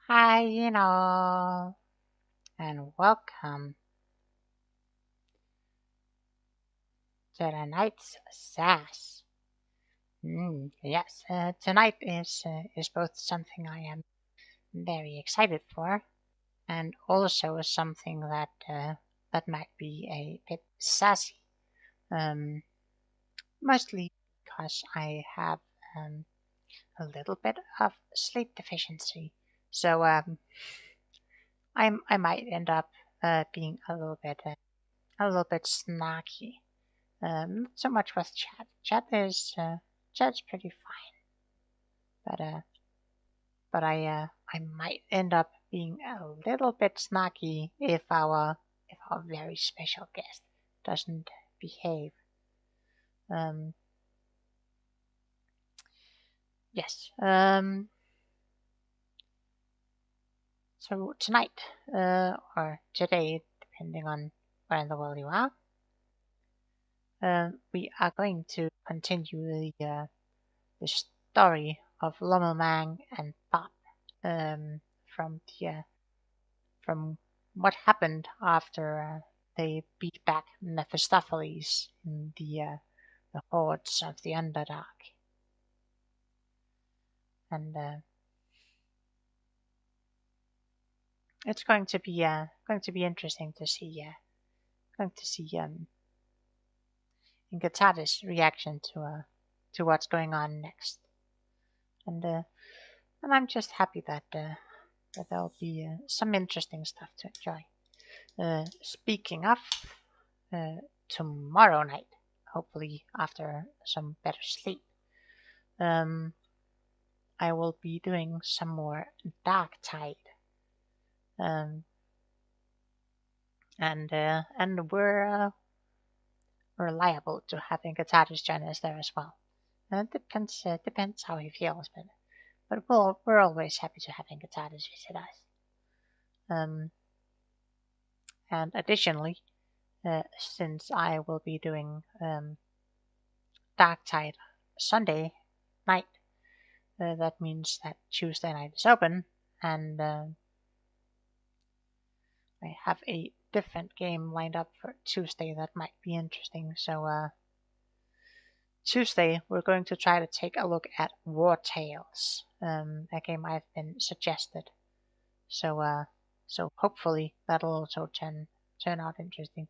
Hi, and welcome to the night's SAS. Yes, tonight is both something I am very excited for, and also something that might be a bit sassy. Um, Mostly because I have a little bit of sleep deficiency, so I might end up being a little bit snarky. Not so much with chat. Chat's pretty fine, but I might end up being a little bit snarky if our very special guest doesn't behave. Um, yes. So tonight, or today, depending on where in the world you are, we are going to continue the story of Lommelmang and Bob, from from what happened after they beat back Mephistopheles in the hordes of the Underdark. And it's going to be interesting to see Inkatada's reaction to what's going on next. And I'm just happy that there'll be some interesting stuff to enjoy. Speaking of, tomorrow night, hopefully after some better sleep, um, I will be doing some more Dark Tide, um, and we're liable to having Kataris join us there as well. It depends how he feels, but we're always happy to having Kataris visit us. And additionally, since I will be doing Dark Tide Sunday night, that means that Tuesday night is open, and I have a different game lined up for Tuesday that might be interesting. So Tuesday we're going to try to take a look at War Tales, a game I've been suggested. So hopefully that'll also turn out interesting.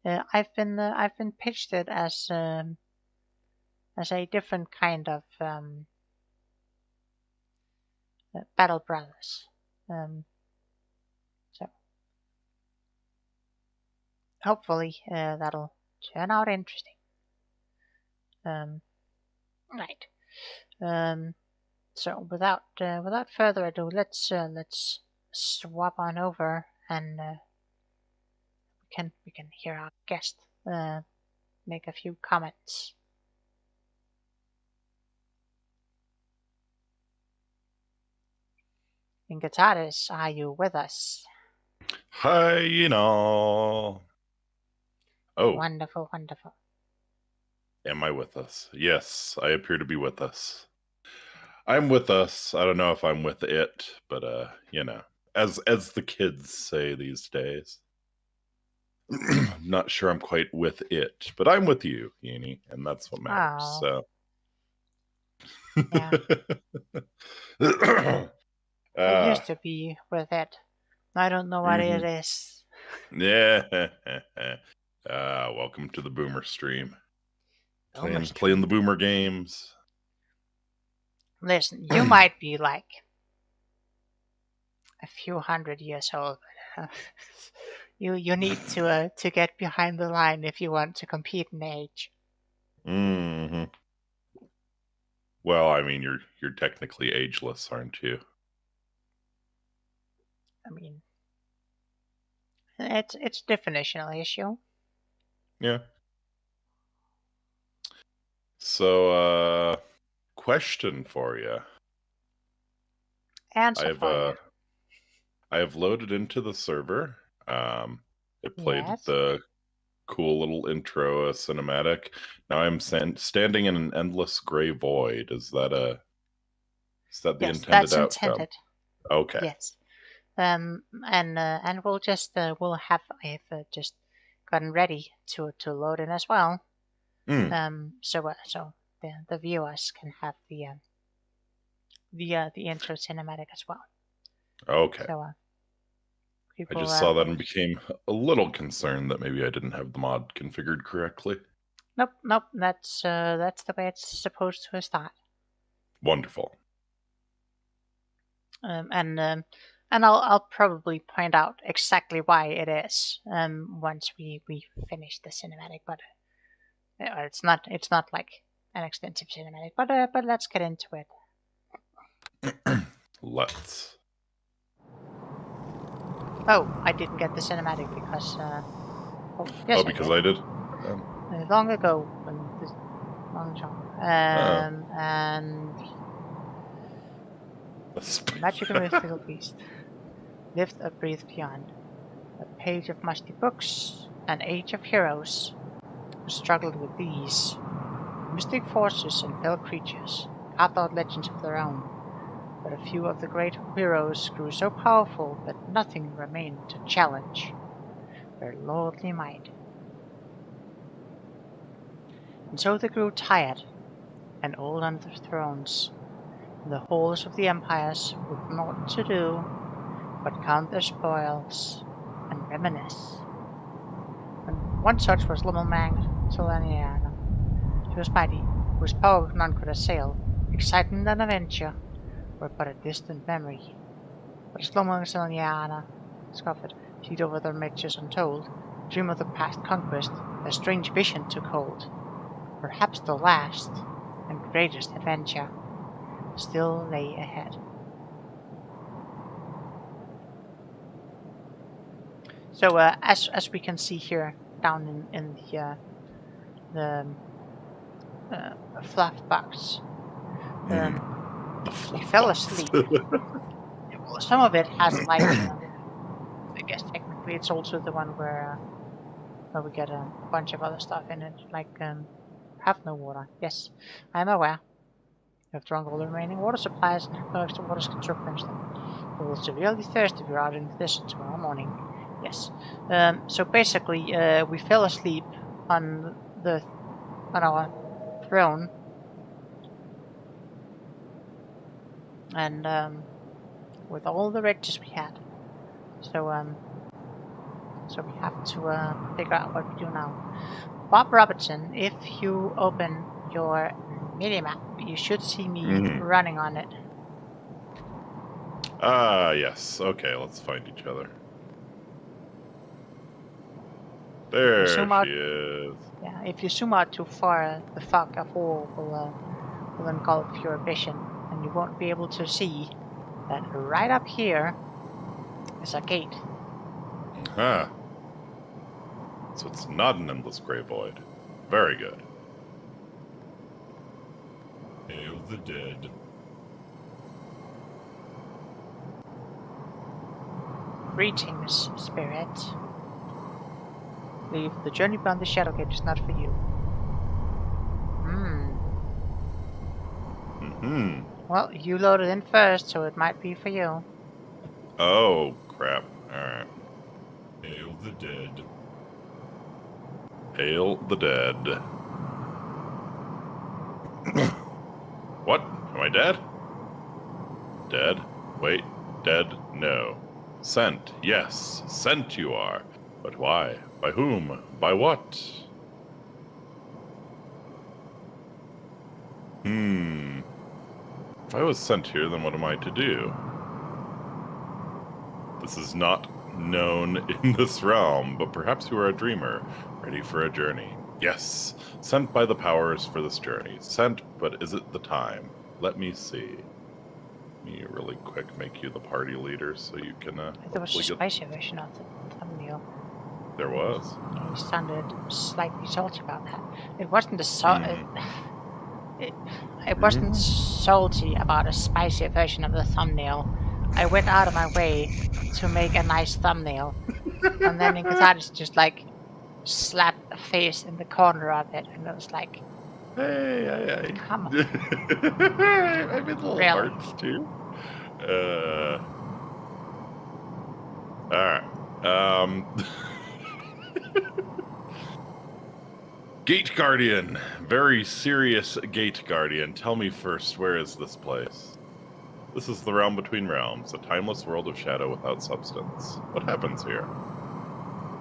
I've been pitched it as a different kind of Battle Brothers. So hopefully that'll turn out interesting. Right. So without further ado, let's swap on over, and we can hear our guest make a few comments. Ingataris, are you with us? Hi, Oh. Wonderful. Am I with us? Yes, I appear to be with us. I'm with us. I don't know if I'm with it, but as the kids say these days. Not sure I'm quite with it, but I'm with you, Yeni, and that's what matters. Oh. So Yeah. I used to be with it. I don't know what it is. Yeah. Welcome to the Boomer stream. Playing the Boomer games. Listen, you might be like a few hundred years old, but you need to get behind the line if you want to compete in age. Mm-hmm. Well, I mean, you're technically ageless, aren't you? I mean, it's a definitional issue. Yeah. So, question for you. Answer for you. I have loaded into the server. It played Yes. the cool little intro cinematic. Now I'm standing in an endless gray void. Is that the Yes, intended that's outcome? intended. Okay. Yes. And we'll just I've just gotten ready to load in as well. So the viewers can have the intro cinematic as well. Okay. So I people just saw that will... and became a little concerned that maybe I didn't have the mod configured correctly. Nope. That's the way it's supposed to start. Wonderful. And I'll probably point out exactly why it is once we finish the cinematic. But it's not like an extensive cinematic. But let's get into it. Let's. Oh, I didn't get the cinematic because yes, because I I did. long ago when this long time. And magical mythical beast lived or breathed beyond a page of musty books, an age of heroes who struggled with these mystic forces and fell creatures, carved out legends of their own. But a few of the great heroes grew so powerful that nothing remained to challenge their lordly might. And so they grew tired and old on their thrones, in the halls of the empires, with naught to do but count their spoils and reminisce. And one such was little Mang Solaniana. She was mighty, whose power none could assail. Excitement and adventure were but a distant memory. But as little Mang Solaniana scoffed, she'd over their matches untold, dream of the past conquest, a strange vision took hold. Perhaps the last and greatest adventure still lay ahead. So as we can see here down in the fluff box, we fell asleep. Some of it has like I guess technically it's also the one where we get a bunch of other stuff in it, like have no water. Yes, I'm aware. You have drunk all the remaining water supplies and have no extra waters to replenish them. You will severely thirst if you're out in this tomorrow morning. Yes. So basically, we fell asleep on our throne, and with all the riches we had. So we have to figure out what we do now. Bob Robertson, if you open your minimap, you should see me running on it. Yes. Okay, let's find each other. There she is. Yeah, if you zoom out too far, the fog of war will engulf your vision, and you won't be able to see that right up here is a gate. So it's not an endless gray void. Very good. Hail the dead. Greetings, spirit. Leave the journey beyond the Shadow Gate is not for you. Well, you loaded in first, so it might be for you. Oh, crap. Alright. Hail the dead. Hail the dead. What? Am I dead? Dead? Wait. Dead? No. Sent. Yes. Sent you are. But why? By whom? By what? If I was sent here, then what am I to do? This is not known in this realm, but perhaps you are a dreamer, ready for a journey. Yes, sent by the powers for this journey. Sent, but is it the time? Let me see. Let me really quick make you the party leader so you can there was a spicy version of the thumbnail. There was. You sounded slightly salty about that. It wasn't it wasn't salty about a spicy version of the thumbnail. I went out of my way to make a nice thumbnail, and then Incasatis just like slapped a face in the corner of it, and it was like, hey. Come on. I made little hearts too. Alright. Gate Guardian. Very serious Gate Guardian. Tell me first, where is this place? This is the realm between realms, a timeless world of shadow without substance. What happens here?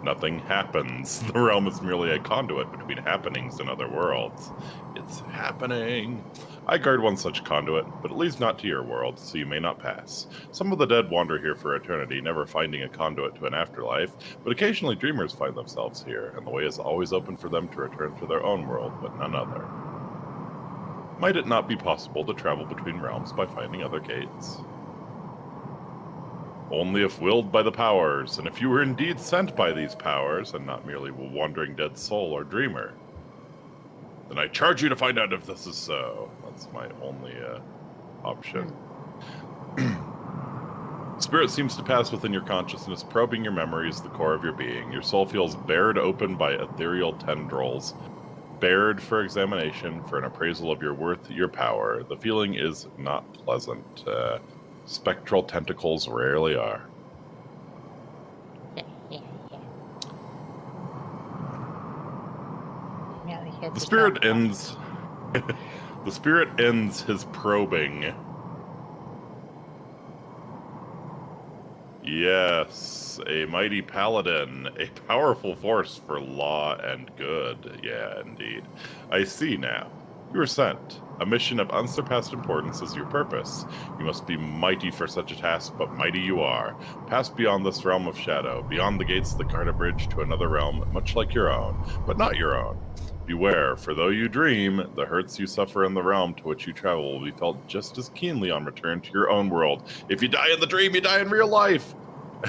Nothing happens. The realm is merely a conduit between happenings in other worlds. It's happening. I guard one such conduit, but it leads not to your world, so you may not pass. Some of the dead wander here for eternity, never finding a conduit to an afterlife, but occasionally dreamers find themselves here, and the way is always open for them to return to their own world, but none other. Might it not be possible to travel between realms by finding other gates? Only if willed by the powers, and if you were indeed sent by these powers, and not merely a wandering dead soul or dreamer. Then I charge you to find out if this is so. That's my only option. Spirit seems to pass within your consciousness, probing your memories, the core of your being. Your soul feels bared open by ethereal tendrils, bared for examination, for an appraisal of your worth, your power. The feeling is not pleasant. Spectral tentacles rarely are. The spirit ends. The spirit ends his probing. Yes, a mighty paladin, a powerful force for law and good. Yeah, indeed. I see now. You are sent. A mission of unsurpassed importance is your purpose. You must be mighty for such a task, but mighty you are. Pass beyond this realm of shadow, beyond the gates that guard a bridge to another realm, much like your own, but not your own. Beware, for though you dream, the hurts you suffer in the realm to which you travel will be felt just as keenly on return to your own world. If you die in the dream, you die in real life!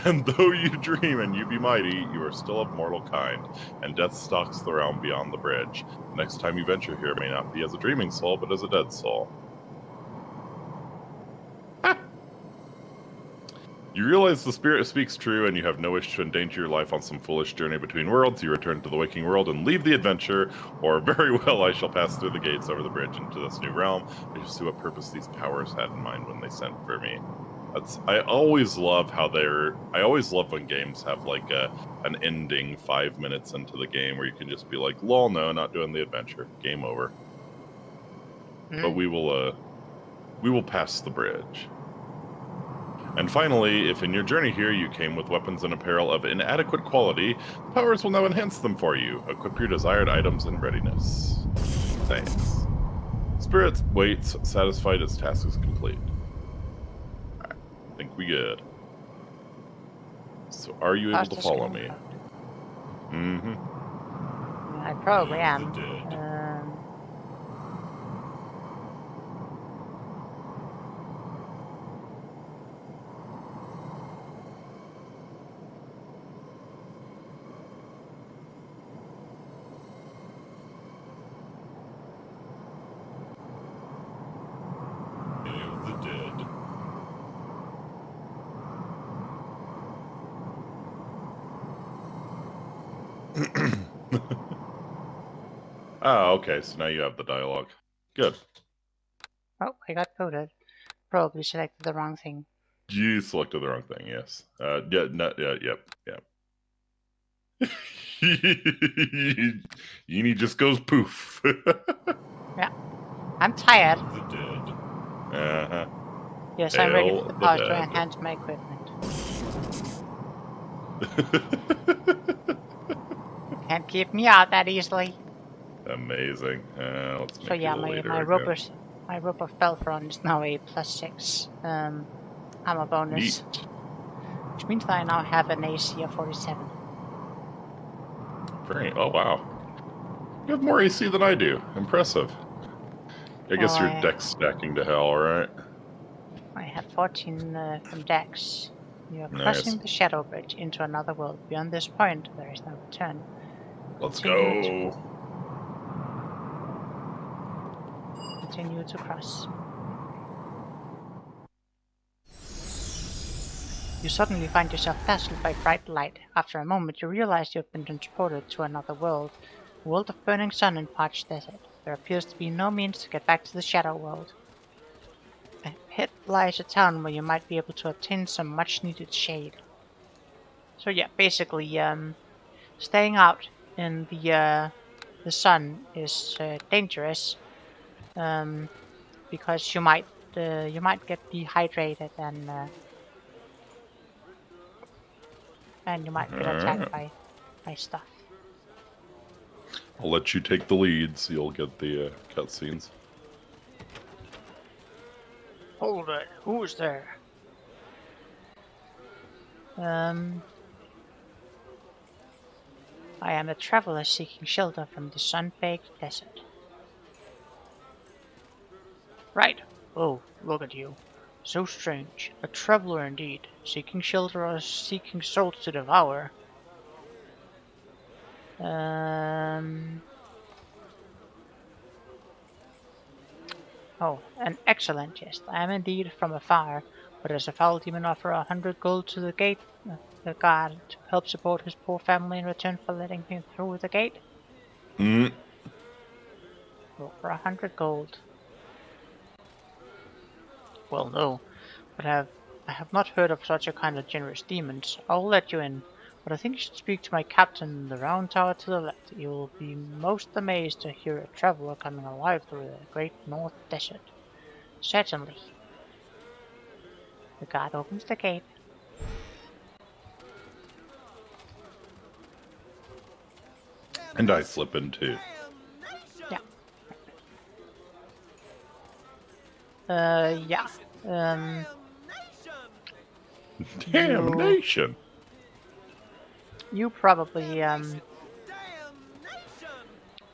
And though you dream and you be mighty, you are still of mortal kind, and death stalks the realm beyond the bridge. The next time you venture here may not be as a dreaming soul, but as a dead soul. Ah. You realize the spirit speaks true, and you have no wish to endanger your life on some foolish journey between worlds. You return to the waking world and leave the adventure, or very well, I shall pass through the gates over the bridge into this new realm. I shall see what purpose these powers had in mind when they sent for me. I always love when games have like an ending 5 minutes into the game where you can just be like, lol, no, not doing the adventure. Game over. But we will pass the bridge. And finally, if in your journey here you came with weapons and apparel of inadequate quality, the powers will now enhance them for you. Equip your desired items in readiness. Thanks. Spirit waits, satisfied its task is complete. I think we good. So are you able to follow me? Mm-hmm. I probably am. Oh, okay, so now you have the dialogue. Good. Oh, I got voted. Probably selected the wrong thing. You selected the wrong thing, yes. Yep. Yini just goes poof. Yeah. I'm tired. Uh-huh. Yes, I'm ready for the powers to enhance my equipment. Can't keep me out that easily. Amazing. Let's make so yeah, my rope of Belfron is now a +6 ammo bonus. Neat. Which means that I now have an AC of 47. Great. Oh wow. You have more AC than I do. Impressive. I guess your dex stacking to hell, right? I have 14 from dex. You are crossing the Shadow Bridge into another world. Beyond this point, there is no return. Let's go. Continue to cross. You suddenly find yourself dazzled by bright light. After a moment, you realize you have been transported to another world, a world of burning sun and parched desert. There appears to be no means to get back to the Shadow World. Ahead lies a town where you might be able to obtain some much-needed shade. So yeah, basically, staying out in the sun is dangerous, because you might get dehydrated and you might get attacked Alright. by stuff. I'll let you take the lead so you'll get the cutscenes. Hold it, who's there? I am a traveler seeking shelter from the sun-baked desert. Right. Oh, look at you. So strange. A traveler indeed, seeking shelter or seeking souls to devour. Oh, an excellent jest. I am indeed from afar, but does a foul demon offer 100 gold to the guard, to help support his poor family in return for letting him through the gate? Mm. Well, for 100 gold. Well, no, but I have not heard of such a kind of generous demons. I'll let you in, but I think you should speak to my captain in the round tower to the left. You will be most amazed to hear a traveler coming alive through the great North Desert. Certainly. The guard opens the gate. And I slip in too. Yeah. Yeah. Damnation! You probably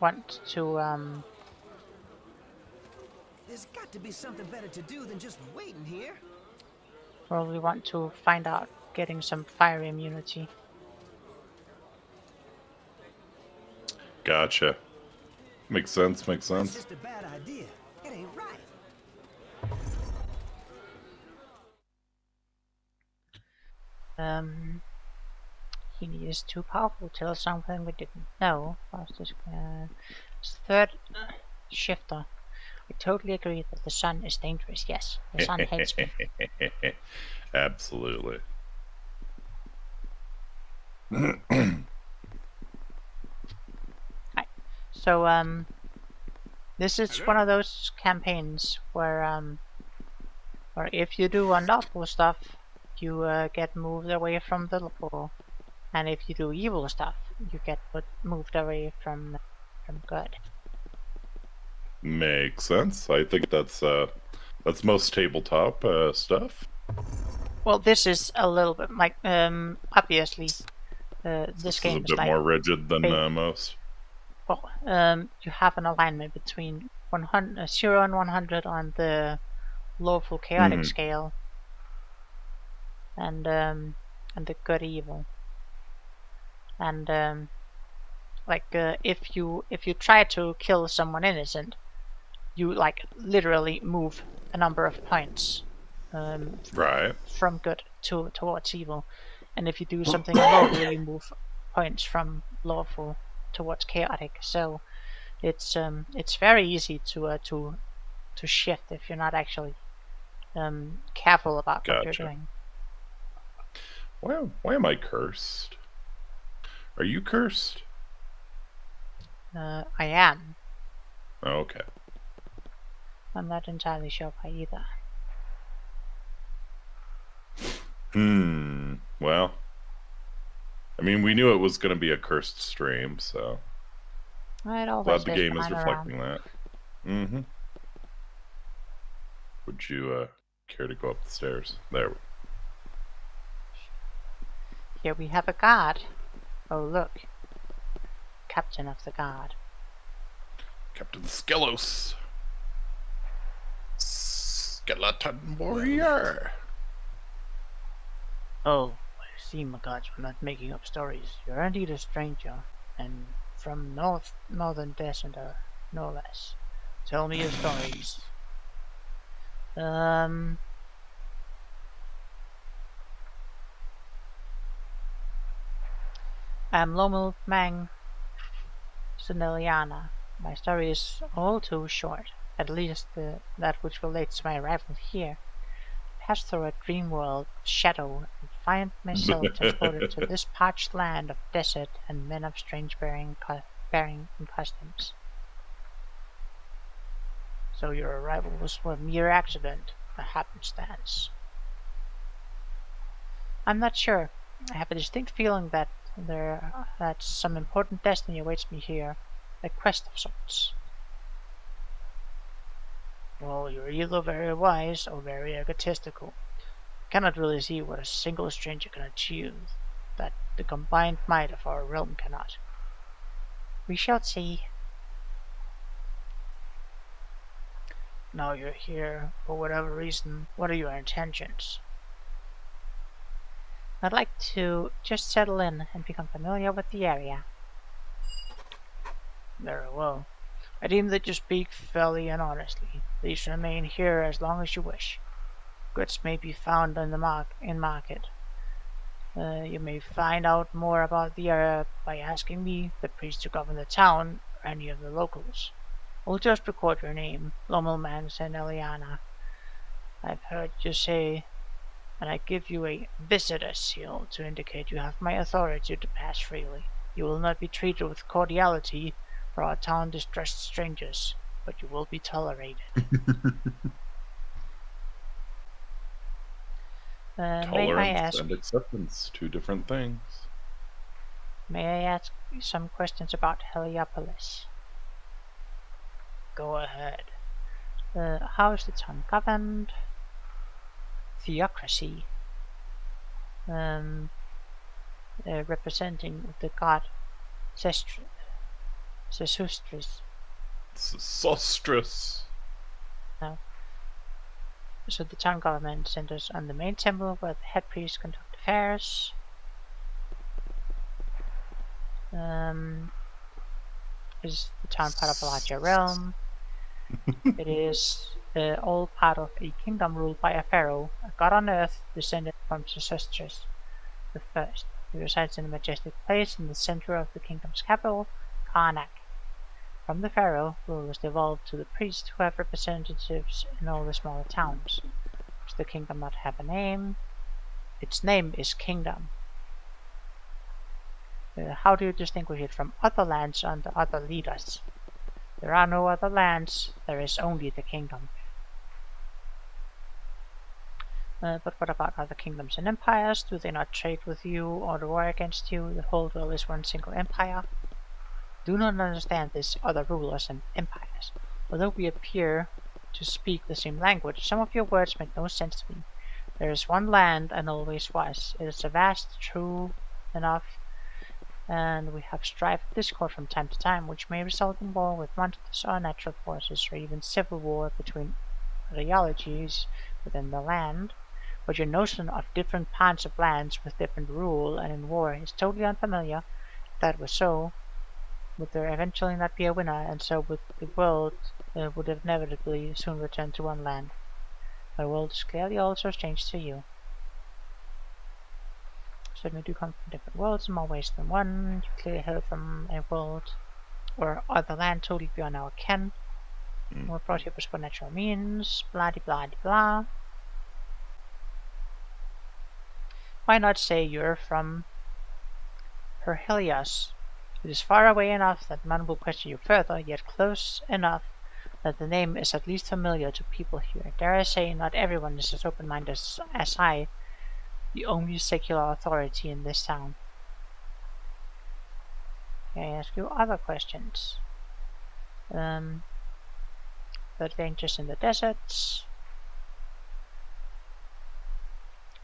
want to There's got to be something better to do than just waiting here. probably want to find out getting some fire immunity. Gotcha. Makes sense, makes That's sense. just a bad idea. It ain't right. He is too powerful to tell something we didn't know. Fastest third shifter. I totally agree that the sun is dangerous. Yes, the sun hates me. Absolutely. Right. So this is one of those campaigns where if you do unlawful stuff, you get moved away from the lawful, and if you do evil stuff, you get moved away from good. Makes sense. I think that's most tabletop stuff. Well, this is a little bit like obviously this game is a bit more rigid than most. Well, you have an alignment between 0 and 100 on the lawful chaotic scale, and the good evil. And if you try to kill someone innocent, you like literally move a number of points Right. from good towards evil, and if you do something lawful, you move points from lawful towards chaotic. So it's very easy to shift if you're not actually careful about what you're doing. Why am I cursed? Are you cursed? I am. Oh, okay. I'm not entirely sure why either. Well, I mean, we knew it was going to be a cursed stream, so glad the game is reflecting that. Would you care to go up the stairs? There. Here we have a guard. Oh look, captain of the guard. Captain Skelos. Skeleton warrior. Oh, I see, my gods, we're not making up stories. You're indeed a stranger, and from northern desert, no less. Tell me your stories. I'm Lomel Mang Suneliana. My story is all too short, at least that which relates to my arrival here. I pass through a dream world of shadow and find myself transported to this parched land of desert and men of strange bearing and customs. So your arrival was a mere accident, a happenstance. I'm not sure. I have a distinct feeling that that some important destiny awaits me here, a quest of sorts. Well, you're either very wise or very egotistical. I cannot really see what a single stranger can achieve that the combined might of our realm cannot. We shall see. Now you're here, for whatever reason, what are your intentions? I'd like to just settle in and become familiar with the area. Very well. I deem that you speak fairly and honestly. Please remain here as long as you wish. Goods may be found in the market. You may find out more about the area by asking me, the priest who govern the town, or any of the locals. I'll just record your name, Lomelmans and Eliana. I've heard you say, and I give you a visitor seal to indicate you have my authority to pass freely. You will not be treated with cordiality, for our town distrusts strangers, but you will be tolerated. May I Tolerance ask? and acceptance, two different things. May I ask you some questions about Heliopolis? Go ahead. How is the town governed? Theocracy. Representing the god Sesustris. Sostrus. No. So the town government centers on the main temple where the head priest conduct affairs. Is the town part of a larger realm? It is all part of a kingdom ruled by a pharaoh, a god on earth descended from Sesostris the First. He resides in a majestic place in the center of the kingdom's capital, Karnak. From the pharaoh, rule was devolved to the priests who have representatives in all the smaller towns. Does the kingdom not have a name? Its name is Kingdom. How do you distinguish it from other lands under other leaders? There are no other lands, there is only the kingdom. But what about other kingdoms and empires? Do they not trade with you or war against you? The whole world is one single empire. Do not understand these other rulers and empires. Although we appear to speak the same language, some of your words make no sense to me. There is one land and always was. It is a vast, true enough, and we have strife and discord from time to time, which may result in war with monsters or natural forces, or even civil war between ideologies within the land. But your notion of different parts of lands with different rule and in war is totally unfamiliar. If that was so, would there eventually not be a winner, and so would the world would inevitably soon return to one land. My world is clearly also strange to you. Certainly do come from different worlds in more ways than one. You clearly hail from a world or other land totally beyond our ken. We're brought here by supernatural means, blah de blah de blah. Why not say you're from Herhelios? It is far away enough that none will question you further, yet close enough that the name is at least familiar to people here. Dare I say, not everyone is as open-minded as I, the only secular authority in this town. May I ask you other questions? The dangers in the deserts.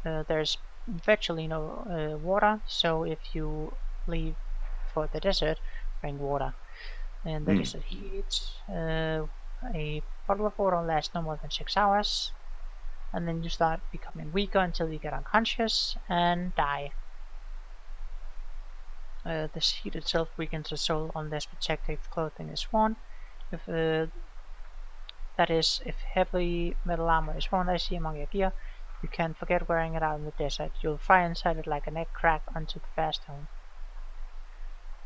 There's virtually no water, so if you leave for the desert, bring water. And the desert heat. A bottle of water lasts no more than 6 hours. And then you start becoming weaker until you get unconscious and die. This heat itself weakens the soul unless protective clothing is worn. That is, if heavy metal armor is worn, I see among your gear, you can forget wearing it out in the desert. You'll fry inside it like an egg crack onto the bare stone.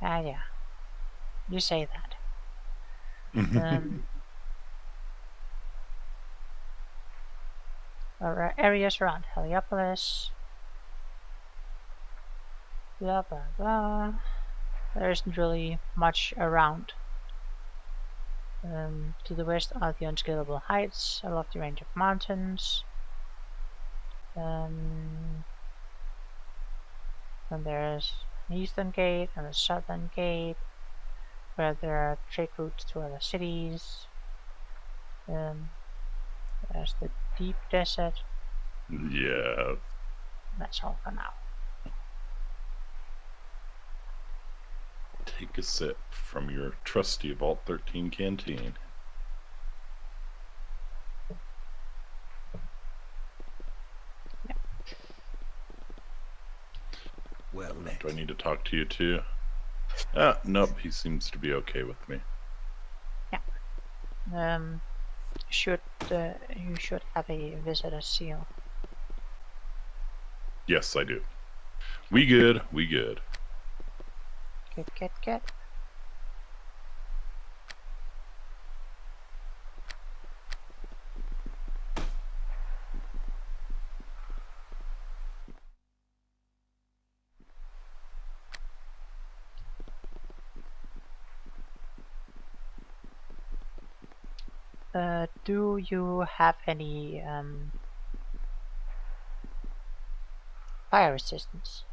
Ah, yeah. You say that. or areas around Heliopolis. Blah blah blah. There isn't really much around. To the west are the unscalable heights, a lofty range of mountains. Then there's an eastern gate and a southern gate, where there are trade routes to other cities. There's the deep desert. Yeah. That's all for now. Take a sip from your trusty Vault 13 canteen. Well met. Do I need to talk to you too? Nope, he seems to be okay with me. Yeah. You should have a visitor seal. Yes, I do. We good, we good. Good. Do you have any fire resistance?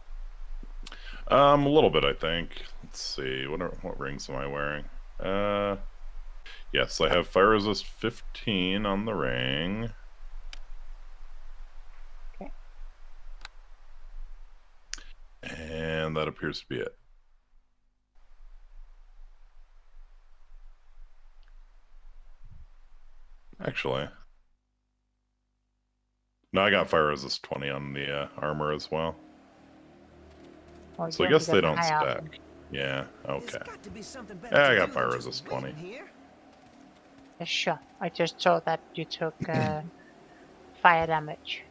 A little bit, I think. Let's see. What rings am I wearing? Yes, I have fire resist 15 on the ring. Okay. And that appears to be it. Actually. No, I got fire resist 20 on the armor as well. Well, So I you guess only they got don't high stack. outcome. Yeah, okay. There's got to be something better Yeah, I to got do fire than just resist 20. waiting here. Yeah, sure. I just saw that you took fire damage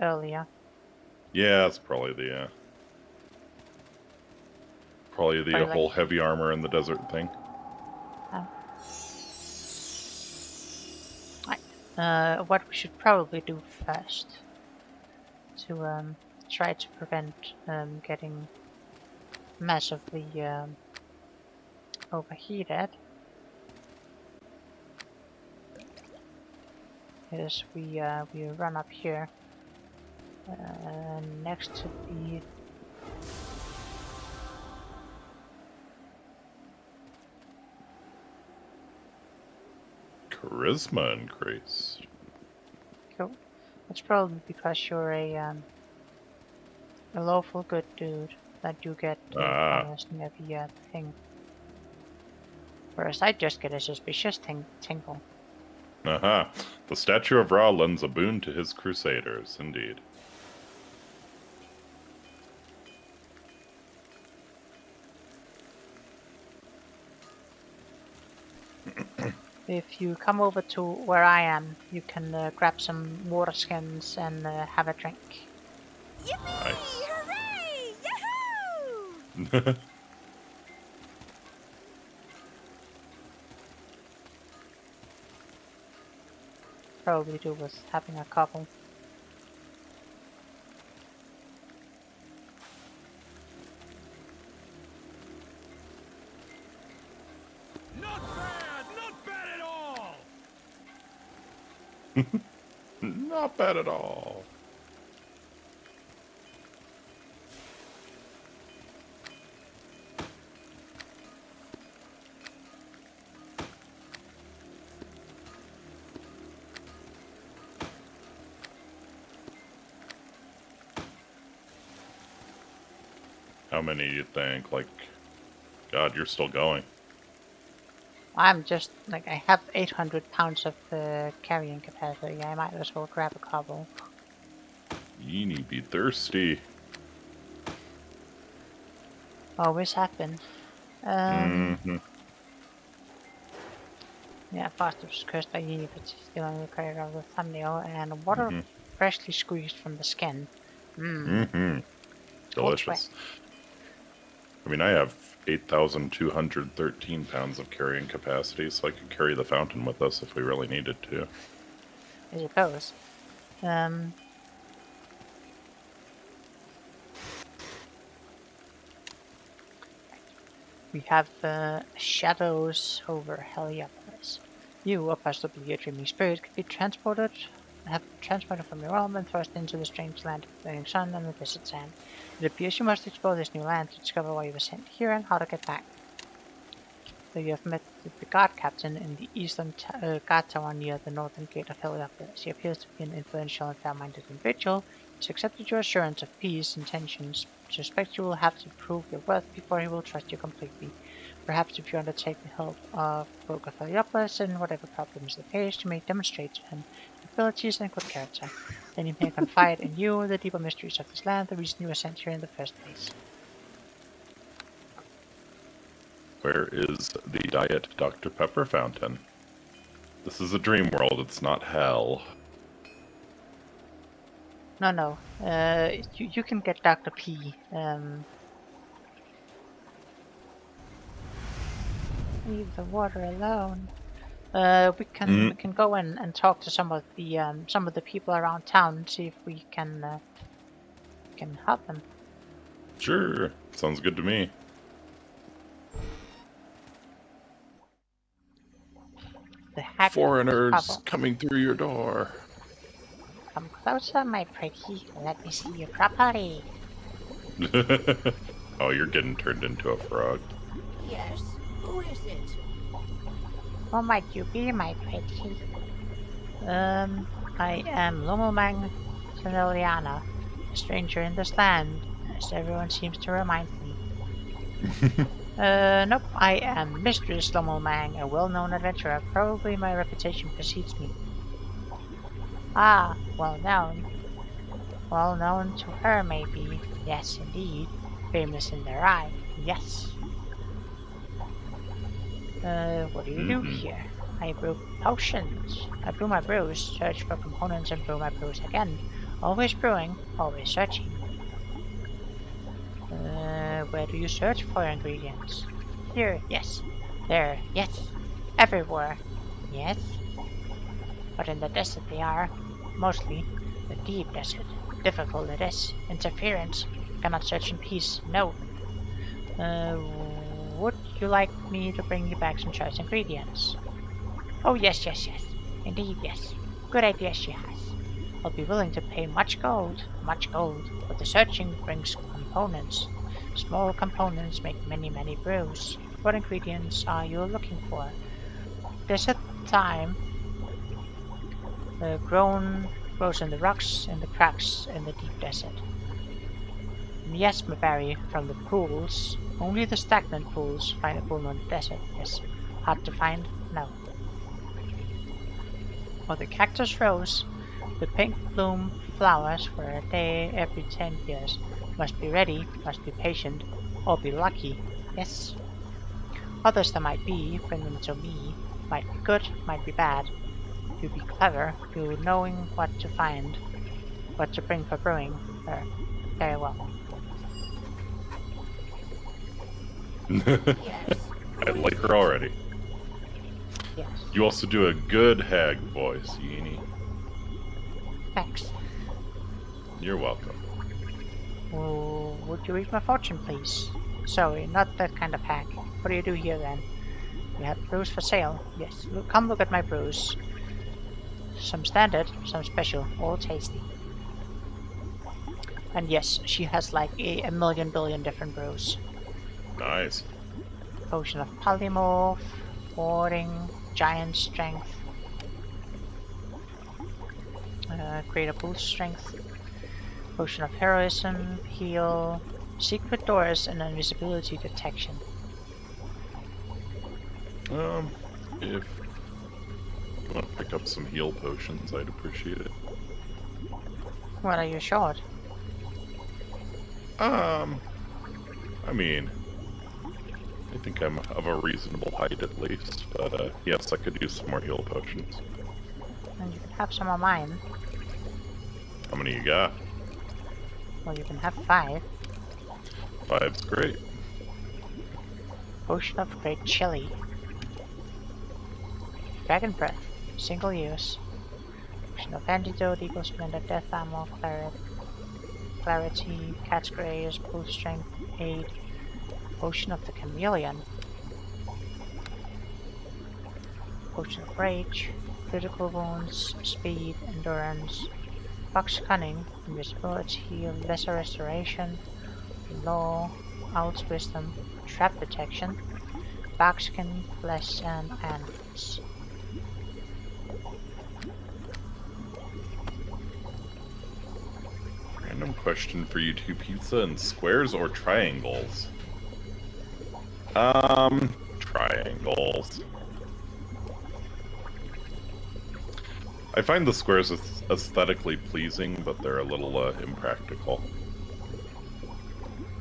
earlier. Yeah, that's probably the Probably like- whole heavy armor in the desert thing. What we should probably do first to try to prevent getting massively overheated is we run up here next to the Charisma increased. Cool. It's probably because you're a lawful good dude that you get bonus near the thing. Whereas I just get a suspicious tingle. Aha. The statue of Ra lends a boon to his crusaders, indeed. If you come over to where I am, you can grab some water skins and have a drink. Yippee! Nice. Hooray! Yahoo! Probably do with having a couple. Not bad at all. Not bad at all. How many do you think? Like, God, you're still going. I'm just like I have 800 pounds of carrying capacity. I might as well grab a couple. You need to be thirsty. Always have been. Yeah, faster was cursed by Yee, but still on the credit of the thumbnail, and water freshly squeezed from the skin. Delicious. I mean, I have 8,213 pounds of carrying capacity, so I could carry the fountain with us if we really needed to. I suppose. We have shadows over Heliopolis. You, or possibly a dreaming spirit, could be transported from your realm and thrust into the strange land of the burning sun and the desert sand. It appears you must explore this new land to discover why you were sent here and how to get back. So you have met the guard captain in the eastern guard tower near the northern gate of Heliopolis. He appears to be an influential and fair-minded individual. He's accepted your assurance of peace intentions. Suspect you will have to prove your worth before he will trust you completely. Perhaps if you undertake the help of folk of Heliopolis and whatever problems they face, you may demonstrate to him your abilities and good character. Then he may confide in you the deeper mysteries of this land, the reason you were sent here in the first place. Where is the Diet Dr. Pepper fountain? This is a dream world, it's not hell. No. You can get Dr. P. Leave the water alone. We can go in and talk to some of the people around town and see if we can help them. Sure, sounds good to me. The Foreigners coming through your door. Come closer, my pretty. Let me see you properly. Oh, you're getting turned into a frog. Yes, who is it? Who might you be, my pretty? I am Lummelmang Seneliana, a stranger in this land, as everyone seems to remind me. Nope, I am Mistress Lummelmang, a well-known adventurer. Probably my reputation precedes me. Ah, well known. Well known to her, maybe. Yes, indeed. Famous in their eye. Yes. What do you do here? I brew potions. I brew my brews, search for components and brew my brews again. Always brewing, always searching. Where do you search for ingredients? Here, yes. There, yes. Everywhere, yes. But in the desert they are. Mostly the deep desert. Difficult it is. Interference. Cannot search in peace. No. Would you like me to bring you back some choice ingredients? Oh, yes. Indeed, yes. Good idea she has. I'll be willing to pay much gold, but the searching brings components. Small components make many brews. What ingredients are you looking for? Desert thyme, grows in the rocks, in the cracks, in the deep desert. Miasma berry from the pools. Only the stagnant pools find a pool in the desert. Yes. Hard to find? No. For the cactus rose, the pink bloom flowers for a day every 10 years. Must be ready, must be patient, or be lucky. Yes. Others there might be, bring them to me. Might be good, might be bad. You be clever, you knowing what to find, what to bring for brewing. Very well. I like her already. Yes. You also do a good hag voice, Yeenie. Thanks. You're welcome. Would you read my fortune, please? Sorry, not that kind of hack. What do you do here, then? You have brews for sale. Yes, come look at my brews. Some standard, some special, all tasty. And yes, she has like a million billion different brews. Nice. Potion of polymorph, warding, giant strength, greater boost strength, potion of heroism, heal, secret doors, and invisibility detection. If you want to pick up some heal potions, I'd appreciate it. What are you short? I mean, I think I'm of a reasonable height at least, but yes, I could use some more heal potions. And you can have some of mine. How many you got? Well, you can have 5. 5's great. Potion of Great Chili. Dragon Breath. Single use. Potion of Antidote equals splendid death armor, clarity, cat's grace, boost strength 8. Potion of the Chameleon. Potion of Rage, critical wounds, speed, endurance, fox cunning, invisibility, lesser restoration, law, owl's wisdom, trap detection, barkskin, flesh, and antlers. Random question for you two: pizza in squares or triangles? Triangles. I find the squares aesthetically pleasing, but they're a little impractical.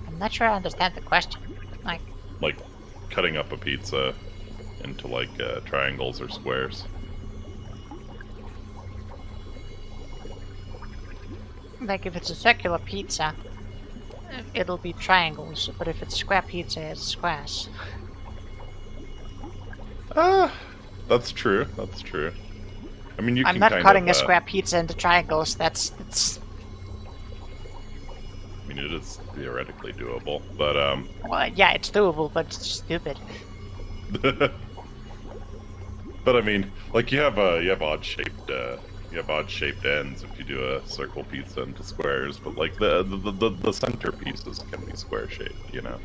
I'm not sure I understand the question. Like cutting up a pizza into like triangles or squares. Like if it's a circular pizza, it'll be triangles, but if it's square pizza, it's squares. That's true. That's true. I mean, you I'm can not kind cutting of, a square pizza into triangles. It's. I mean, it is theoretically doable, but Well, yeah, it's doable, but it's stupid. but I mean, like you have odd shaped ends if you do a circle pizza into squares, but like the center pieces can be square shaped, you know.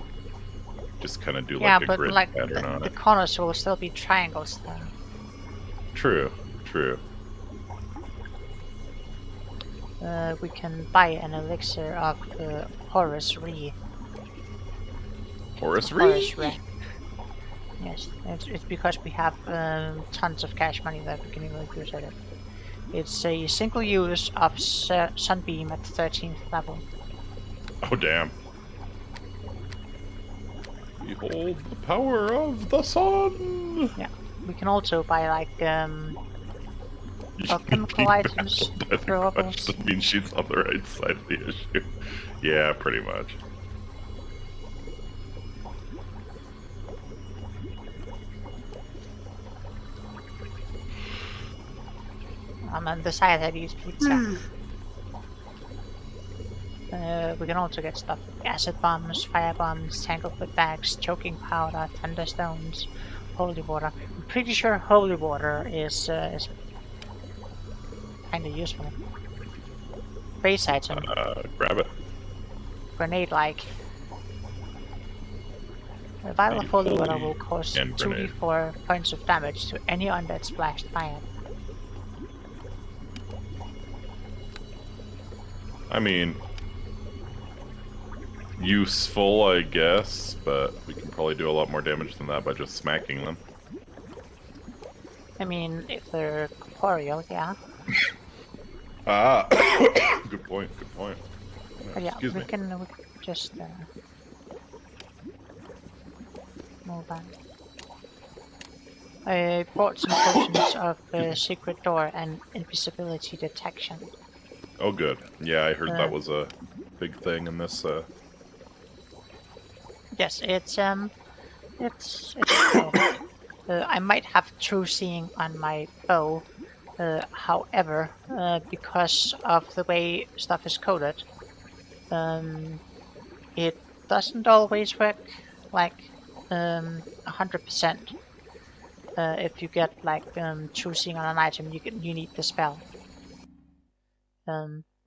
Just kind of do like a grid pattern on the it. corners will still be triangles then. True, true. We can buy an elixir of Horus Re. Horus Horus Re? Re. Yes, it's because we have tons of cash money that we can even use at it. It's a single use of Sunbeam at 13th level. Oh damn. Behold the power of the sun! Yeah, we can also buy like alchemical items, throwables. That means she's on the right side of the issue. Yeah, pretty much. I'm on the side that eats pizza. We can also get stuff like acid bombs, fire bombs, tanglefoot bags, choking powder, thunderstones, holy water. I'm pretty sure holy water is kind of useful. Base item. Grab it. Grenade-like. A vial of holy water will cause And grenade. 2d4 points of damage to any undead splashed by it. I mean, useful, I guess, but we can probably do a lot more damage than that by just smacking them. I mean, if they're corporeal, yeah. Ah, good point, good point. But yeah, Excuse we me. can just move on. I bought some potions of secret door and invisibility detection. Oh, good. Yeah, I heard Uh, that was a big thing in this. Yes, it's cool. I might have true seeing on my bow. However, because of the way stuff is coded, it doesn't always work like 100%. If you get like true seeing on an item, you need the spell.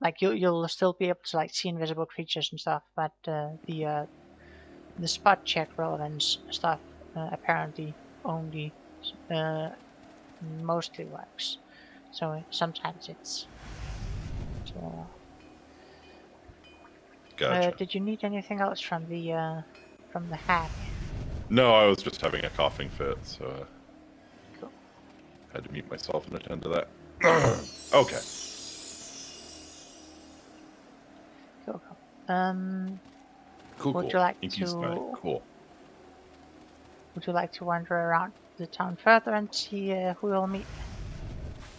Like you'll still be able to like see invisible creatures and stuff, but the spot check relevance stuff apparently only mostly works. So sometimes it's. Gotcha. Did you need anything else from the hack? No, I was just having a coughing fit, so Cool. had to mute myself and attend to that. Okay. Cool. Cool. Would you like Inky's to- fine. Cool. Would you like to wander around the town further and see who we'll meet?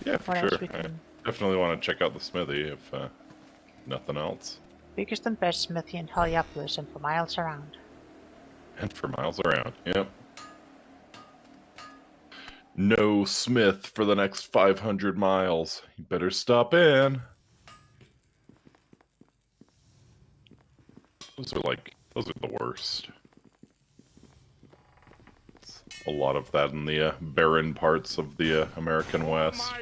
Yeah, for What else sure. we I can- definitely want to check out the smithy if nothing else. Biggest and best smithy in Heliopolis and for miles around. And for miles around. Yep. No Smith for the next 500 miles. You better stop in. Those are the worst. A lot of that in the barren parts of the American West.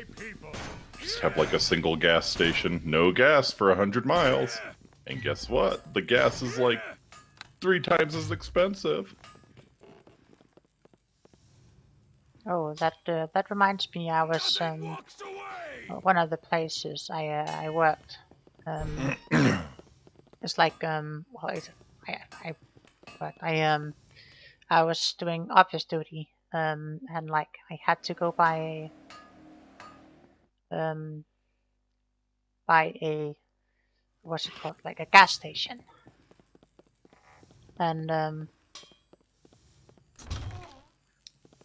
Just have like a single gas station, no gas for 100 miles. And guess what? The gas is like 3 times as expensive. Oh, that reminds me. I was one of the places I worked. It's like well, I but I was doing office duty. And like I had to go um by a what's it called, like a gas station, and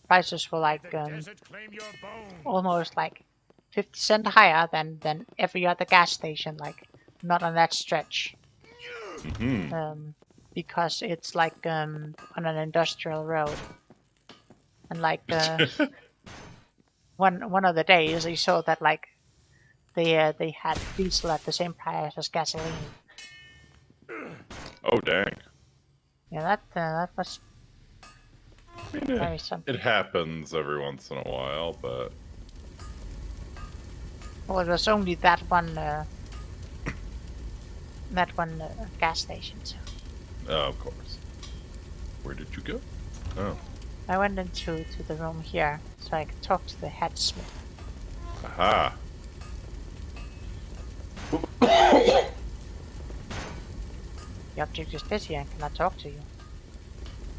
prices were like almost like 50 cent higher than every other gas station, like not on that stretch. Because it's like on an industrial road, and like one of the days I saw that like they had diesel at the same price as gasoline. Oh dang! Yeah, that was very something. It happens every once in a while, but Well, it was only that one gas station. So of course. Where did you go? Oh, I went into the room here so I could talk to the head smith. aha! The object is busy and cannot talk to you.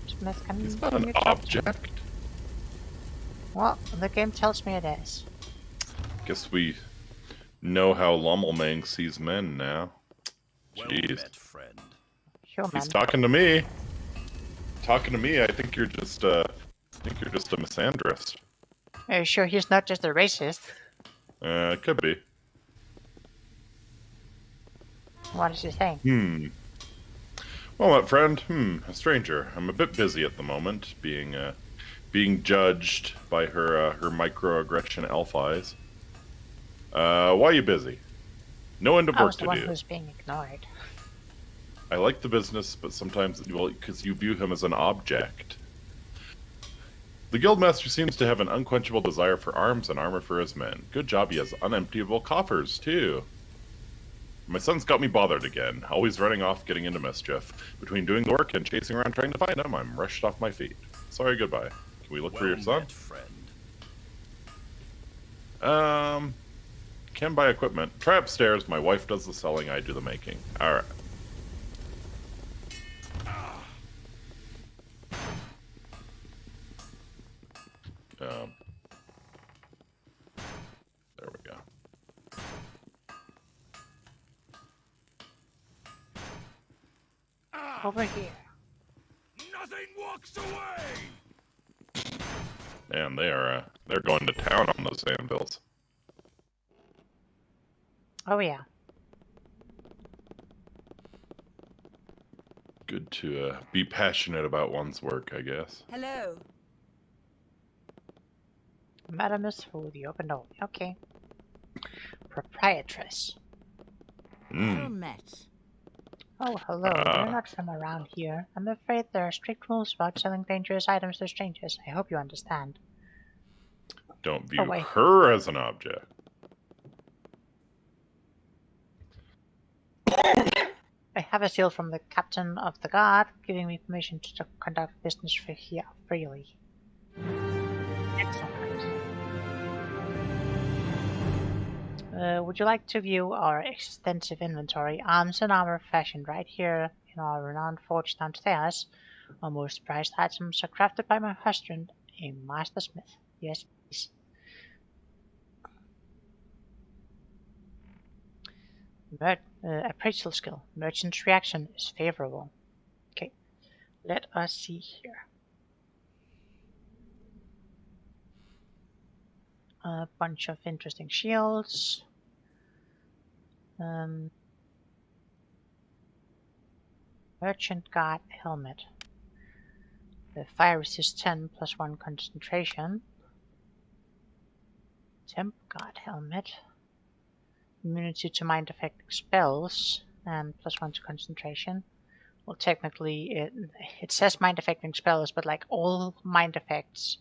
Smith, It's not an you talk to me? object. Well, the game tells me it is. Guess we know how Lummelmang sees men now. Jeez. Well met, friend. Human. He's talking to me. Talking to me. I think you're just a misandrist. Are you sure he's not just a racist? Could be. What is he saying? Well, my friend, a stranger. I'm a bit busy at the moment, being judged by her microaggression elf eyes. Why are you busy? No end of I work was the to one do. who's being ignored. I like the business, but sometimes, well, because you view him as an object. The Guildmaster seems to have an unquenchable desire for arms and armor for his men. Good job, he has unemptiable coffers, too. My son's got me bothered again, always running off, getting into mischief. Between doing the work and chasing around trying to find him, I'm rushed off my feet. Sorry, goodbye. Can we look for your son? Met, friend. Can buy equipment. Try upstairs, my wife does the selling, I do the making. Alright. There we go. Over here. Nothing walks away. And they're going to town on those anvils. Oh yeah. Good to be passionate about one's work, I guess. Hello. Madam is Fu, the open door. Okay. Proprietress. Well met. Oh, hello. You're not from around here. I'm afraid there are strict rules about selling dangerous items to strangers. I hope you understand. Don't view wait. her as an object. I have a seal from the captain of the guard, giving me permission to conduct business here freely. Excellent. Would you like to view our extensive inventory? Arms and armor fashioned right here in our renowned forge downstairs. Our most prized items are crafted by my husband, a master smith. Yes, please. Appraisal skill. Merchant's reaction is favorable. Okay, let us see here. A bunch of interesting shields. Merchant guard helmet. The fire resist 10 plus 1 concentration. Temp Guard helmet. Immunity to mind affecting spells and +1 to concentration. Well, technically it says mind affecting spells, but like all mind effects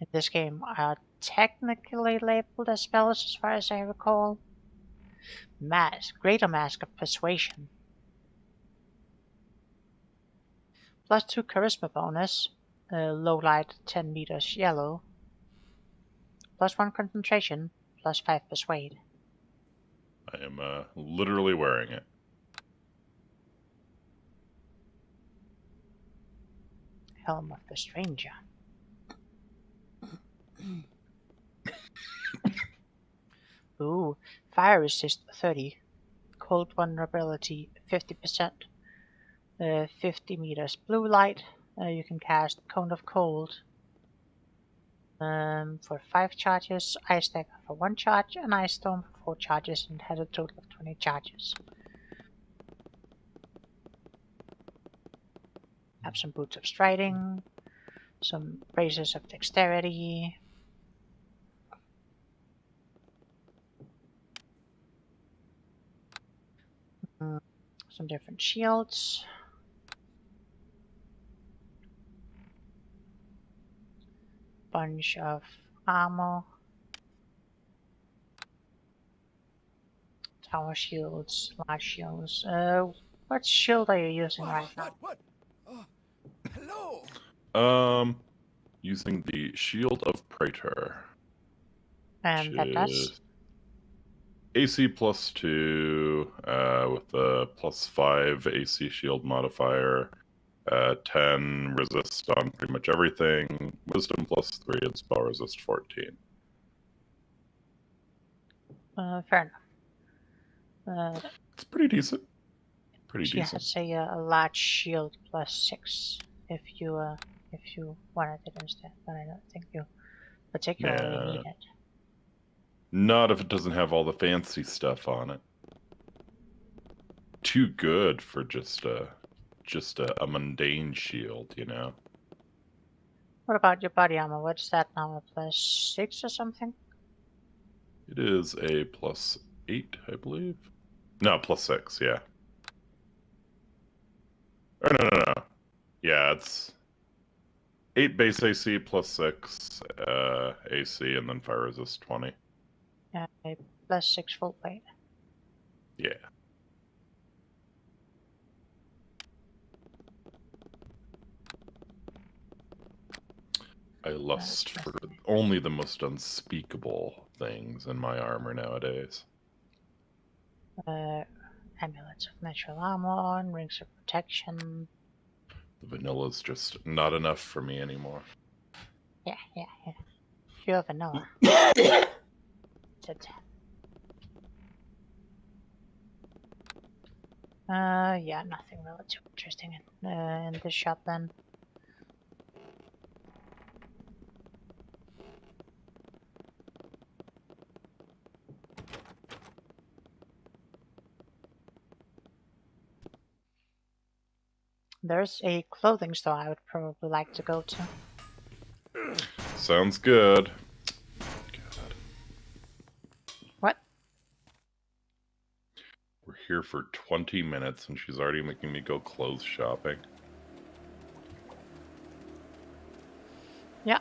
in this game are technically labeled as spells as far as I recall. Greater Mask of Persuasion. +2 charisma bonus. Low light 10 meters yellow. +1 concentration. +5 persuade. I am literally wearing it. Helm of the Stranger. Ooh, fire resist 30. Cold vulnerability 50%. 50 meters blue light. You can cast Cone of Cold for 5 charges, Ice Dagger for 1 charge, and Ice Storm for 4 charges, and has a total of 20 charges. Have some Boots of Striding, some Braces of Dexterity, some different shields. Bunch of armor, tower shields, large shields. What shield are you using right now? What? Hello. Using the Shield of Praetor. And that does? AC +2, with a +5 AC shield modifier, 10 resist on pretty much everything, Wisdom +3, and spell resist 14. Fair enough. It's pretty decent. Pretty She decent. has a large shield +6 if you wanted it instead, but I don't think you particularly need it. Not if it doesn't have all the fancy stuff on it. Too good for just a mundane shield, you know? What about your body armor? What's that now? +6 or something? It is a +8, I believe. No, +6, yeah. Or no. Yeah, it's 8 base AC +6 AC, and then fire resist 20. Yeah, a +6 full plate. Yeah. I lust for only the most unspeakable things in my armor nowadays. Amulets of natural armor and rings of protection. The vanilla's just not enough for me anymore. Yeah. Pure vanilla. Yeah, nothing really too interesting in this shop then. There's a clothing store I would probably like to go to. Sounds good. God. What? We're here for 20 minutes and she's already making me go clothes shopping. Yeah.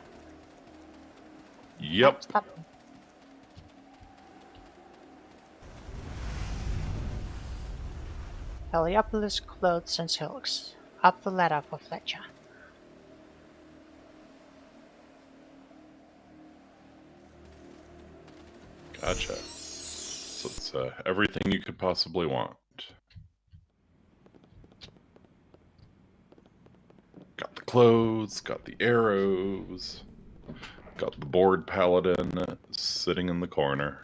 Yep. Stop. Heliopolis Clothes and Silks. Up the ladder for Fletcher. Gotcha. So it's everything you could possibly want. Got the clothes, got the arrows, got the bored paladin sitting in the corner.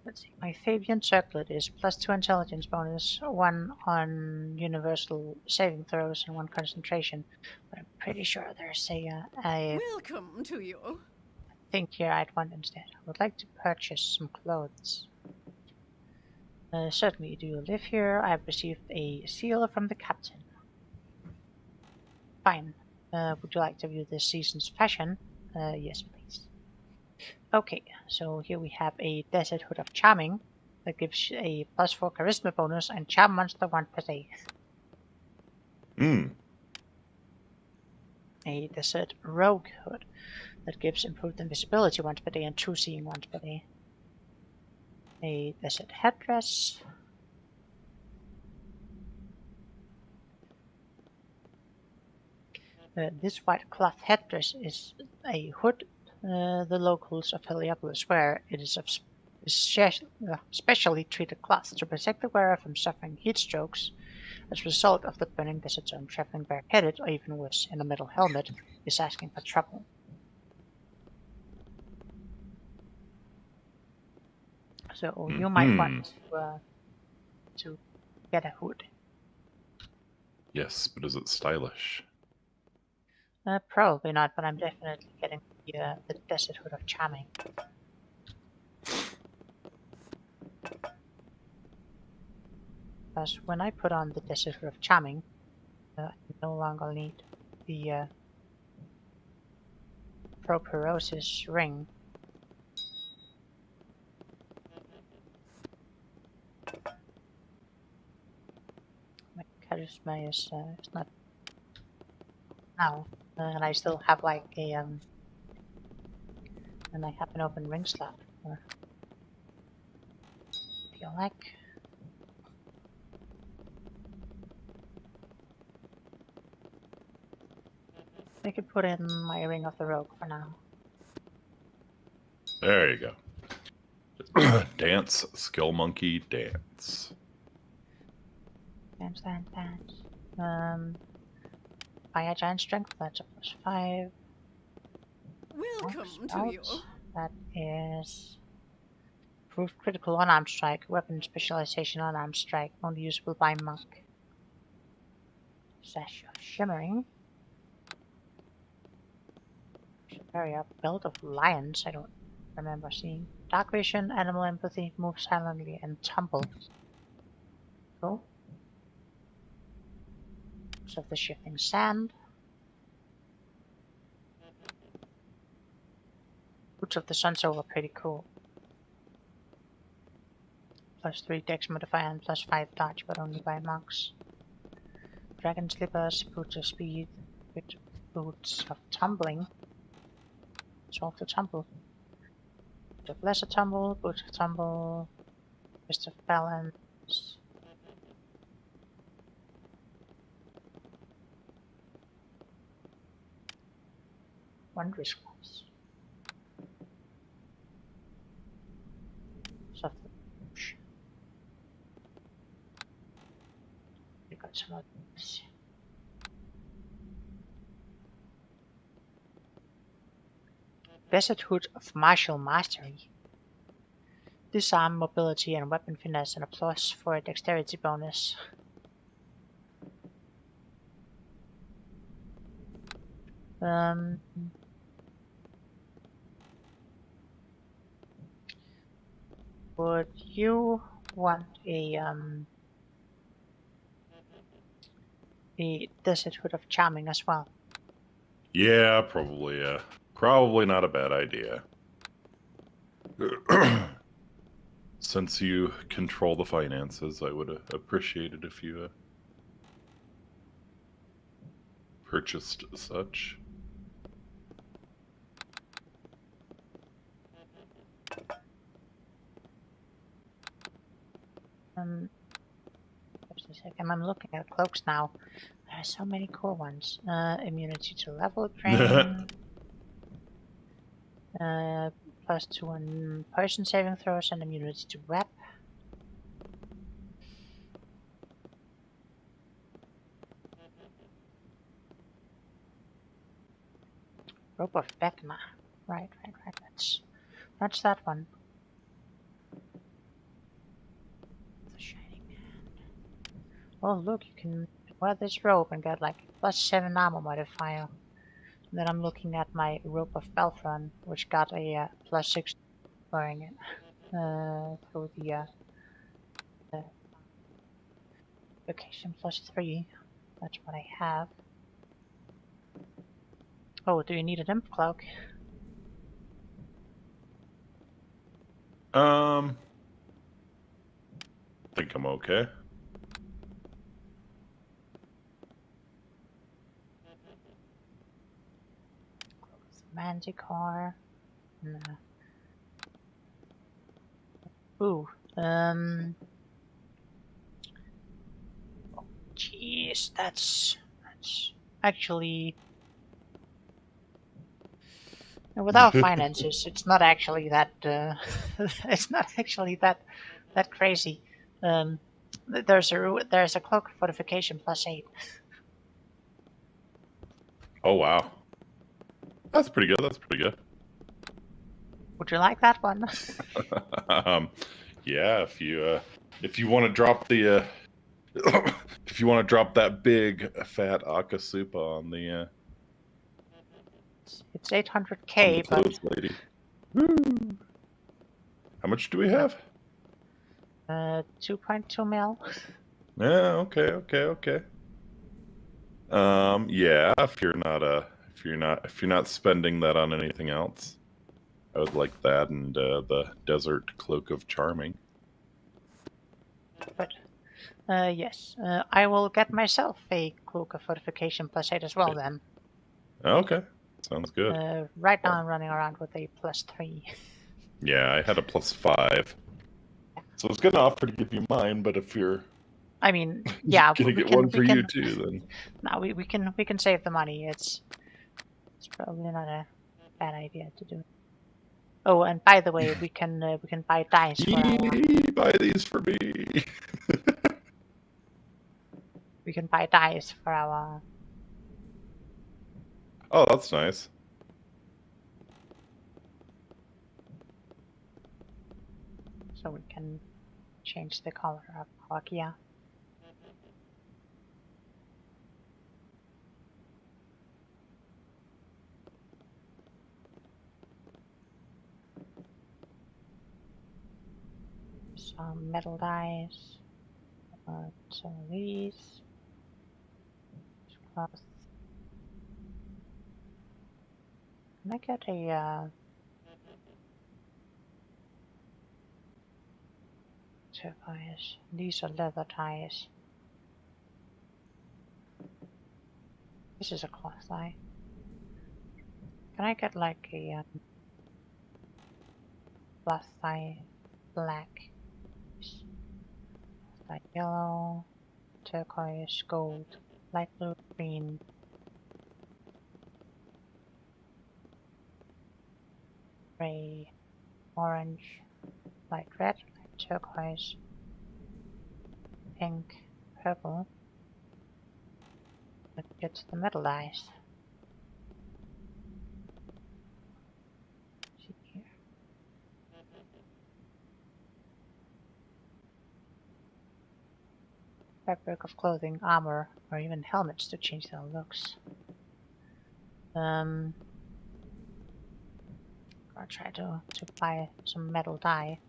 Let's see. My Fabian Circlet is +2 intelligence bonus, 1 on universal saving throws, and 1 concentration. But I'm pretty sure there's a Welcome to you. thing here I'd want instead. I would like to purchase some clothes. Certainly, do you live here? I have received a seal from the captain. Fine. Would you like to view this season's fashion? Yes, please. Okay, so here we have a Desert Hood of Charming that gives a +4 charisma bonus and charm monster 1 per day. Hmm. A Desert Rogue Hood that gives improved invisibility once per day and 2 seeing once per day. A Desert Headdress. This white cloth headdress is a hood the locals of Heliopolis wear. It is of specially treated cloth to protect the wearer from suffering heat strokes as a result of the burning desert zone. Traveling bareheaded, or even worse, in a metal helmet, is asking for trouble. So you might want to get a hood. Yes, but is it stylish? Probably not, but I'm definitely getting the Desert Hood of Charming. Because when I put on the Desert Hood of Charming, I no longer need the Properosis ring. My charisma is not now, and I still have like a and I have an open ring slot. Feel like. I could put in my Ring of the Rogue for now. There you go. Dance, skill monkey, dance. Dance, dance, dance. Fire Giant Strength, that's a +5. Welcome to you. That is Improved Critical Unarmed Strike, Weapon Specialization Unarmed Strike, only usable by Monk. Sash of Shimmering. Area, Belt of Lions, I don't remember seeing. Dark Vision, Animal Empathy, Move Silently, and Tumble. Cool. Of the Shifting Sand. Boots of the Sunsoul are pretty cool. +3 Dex modifier and +5 dodge, but only by monks. Dragon Slippers, Boots of Speed, Boots of Tumbling. Solve the Tumble. Boot of Lesser Tumble, Boot of Tumble, Fist of Balance. Wondrous Gloves. Soft Push. We got some others. Desert Hood of Martial Mastery. Disarm, mobility, and weapon finesse, and a +4 dexterity bonus. Would you want a Desert Hood of Charming as well? Yeah, probably, yeah. Probably not a bad idea. Since you control the finances, I would appreciate it if you purchased such. Just a second, I'm looking at cloaks now. There are so many cool ones. Immunity to level drain. +2 on poison saving throws and immunity to web. Rope of Vecna. Right. That's that one. The Shining Hand. Oh look, you can wear this robe and get like +7 armor modifier. And then I'm looking at my Rope of Belfron, which got a +6 wearing it through the Vocation +3. That's what I have. Oh, do you need a Nymph Cloak? I think I'm okay. Manticore. No. Ooh. Jeez, that's actually without finances, it's not actually that it's not actually that crazy. Um, there's a cloak fortification +8. Oh wow, that's pretty good. That's pretty good. Would you like that one? Yeah, if you want to drop the if you want to drop that big fat Akasupa It's on the 800k, but clothes lady. Woo! How much do we have? 2.2 mil. Yeah, okay. Yeah, if you're not spending that on anything else, I would like that and the Desert Cloak of Charming. But yes, I will get myself a cloak of fortification +8 as well then. Okay, sounds good. Right now I'm running around with a +3. Yeah, I had a +5, so I was gonna offer to give you mine, but if you're I mean, yeah, gonna we get one can for you too, then no, we can save the money. It's probably not a bad idea to do. Oh, and by the way, we can buy dice for our Yee, buy these for me. we can buy dice for our Oh, that's nice. so we can change the color of our gear. Some metal dice. Some of these. Cloth. Can I get a turquoise? These are leather ties. This is a cloth tie. Can I get like a cloth tie black? Like yellow, turquoise, gold, light blue, green, gray, orange, light red, light turquoise, pink, purple. Let's get the metal dice. See here. Fabric of clothing, armor, or even helmets to change their looks. I'll try to buy some metal dye.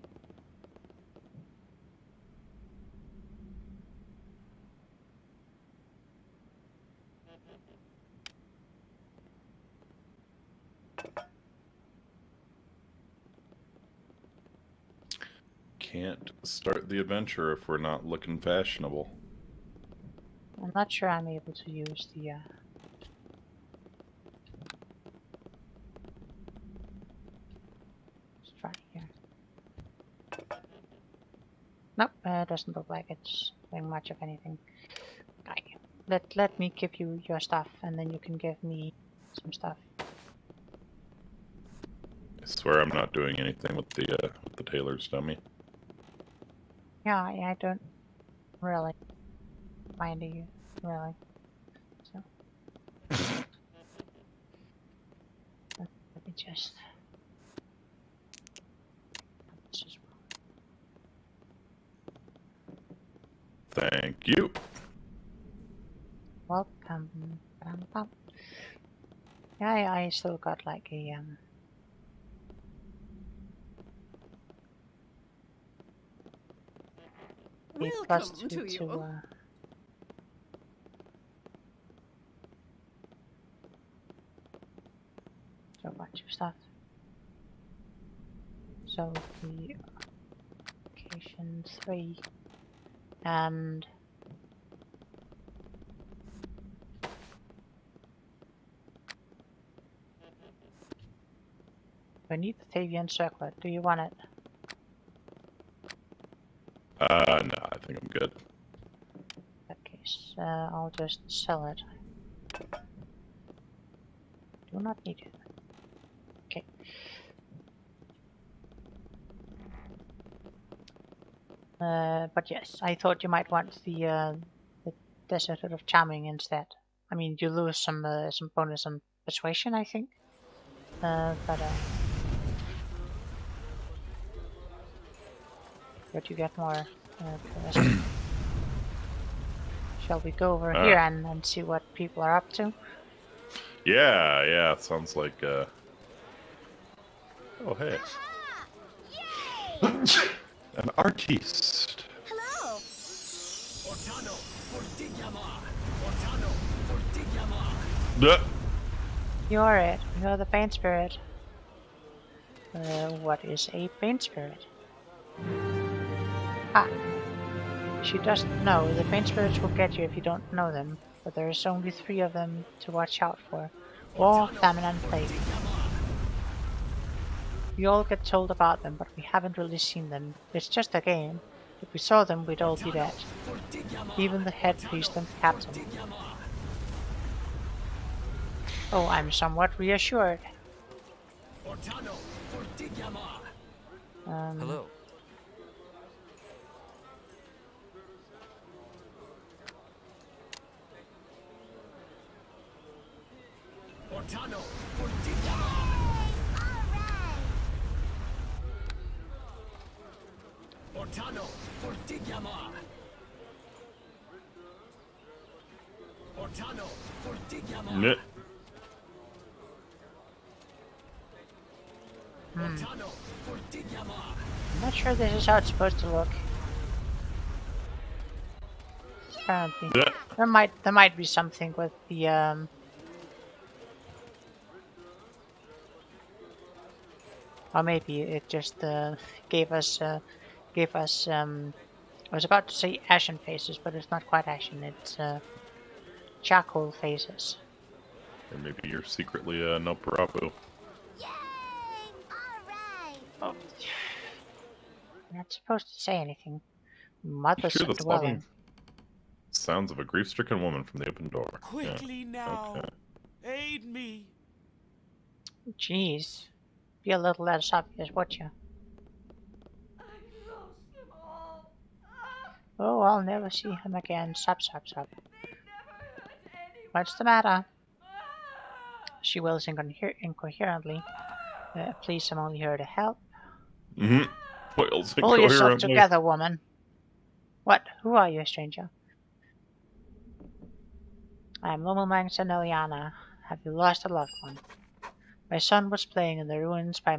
Can't start the adventure if we're not looking fashionable. I'm not sure I'm able to use the let's try here. Nope, doesn't look like it's doing much of anything. Okay. Let me give you your stuff, and then you can give me some stuff. I swear I'm not doing anything with the tailor's dummy. Yeah, I don't really mind you, really. So let me just. This is Thank you. welcome. Bum. Yeah, I still got like a Welcome +2 to you. to a bunch of stuff. So the location 3 and I need the Tavian circlet. Do you want it? No, I think I'm good. In that case, I'll just sell it. Do not need it. Okay. But yes, I thought you might want the Desert of Charming instead. I mean, you lose some bonus on persuasion, I think. But you get more. Shall we go over here and see what people are up to? Yeah, it sounds like oh hey. An artiste. Hello. You're it. You're the paint spirit. What is a paint spirit? Ah. She doesn't know. The paint spirits will get you if you don't know them, but there's only 3 of them to watch out for. War, famine, and plague. We all get told about them, but we haven't really seen them. It's just a game. If we saw them, we'd all be dead. Even the head priest and captain. Oh, I'm somewhat reassured. Hello. Meh. I'm not sure this is how it's supposed to look. Apparently. There might be something with the or maybe it just gave us I was about to say ashen faces, but it's not quite ashen, it's charcoal faces. Or maybe you're secretly a Noparapu. Oh. I'm not supposed to say anything. Mother's You hear the dwelling. sobbing sounds of a grief-stricken woman from the open door. Quickly now. Okay. Aid me. Jeez. Be a little less obvious, would you? Oh, I'll never see him again. Sup. What's the matter? She wails incoherently. Please, I'm only here to help. Wails Pull yourself incoherently. together, woman. What? Who are you, stranger? I'm Lomomang Saneliana. Have you lost a loved one? My son was playing in the ruins by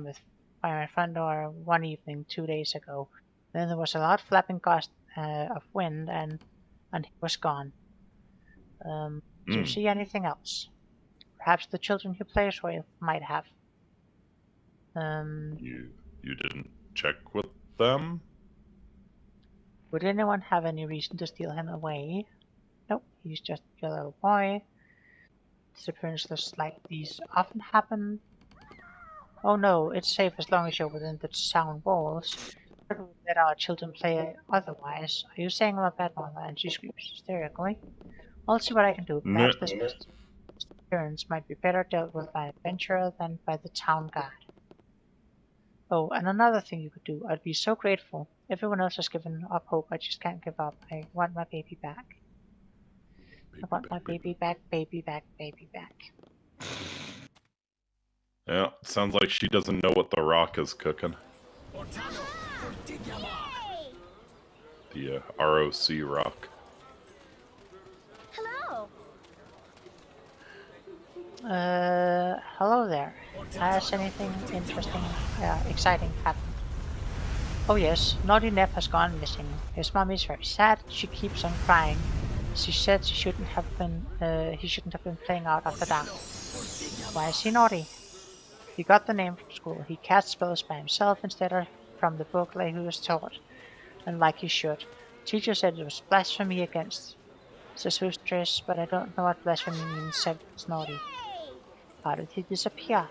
my front door one evening 2 days ago. Then there was a loud flapping gust of wind, and he was gone. Do you see anything else? Perhaps the children he plays with might have. You didn't check with them? Would anyone have any reason to steal him away? Nope, he's just your little boy. Disappearances like these often happen. Oh no, it's safe as long as you're within the sound walls. Let our children play otherwise. Are you saying I'm a bad mother? And she screams hysterically. I'll see what I can do. Perhaps this disappearance might be better dealt with by an adventurer than by the town guard. Oh, and another thing you could do. I'd be so grateful. Everyone else has given up hope. I just can't give up. I want my baby back. I want my baby back, baby back, baby back. Yeah, sounds like she doesn't know what the rock is cooking. The ROC rock. Hello. Hello there. Has anything interesting, exciting happened? Oh yes, Naughty Nep has gone missing. His mommy is very sad. She keeps on crying. She said he shouldn't have been playing out after dark. Why is he naughty? He got the name from school. He cast spells by himself instead of from the book like he was taught, and like he should. Teacher said it was blasphemy against Zarathustra, but I don't know what blasphemy means, said Snorty. How did he disappear?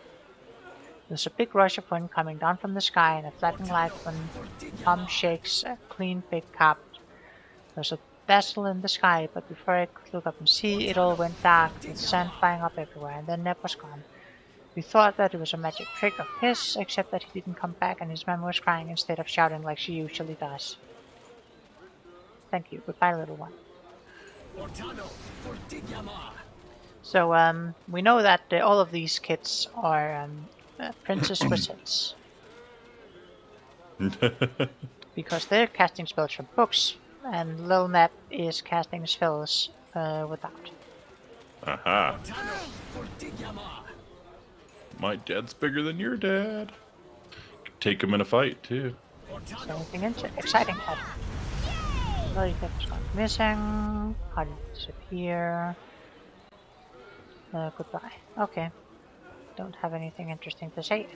There's a big rush of wind coming down from the sky and a flapping light when Tom shakes a clean big carpet. There's a dazzle in the sky, but before I could look up and see, it all went dark, with sand flying up everywhere, and then Neb was gone. We thought that it was a magic trick of his, except that he didn't come back and his mom was crying instead of shouting like she usually does. Thank you. Goodbye, little one. So, we know that all of these kids are Princess Wizards. Because they're casting spells from books, and Lil Neb is casting spells without. Aha. My dad's bigger than your dad. Take him in a fight, too. Is anything exciting happening? Bloody Pepper's gone missing. How did it disappear? Goodbye. Okay. Don't have anything interesting to say.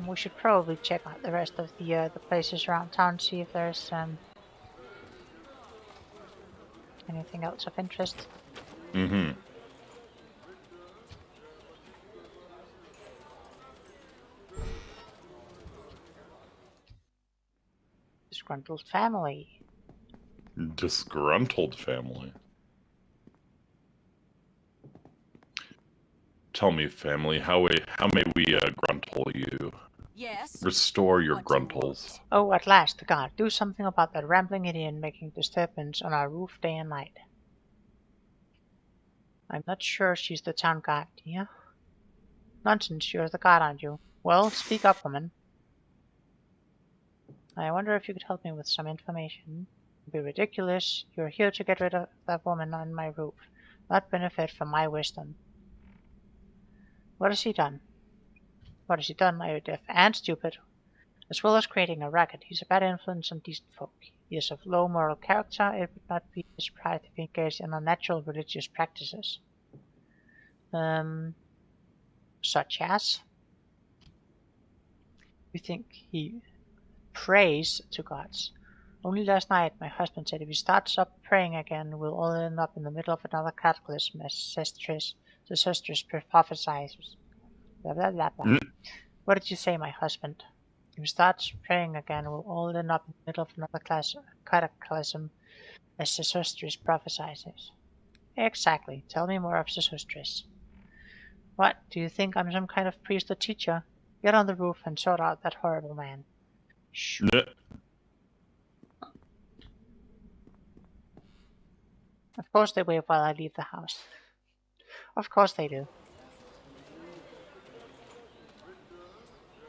We should probably check out the rest of the places around town, see if there's anything else of interest. Mm-hmm. Disgruntled family. Disgruntled family. Tell me, family, how may we gruntle you? Yes. Restore your What do you gruntles. Oh, at last, the guard. Do something about that rambling idiot making disturbance on our roof day and night. I'm not sure she's the town guard, dear. Nonsense, you're the guard, aren't you? Well, speak up, woman. I wonder if you could help me with some information. It'd be ridiculous. You're here to get rid of that woman on my roof, not benefit from my wisdom. What has he done? What has he done? Are you deaf and stupid? As well as creating a racket, he's a bad influence on decent folk. He is of low moral character. It would not be his pride if he engaged in unnatural religious practices. Such as? You think he prays to gods? Only last night my husband said if he starts up praying again, we'll all end up in the middle of another cataclysm, as the sisters prophesies. Blah, blah, blah, blah. What did you say, my husband? If he starts praying again, we'll all end up in the middle of another cataclysm, as the sisters prophesies. Exactly. Tell me more of the sisters. What, do you think I'm some kind of priest or teacher? Get on the roof and sort out that horrible man. Shh. Of course they wave while I leave the house. Of course they do.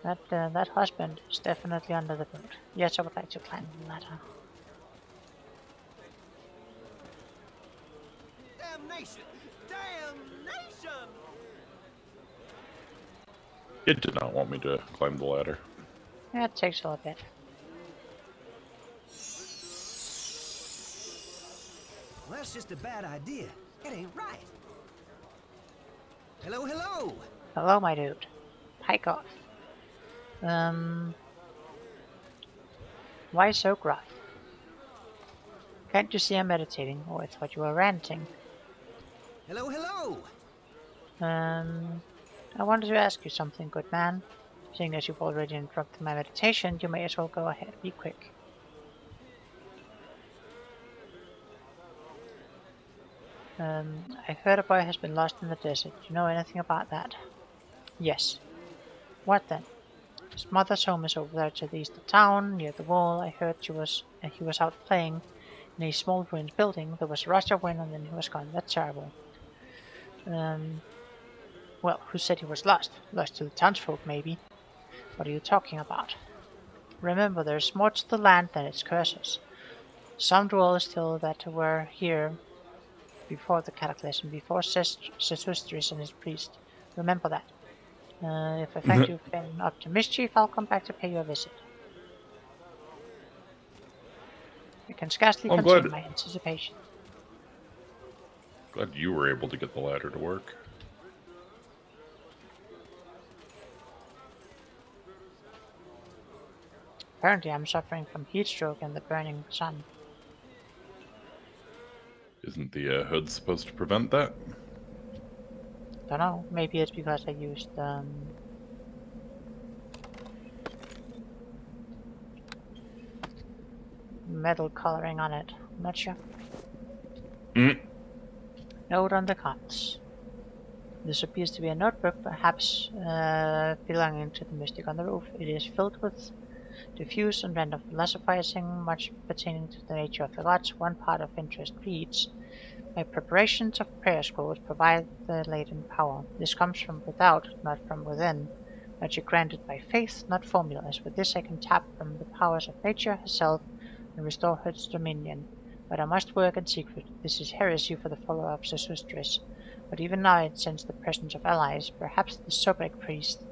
That husband is definitely under the boat. Yes, I would like to climb the ladder. Damnation! Damnation! It did not want me to climb the ladder. Yeah, it takes a little bit. Well, that's just a bad idea. It ain't right. Hello, hello! Hello, my dude. Hike off. Why so gruff? Can't you see I'm meditating? Oh, I thought you were ranting. Hello, hello! I wanted to ask you something, good man. Seeing as you've already interrupted my meditation, you may as well go ahead. Be quick. I heard a boy has been lost in the desert. Do you know anything about that? Yes. What then? His mother's home is over there to the east of town, near the wall. I heard he was out playing in a small ruined building. There was a rush of wind and then he was gone. That's terrible. Well, who said he was lost? Lost to the townsfolk, maybe. What are you talking about? Remember, there's more to the land than its curses. Some dwellers still that were here before the cataclysm, before Zarathustra and his priest. Remember that. If I find you've been up to mischief, I'll come back to pay you a visit. can scarcely I'm contain glad my anticipation. you were able to get the ladder to work. Apparently I'm suffering from heat stroke in the burning sun. Isn't the hood supposed to prevent that? Don't know, maybe it's because I used metal coloring on it. I'm not sure. Mm. Note on the cards. This appears to be a notebook, perhaps belonging to the mystic on the roof. It is filled with diffuse and random philosophizing, much pertaining to the nature of the gods. One part of interest reads, "My preparations of prayer scrolls provide the latent power. This comes from without, not from within. Magic granted by faith, not formulas. With this I can tap from the powers of nature herself and restore her dominion. But I must work in secret. This is heresy for the follower of Zarathustra. But even now I sense the presence of allies, perhaps the Sobek priest,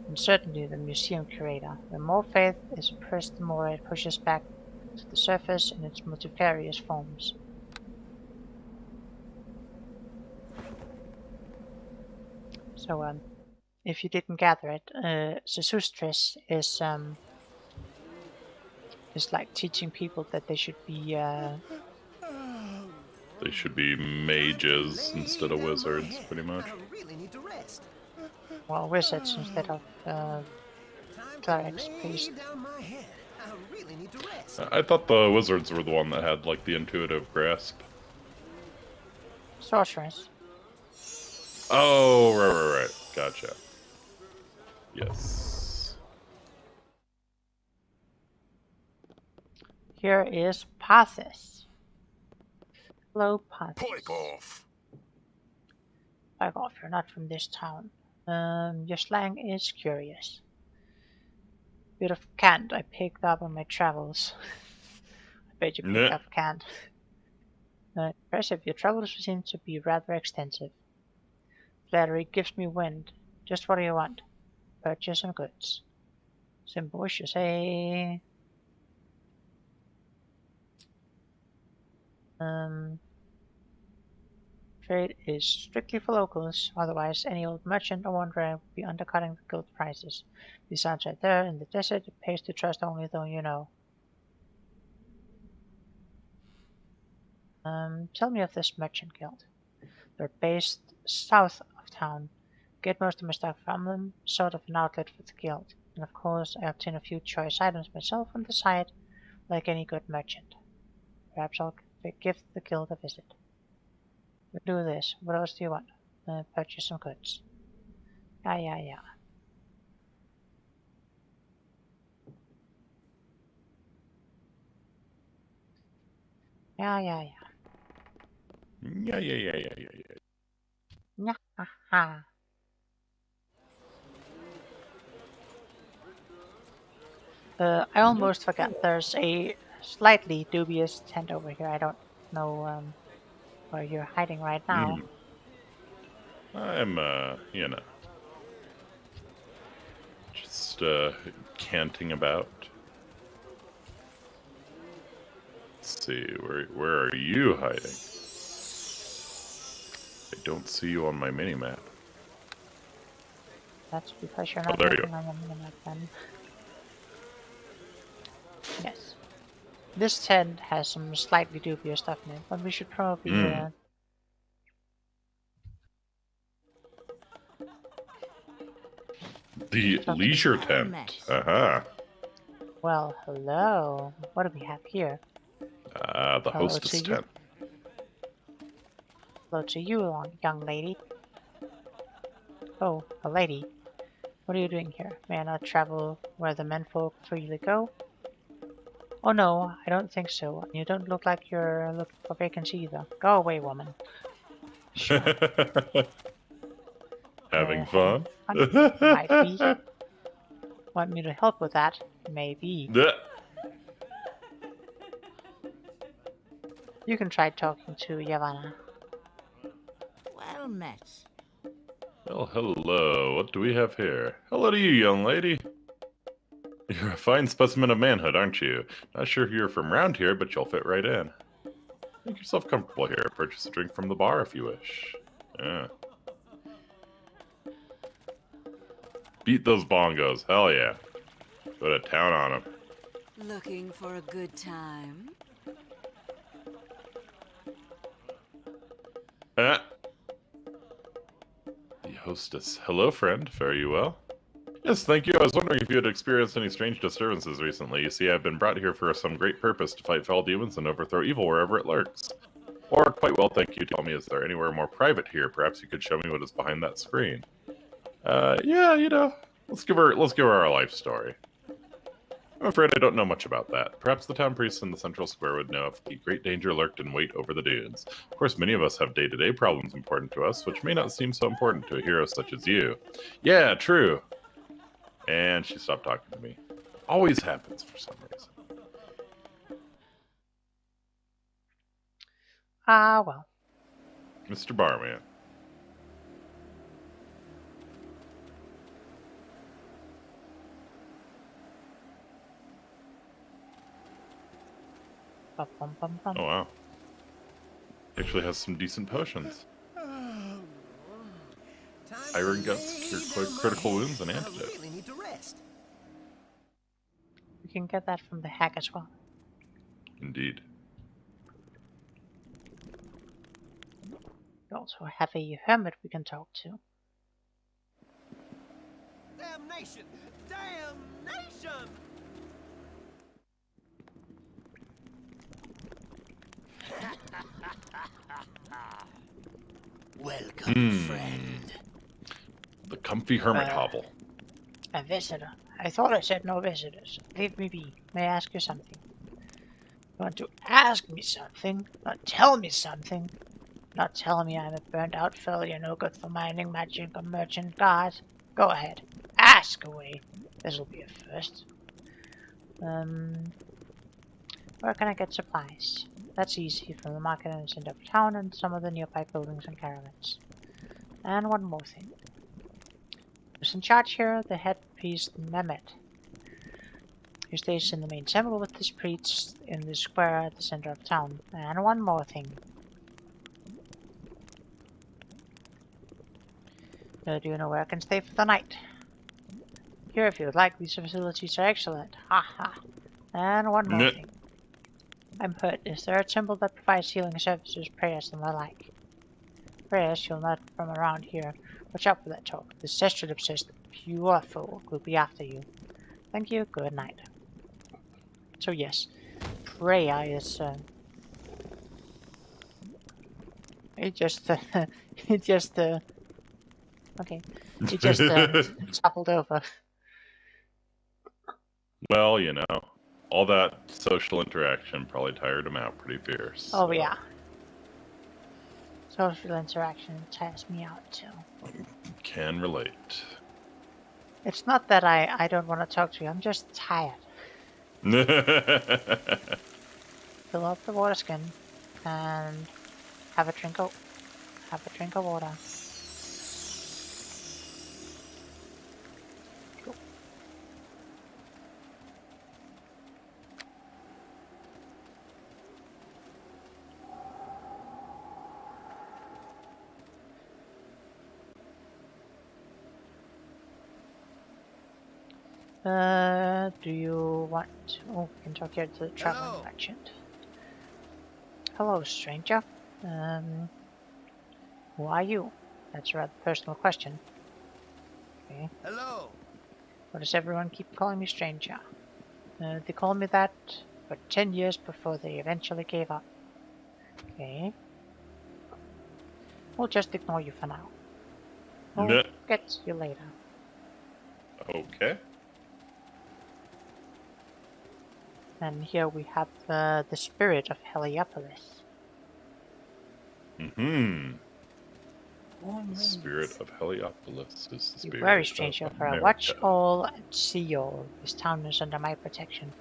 and certainly the museum curator. The more faith is oppressed, the more it pushes back to the surface in its multifarious forms." So, if you didn't gather it, Zarathustra is like teaching people that they should be They should be mages instead of wizards, pretty much. I really need to rest. well, wizards instead of Time to clerics, lay priests. down my head. I really need to rest. I thought the wizards were the one that had, like, the intuitive grasp. Sorcerers. Oh, right. Gotcha. Yes. Here is Pathis. Hello, Pathis. Pipe off. Back off, you're not from this town. Your slang is curious. Bit of cant I picked up on my travels. I bet you picked Nah. up cant. Impressive, your travels seem to be rather extensive. Flattery gives me wind. Just what do you want? Purchase some goods. Simple wishes, eh? Trade is strictly for locals, otherwise any old merchant or wanderer would be undercutting the guild prices. Besides, right there in the desert, it pays to trust only though you know. Tell me of this merchant guild. They're based south of town. Get most of my stuff from them, sort of an outlet for the guild. And of course, I obtain a few choice items myself on the side, like any good merchant. Perhaps I'll give the guild a visit. We'll do this. What else do you want? Purchase some goods. Yeah. Yeah. Yeah, haha. I almost forgot there's a slightly dubious tent over here. I don't know where you're hiding right now. I'm, just, canting about. Let's see, where are you hiding? I don't see you on my mini-map. That's because you're not there you looking on the minimap then. Yes. This tent has some slightly dubious stuff in it, but we should probably The leisure tent. Aha. well, hello. What do we have here? The Hello hostess to you. tent. Hello to you, young lady. Oh, a lady. What are you doing here? May I not travel where the menfolk freely go? Oh no, I don't think so. You don't look like you're looking for vacancy either. Go away, woman. Sure. Having fun? Might be. Want me to help with that? Maybe. You can try talking to Yavanna. Well met. Well, hello. What do we have here? Hello to you, young lady. You're a fine specimen of manhood, aren't you? Not sure if you're from around here, but you'll fit right in. Make yourself comfortable here. Purchase a drink from the bar if you wish. Yeah. Beat those bongos. Hell yeah. Go to town on them. Looking for a good time? Ah. The hostess. Hello, friend. Fare you well? Yes, thank you. I was wondering if you had experienced any strange disturbances recently. You see, I've been brought here for some great purpose to fight foul demons and overthrow evil wherever it lurks. Or, quite well, thank you. Tell me, is there anywhere more private here? Perhaps you could show me what is behind that screen. Yeah, let's give her our life story. I'm afraid I don't know much about that. Perhaps the town priest in the central square would know if the great danger lurked in wait over the dunes. Of course, many of us have day-to-day problems important to us, which may not seem so important to a hero such as you. Yeah, true. And she stopped talking to me. Always happens for some reason. Ah, well. Mr. Barman. Bum, bum, bum, bum. Oh, wow. Actually has some decent potions. Iron guts, cure critical wounds, and antidote. I really need to rest. We can get that from the hack as well. Indeed. We also have a hermit we can talk to. Damnation! Damnation! Welcome, friend. The comfy hermit hovel. A visitor. I thought I said no visitors. Leave me be. May I ask you something? You want to ask me something? Not tell me something? Not tell me I'm a burnt out failure, no good for mining, magic, or merchant god. Go ahead. Ask away. This'll be a first. Where can I get supplies? That's easy, from the market in the center of town and some of the nearby buildings and caravans. And one more thing. Who's in charge here? The head priest Mehmet, who stays in the main temple with his priests in the square at the center of town. And one more thing. Do you know where I can stay for the night? Here, if you would like, these facilities are excellent. Ha ha. And one more thing. I'm hurt. Is there a temple that provides healing services, prayers, and the like? Prayers you'll not from around here. Watch out for that talk. The Sestrip says the pure folk will be after you. Thank you. Good night. So yes, prayer is it just okay. It just toppled over. Well, all that social interaction probably tired him out pretty fierce. Oh yeah. Social interaction tires me out too. Can relate. It's not that I don't want to talk to you, I'm just tired. Fill up the water skin and have a drink of water. Cool. Do you want... Oh, we can talk here to the traveling merchant. Hello, stranger. Who are you? That's a rather personal question. Okay. Hello. Why does everyone keep calling me stranger? They called me that for 10 years before they eventually gave up. Okay. We'll just ignore you for now. We'll get to you later. Okay. And here we have the spirit of Heliopolis. Mm-hmm. The spirit of Heliopolis is the spirit. You very stranger, for I watch all and see all. This town is under my protection.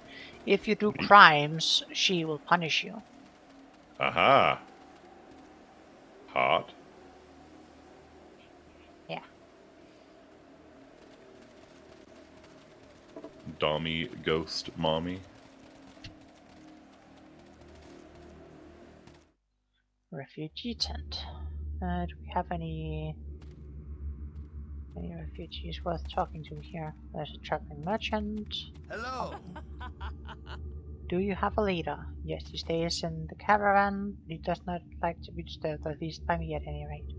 If you do crimes, she will punish you. Aha. Hot. Yeah. Dommy ghost mommy. Refugee tent. Do we have any refugees worth talking to here? There's a traveling merchant. Hello. Do you have a leader? Yes, he stays in the caravan, but he does not like to be disturbed, at least by me at any rate.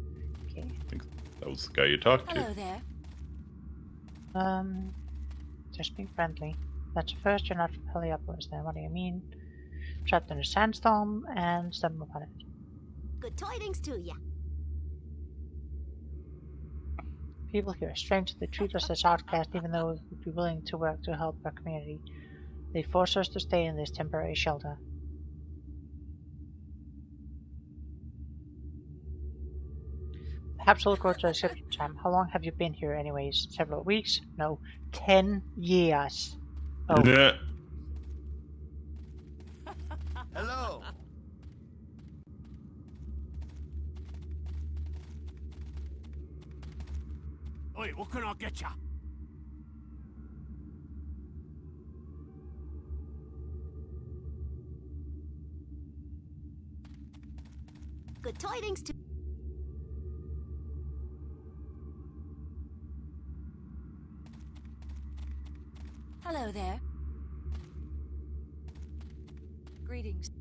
Okay. I think that was the guy you talked to. Hello there. Just being friendly. That's a first, you're not from Heliopolis then, what do you mean? Trapped in a sandstorm and stumbled upon it. Good tidings to ya. People here are strange. They treat us as outcasts even though we would be willing to work to help our community. They force us to stay in this temporary shelter. Perhaps we'll go to a reception time. How long have you been here anyways? Several weeks? No, 10 years. Oh, Yeah. Hello. Oi, what can I get ya? Good tidings to. Hello there. Greetings.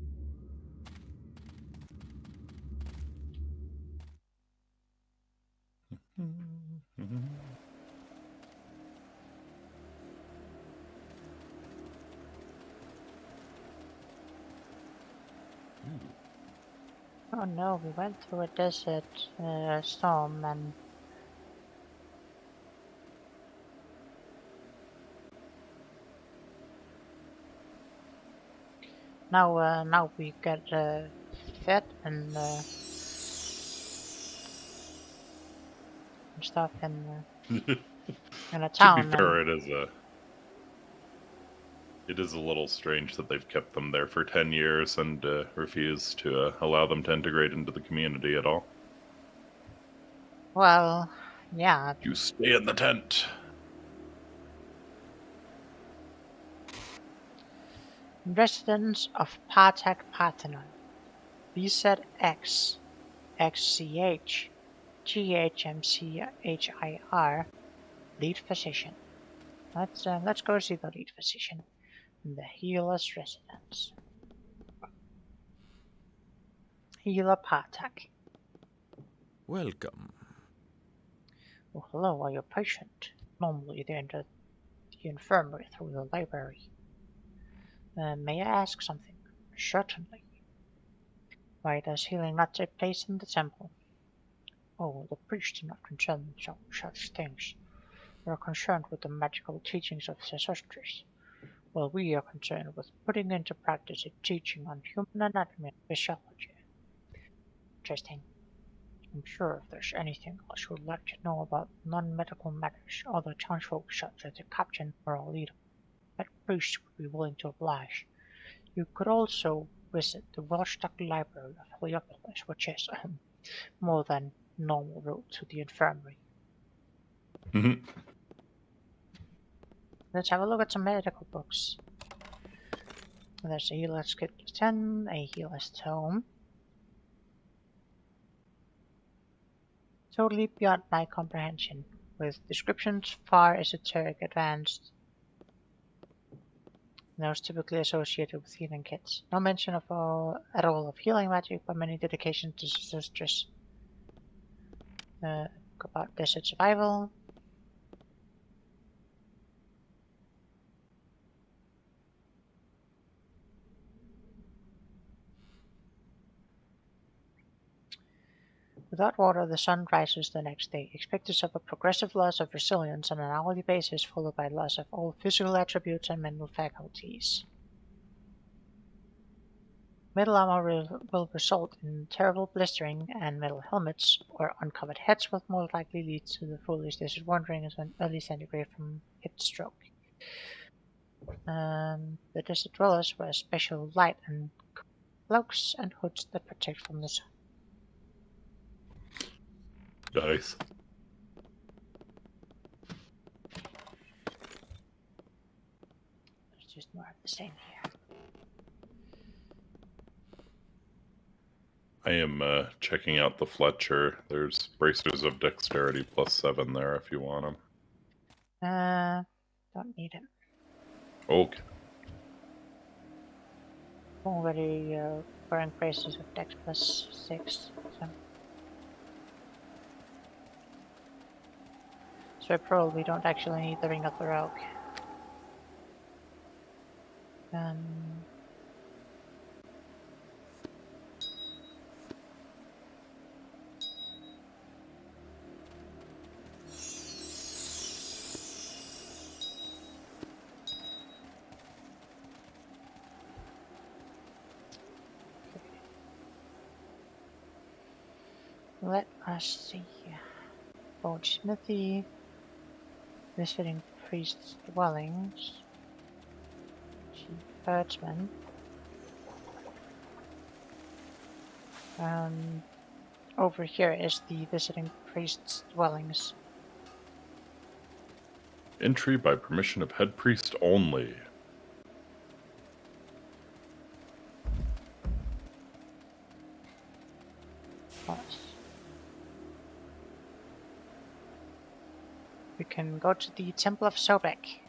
oh no, we went through a desert storm and now we get fed and stuff in a To town. be fair, it is a little strange that they've kept them there for 10 years and refused to allow them to integrate into the community at all. Well, yeah, You stay in the tent. residents of Partak Parthenon. BZX XCH GHMCHIR lead physician. Let's go see the lead physician in the healer's residence. Healer Partak. Welcome. Oh, hello, are you a patient? Normally they enter the infirmary through the library. May I ask something? Certainly. Why does healing not take place in the temple? Oh, the priests do not concern themselves with such things. They are concerned with the magical teachings of their sisters, while we are concerned with putting into practice a teaching on human anatomy and physiology. Interesting. I'm sure if there's anything else you would like to know about non-medical matters, other townsfolk such as the captain or our leader, that priest would be willing to oblige. You could also visit the well-stocked library of Heliopolis, which is more than normal route to the infirmary. Mhm. Let's have a look at some medical books. There's a healer's kit 10, a healer's tome. Totally beyond my comprehension, with descriptions far esoteric advanced. Those typically associated with healing kits. No mention at all of healing magic, but many dedications to sisters. About desert survival. Without water, the sun rises the next day. Expect to suffer progressive loss of resilience on an hourly basis, followed by loss of all physical attributes and mental faculties. Metal armor will result in terrible blistering, and metal helmets or uncovered heads will more likely lead to the foolish desert wandering as an early centigrade from heat stroke. The desert dwellers wear special light and cloaks and hoods that protect from the sun. in here. I am checking out the Fletcher. There's bracers of dexterity +7 there if you want them. Don't need him. Okay. Already wearing braces of dex +6. So I probably don't actually need the Ring of the Rogue. Let us see. Bold Smithy, visiting priest's dwellings, chief herdsman. Over here is the visiting priest's dwellings. Entry by permission of head priest only. Yes. We can go to the Temple of Sobek.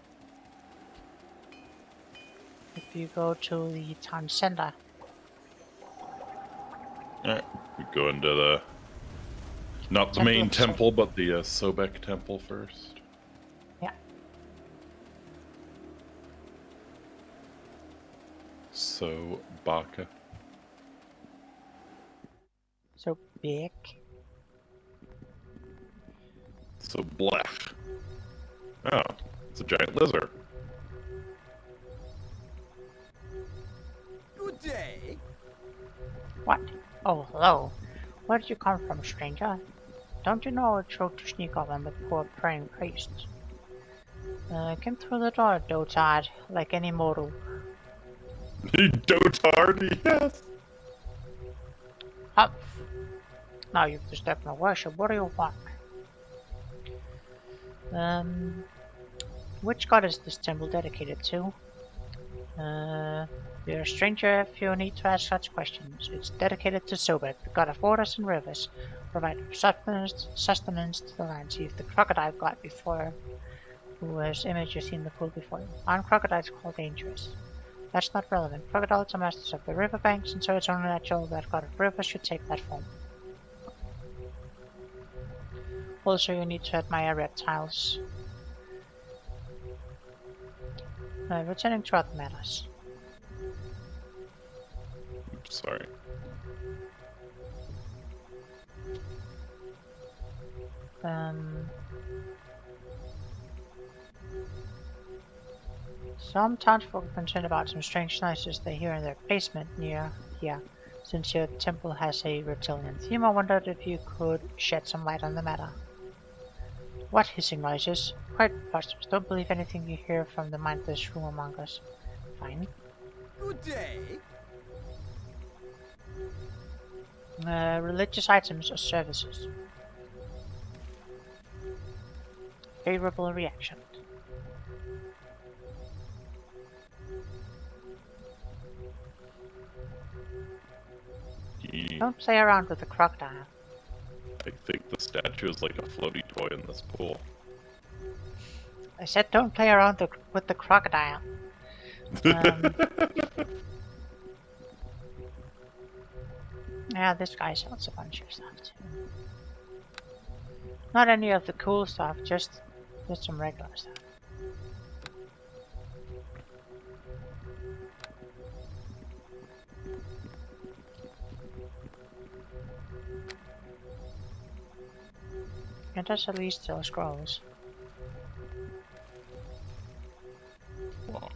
If you go to the town center. Alright, we go into the... Not the main temple, but the Sobek temple first. Yeah. So, Baka. So big. So black. Oh, it's a giant lizard. Good day. What? Oh, hello. Where did you come from, stranger? Don't you know it's wrong to sneak up on the poor praying priests? Came through the door, dotard, like any mortal. Dotard, yes! Humph! Now you've disturbed my worship, what do you want? Which god is this temple dedicated to? You're a stranger if you need to ask such questions. It's dedicated to Sobek, the god of waters and rivers, providing sustenance to the land. See if the crocodile god before, whose image you see in the pool before you. Aren't crocodiles called dangerous? That's not relevant. Crocodiles are masters of the riverbanks, and so it's only natural that god of rivers should take that form. Also, you need to admire reptiles. Returning to other matters. Oops, sorry. Some townsfolk are concerned about some strange noises they hear in their basement near here. Since your temple has a reptilian theme, I wondered if you could shed some light on the matter. What hissing noises? Quite preposterous. Don't believe anything you hear from the mindless rumormongers. Fine. Good day. Religious items or services. Favorable reaction. Don't play around with the crocodile. I think the statue is like a floaty toy in this pool. I said don't play around with the crocodile. Yeah, this guy sells a bunch of stuff too. Not any of the cool stuff, just some regular stuff. It does at least sell scrolls. Wow.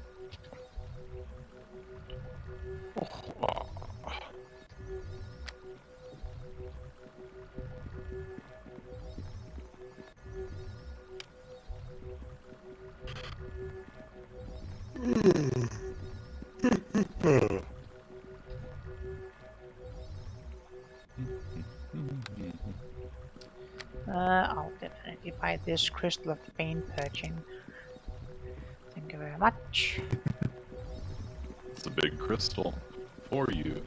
I'll definitely buy this Crystal of the Bane Purging. Thank you very much. That's a big crystal for you.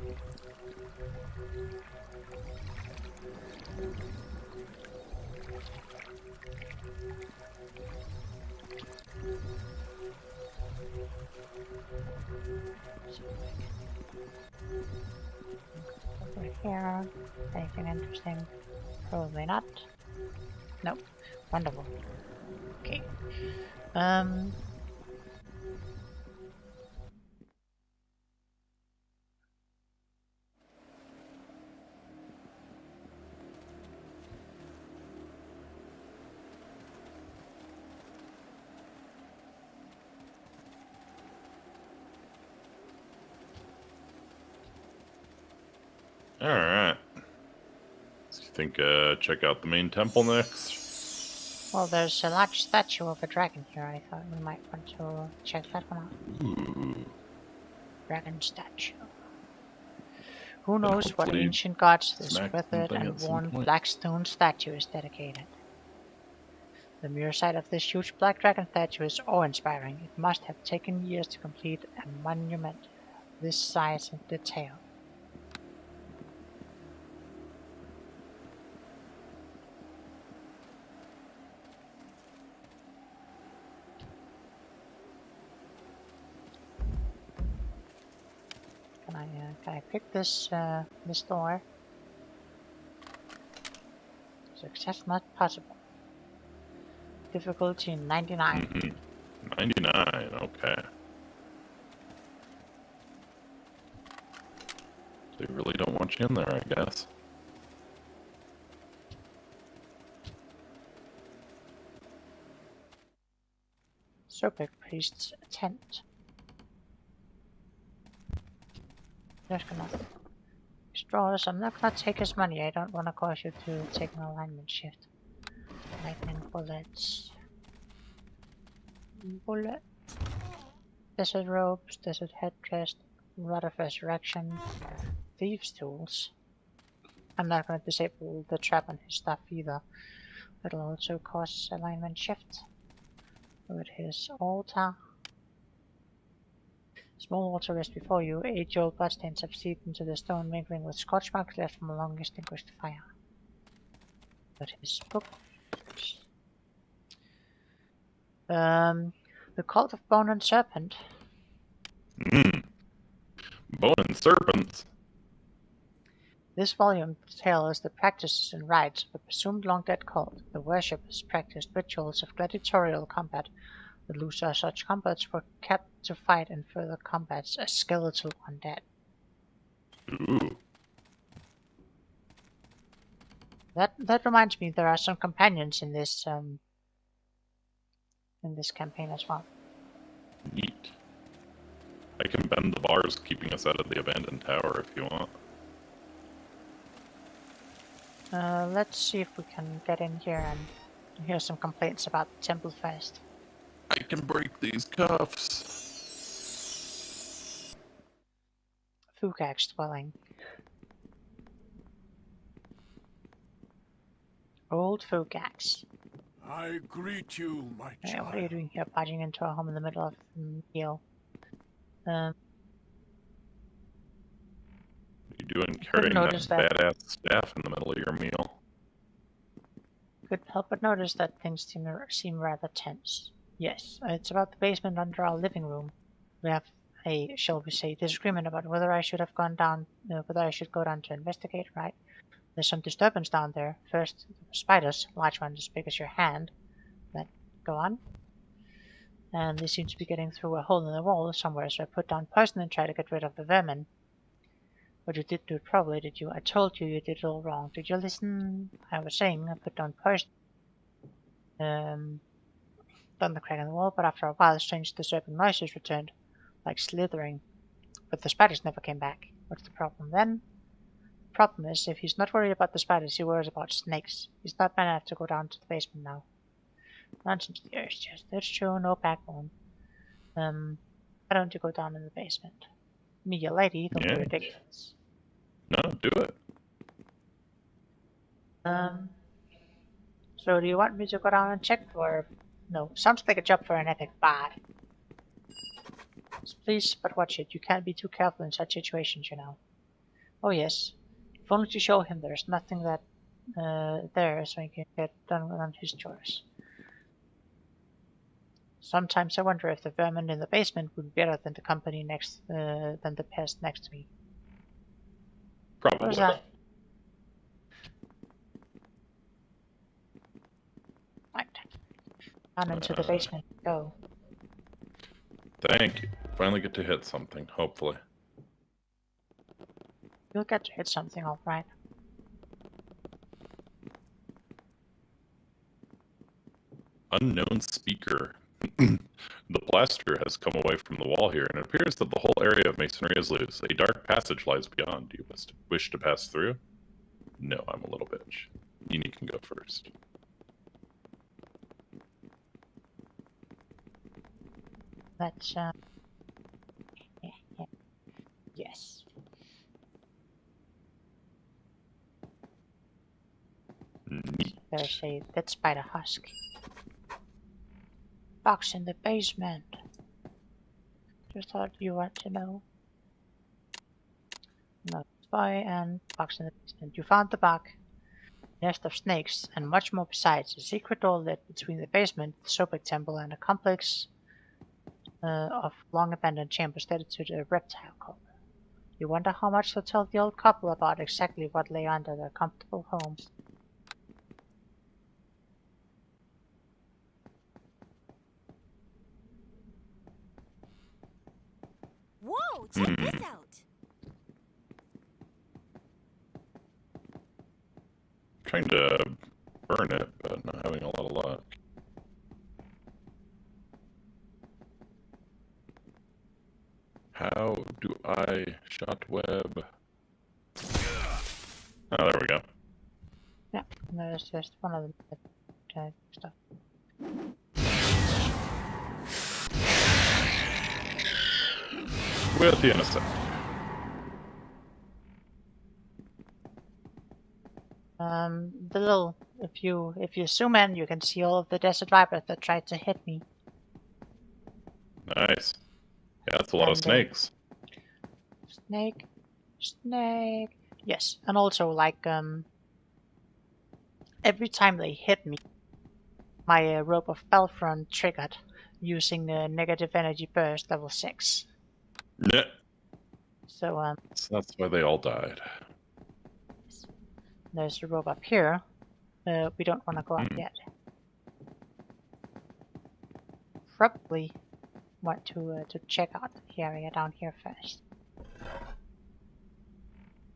Over here. Anything interesting? Probably not. Nope. Wonderful. Okay. Alright. So you think check out the main temple next? Well, there's a large statue of a dragon here. I thought we might want to check that one out. Ooh. Dragon statue. Who knows what hopefully ancient gods this smack withered something and at some worn point. black stone statue is dedicated. The mere sight of this huge black dragon statue is awe-inspiring. It must have taken years to complete a monument this size and detail. Can I pick this this door? Success not possible. Difficulty 99. 99, okay. They really don't want you in there, I guess. Sobeck priest's tent. Just gonna destroy this. I'm not gonna take his money. I don't want to cause you to take an alignment shift. Lightning bullets. Bullet. Desert robes, desert headdress, rod of resurrection, thieves' tools. I'm not going to disable the trap on his stuff either. It'll also cause alignment shift. With his altar. Small altar rests before you. Age-old bloodstains have seeped into the stone, mingling with scorch marks left from a long extinguished fire. But his book. The Cult of Bone and Serpent. Bone and serpents. This volume details the practices and rites of a presumed long-dead cult. The worshippers practiced rituals of gladiatorial combat. The loser of such combats were kept to fight in further combats as skeletal undead. Ooh. That reminds me, there are some companions in this campaign as well. Neat. I can bend the bars keeping us out of the abandoned tower if you want. Let's see if we can get in here and hear some complaints about the temple first. I can break these cuffs. Fugak's dwelling. Old Fugak's. I greet you, my child. What are you doing here, barging into a home in the middle of the meal? What are you doing carrying that badass staff in the middle of your meal? Couldn't help but notice that things seem rather tense. Yes, it's about the basement under our living room. We have a, shall we say, disagreement about whether I should have gone down, whether I should go down to investigate, right? There's some disturbance down there. First, spiders, large ones as big as your hand, that go on. And they seem to be getting through a hole in the wall somewhere, so I put down poison and tried to get rid of the vermin. But you did do it properly, did you? I told you you did it all wrong. Did you listen? I was saying I put down poison. Done the crack in the wall, but after a while strange disturbing noises returned, like slithering. But the spiders never came back. What's the problem then? The problem is, if he's not worried about the spiders, he worries about snakes. He's not man enough to go down to the basement now. Nonsense, the earth's just, that's true, no backbone. Why don't you go down in the basement? Me, a lady, don't be ridiculous. No, do it. So do you want me to go down and check for... No, sounds like a job for an epic bard. Please, but watch it. You can't be too careful in such situations, you know. Oh yes. If only to show him there's nothing that there so he can get done on his chores. Sometimes I wonder if the vermin in the basement would be better than the company than the pest next to me. Probably. What was that? Right. Down into the basement. Go. Thank you. Finally get to hit something, hopefully. You'll get to hit something, alright. Unknown speaker. The plaster has come away from the wall here, and it appears that the whole area of masonry is loose. A dark passage lies beyond. Do you wish to pass through? No, I'm a little bitch. Yini can go first. Let's, yes. Neat. There's a dead spider husk. Box in the basement. Just thought you want to know. No, spy and box in the basement. You found the bug, nest of snakes, and much more besides. A secret door led between the basement, the Sobek temple, and a complex of long abandoned chambers dedicated to the reptile cult. You wonder how much to tell the old couple about exactly what lay under their comfortable homes. Whoa, check this out. Trying to burn it, but not having a lot of luck. How do I shot web? Oh, there we go. Yeah, there's just one of the stuff. With the innocent. The little, if you zoom in, you can see all of the desert vipers that tried to hit me. Nice. Yeah, that's a lot of And, snakes. Snake. Yes, and also like every time they hit me, my rope of Belfron triggered using the negative energy burst level 6. Yeah. So So that's why they all died. there's a rope up here. We don't want to go up yet. Probably want to check out the area down here first.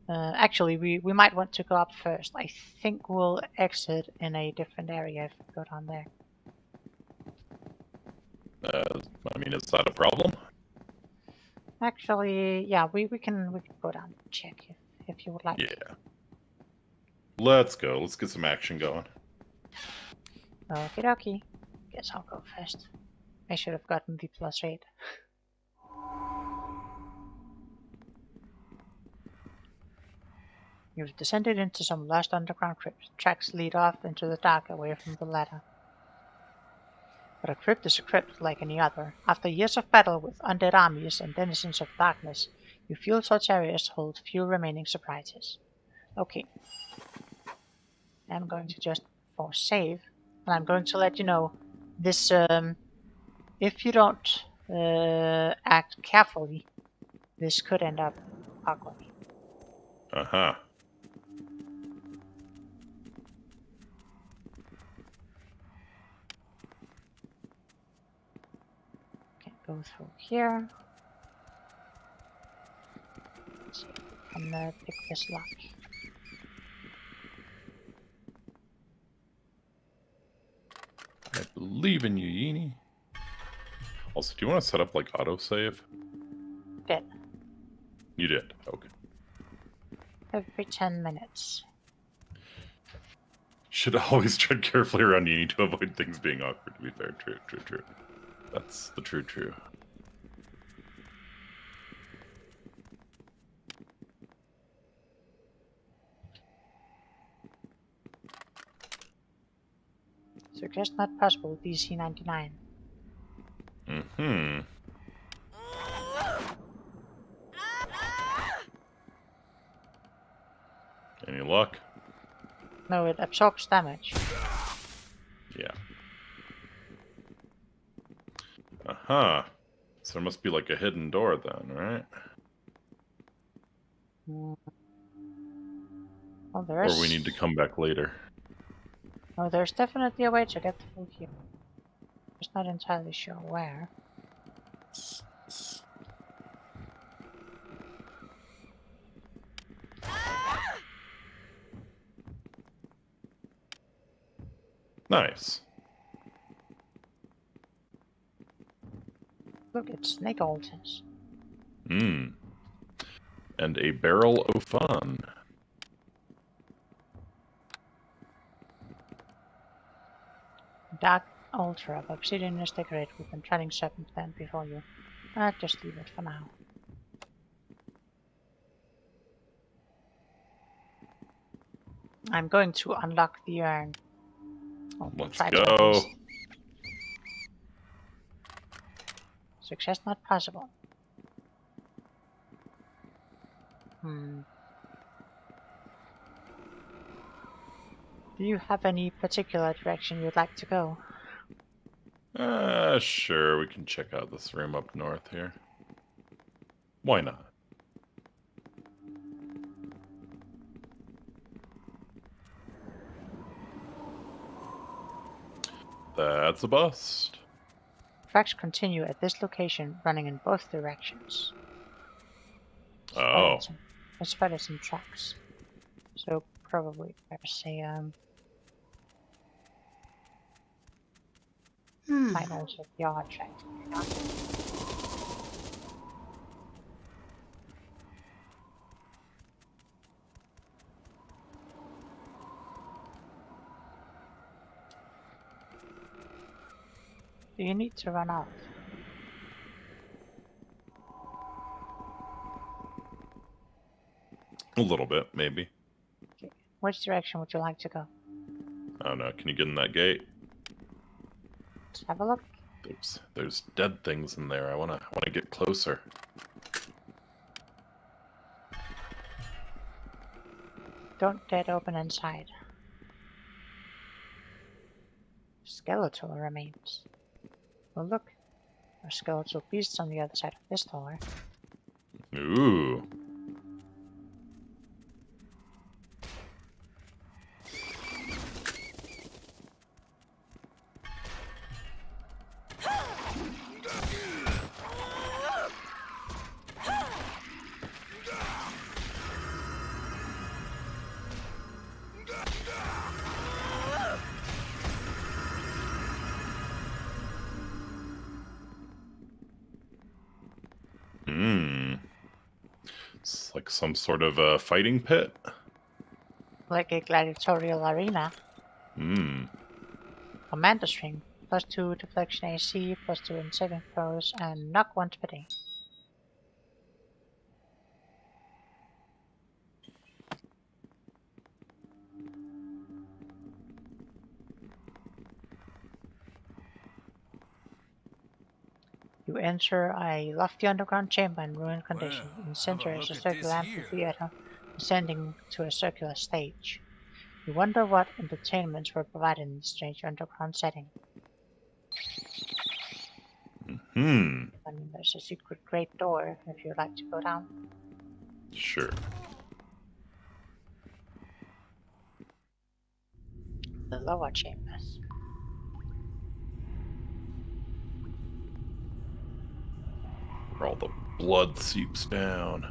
Actually, we might want to go up first. I think we'll exit in a different area if we go down there. I mean, is that a problem? Actually, yeah, we can go down and check if you would like. Yeah. Let's go. Let's get some action going. Okie dokie. Guess I'll go first. I should have gotten the +8. You've descended into some lost underground crypt. Tracks lead off into the dark away from the ladder. But a crypt is a crypt like any other. After years of battle with undead armies and denizens of darkness, you feel such areas hold few remaining surprises. Okay. I'm going to just force save, and I'm going to let you know this, if you don't act carefully, this could end up ugly. Uh-huh. Go through here. Let's see if we can pick this lock. I believe in you, Yini. Also, do you want to set up like autosave? Did. You did. Okay. Every 10 minutes. Should always tread carefully around Yini to avoid things being awkward, to be fair. True. That's the true. Suggest not possible, DC 99. Mm-hmm. luck. No, it absorbs damage. Yeah. Uh-huh. So there must be like a hidden door then, right? Mm. Well, there's... Or we need to come back later. Oh, there's definitely a way to get through here. Just not entirely sure where. Nice. Look, it's snake altars. Hmm. And a barrel of fun. Dark altar of obsidian is decorated with a treading serpent stand before you. I'll just leave it for now. I'm going to unlock the urn. Oh, Let's try to at go. least. Success not possible. Hmm. Do you have any particular direction you'd like to go? Sure, we can check out this room up north here. Why not? That's a bust. Tracks continue at this location, running in both directions. Oh. There's spiders and tracks. So probably there's a might also be our track. Do you need to run out? A little bit, maybe. Okay. Which direction would you like to go? I don't know. Can you get in that gate? Let's have a look. There's dead things in there. I wanna get closer. Don't dare to open inside. Skeletal remains. Well, look. There are skeletal beasts on the other side of this door. Ooh. It's like some sort of a fighting pit. Like a gladiatorial arena. Commander string. +2 deflection AC, +2 in saving throws, and knock once per day. You enter a lofty underground chamber in ruined condition. In the center is a circular amphitheater ascending to a circular stage. You wonder what entertainments were provided in this strange underground setting. I mean, there's a secret great door if you'd like to go down. Sure. The lower chambers. Where all the blood seeps down.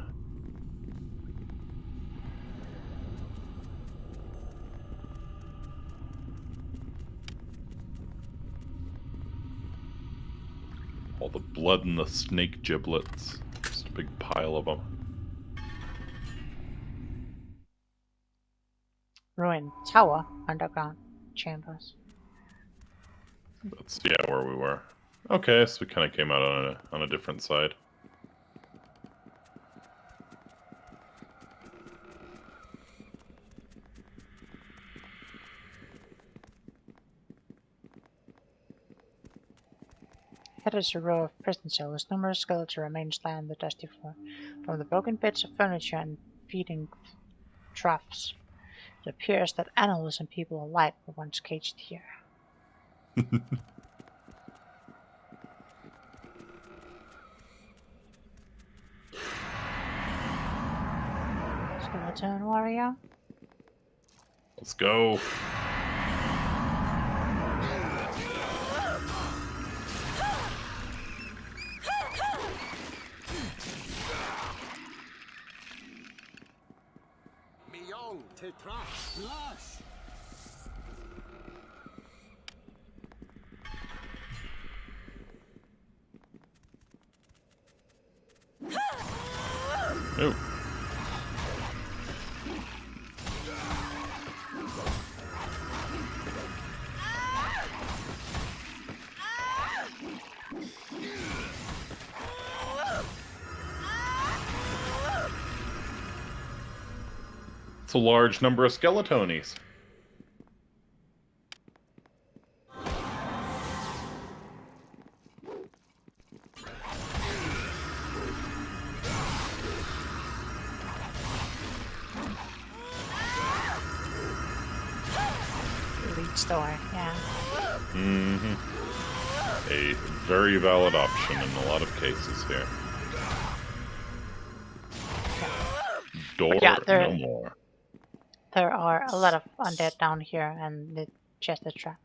All the blood and the snake giblets. Just a big pile of them. Ruined tower underground chambers. That's, yeah, where we were. Okay, so we kind of came out on a different side. Here is a row of prison cells. Numerous skeletal remains lie on the dusty floor. From the broken bits of furniture and feeding troughs, It appears that animals and people alike were once caged here. Skeleton warrior. Let's go. Oh. It's a large number of skeletonies. Elite store, yeah. Mm-hmm. A very valid option in a lot of cases here. Door, yeah, no more. There are a lot of undead down here, and it's just a trap.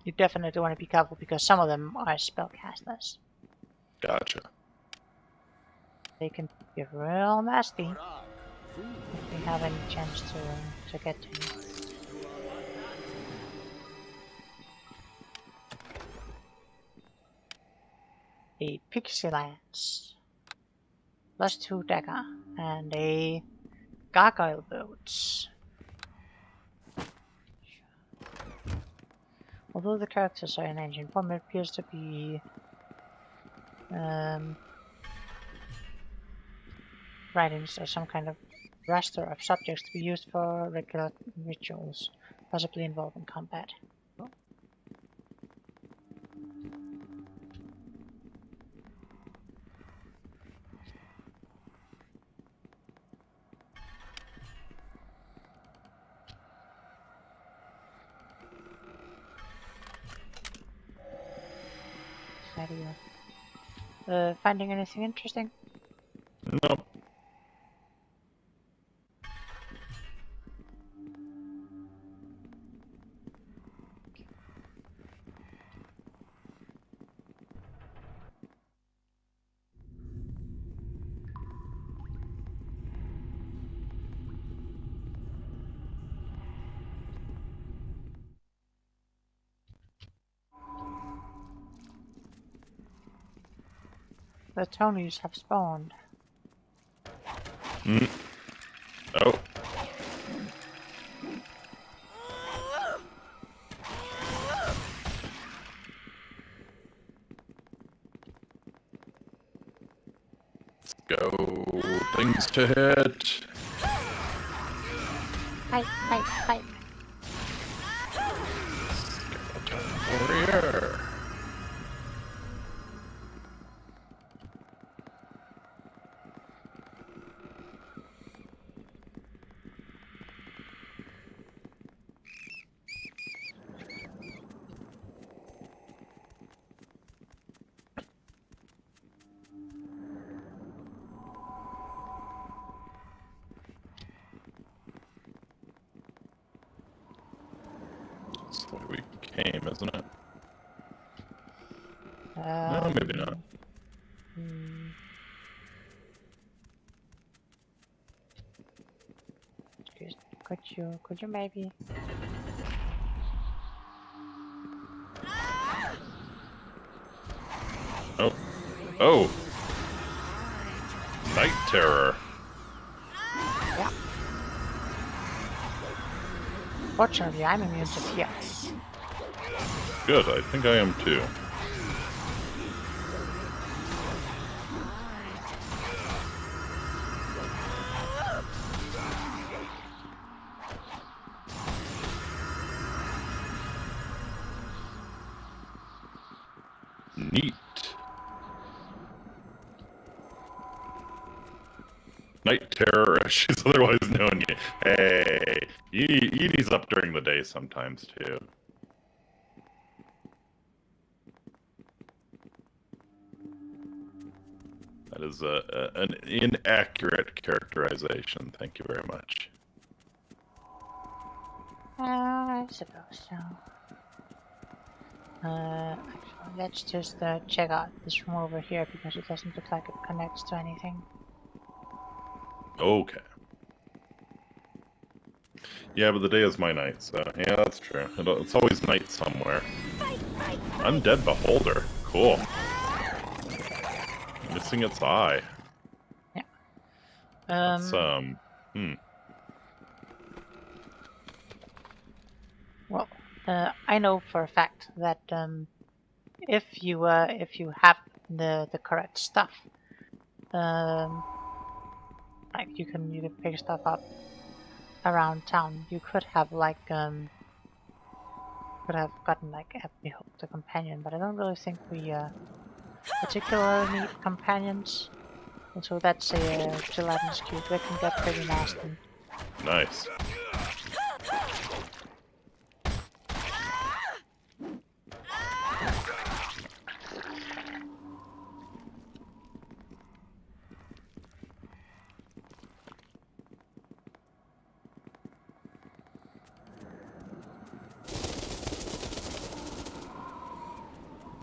You definitely want to be careful because some of them are spellcasters. Gotcha. They can be real nasty if they have any chance to get to you. A pixie lance, +2 dagger, and a gargoyle boat. Although the characters are in ancient form, it appears to be writings or some kind of raster of subjects to be used for regular rituals, possibly involving combat. Finding anything interesting? No. The Tonys have spawned. Oh. Let's go. Things to hit. Fight. Warrior. That's the way we came, isn't it? No, maybe not. Could you maybe? Oh. Oh. Night Terror. Yeah. Fortunately, I'm immune to fear. Good, I think I am too. Neat. Night Terror, as she's otherwise known. Hey, Edie's up during the day sometimes too. That is an inaccurate characterization. Thank you very much. I suppose so. Actually, let's just check out this room over here because it doesn't look like it connects to anything. Okay. Yeah, but the day is my night, so yeah, that's true. It's always night somewhere. Undead Beholder. Cool. Missing its eye. Yeah. That's, Well, I know for a fact that if you have the correct stuff, like you can pick stuff up around town. You could have like could have gotten like a Beholder companion, but I don't really think we particularly need companions. And so that's a gelatinous cube. They can get pretty nasty. nice.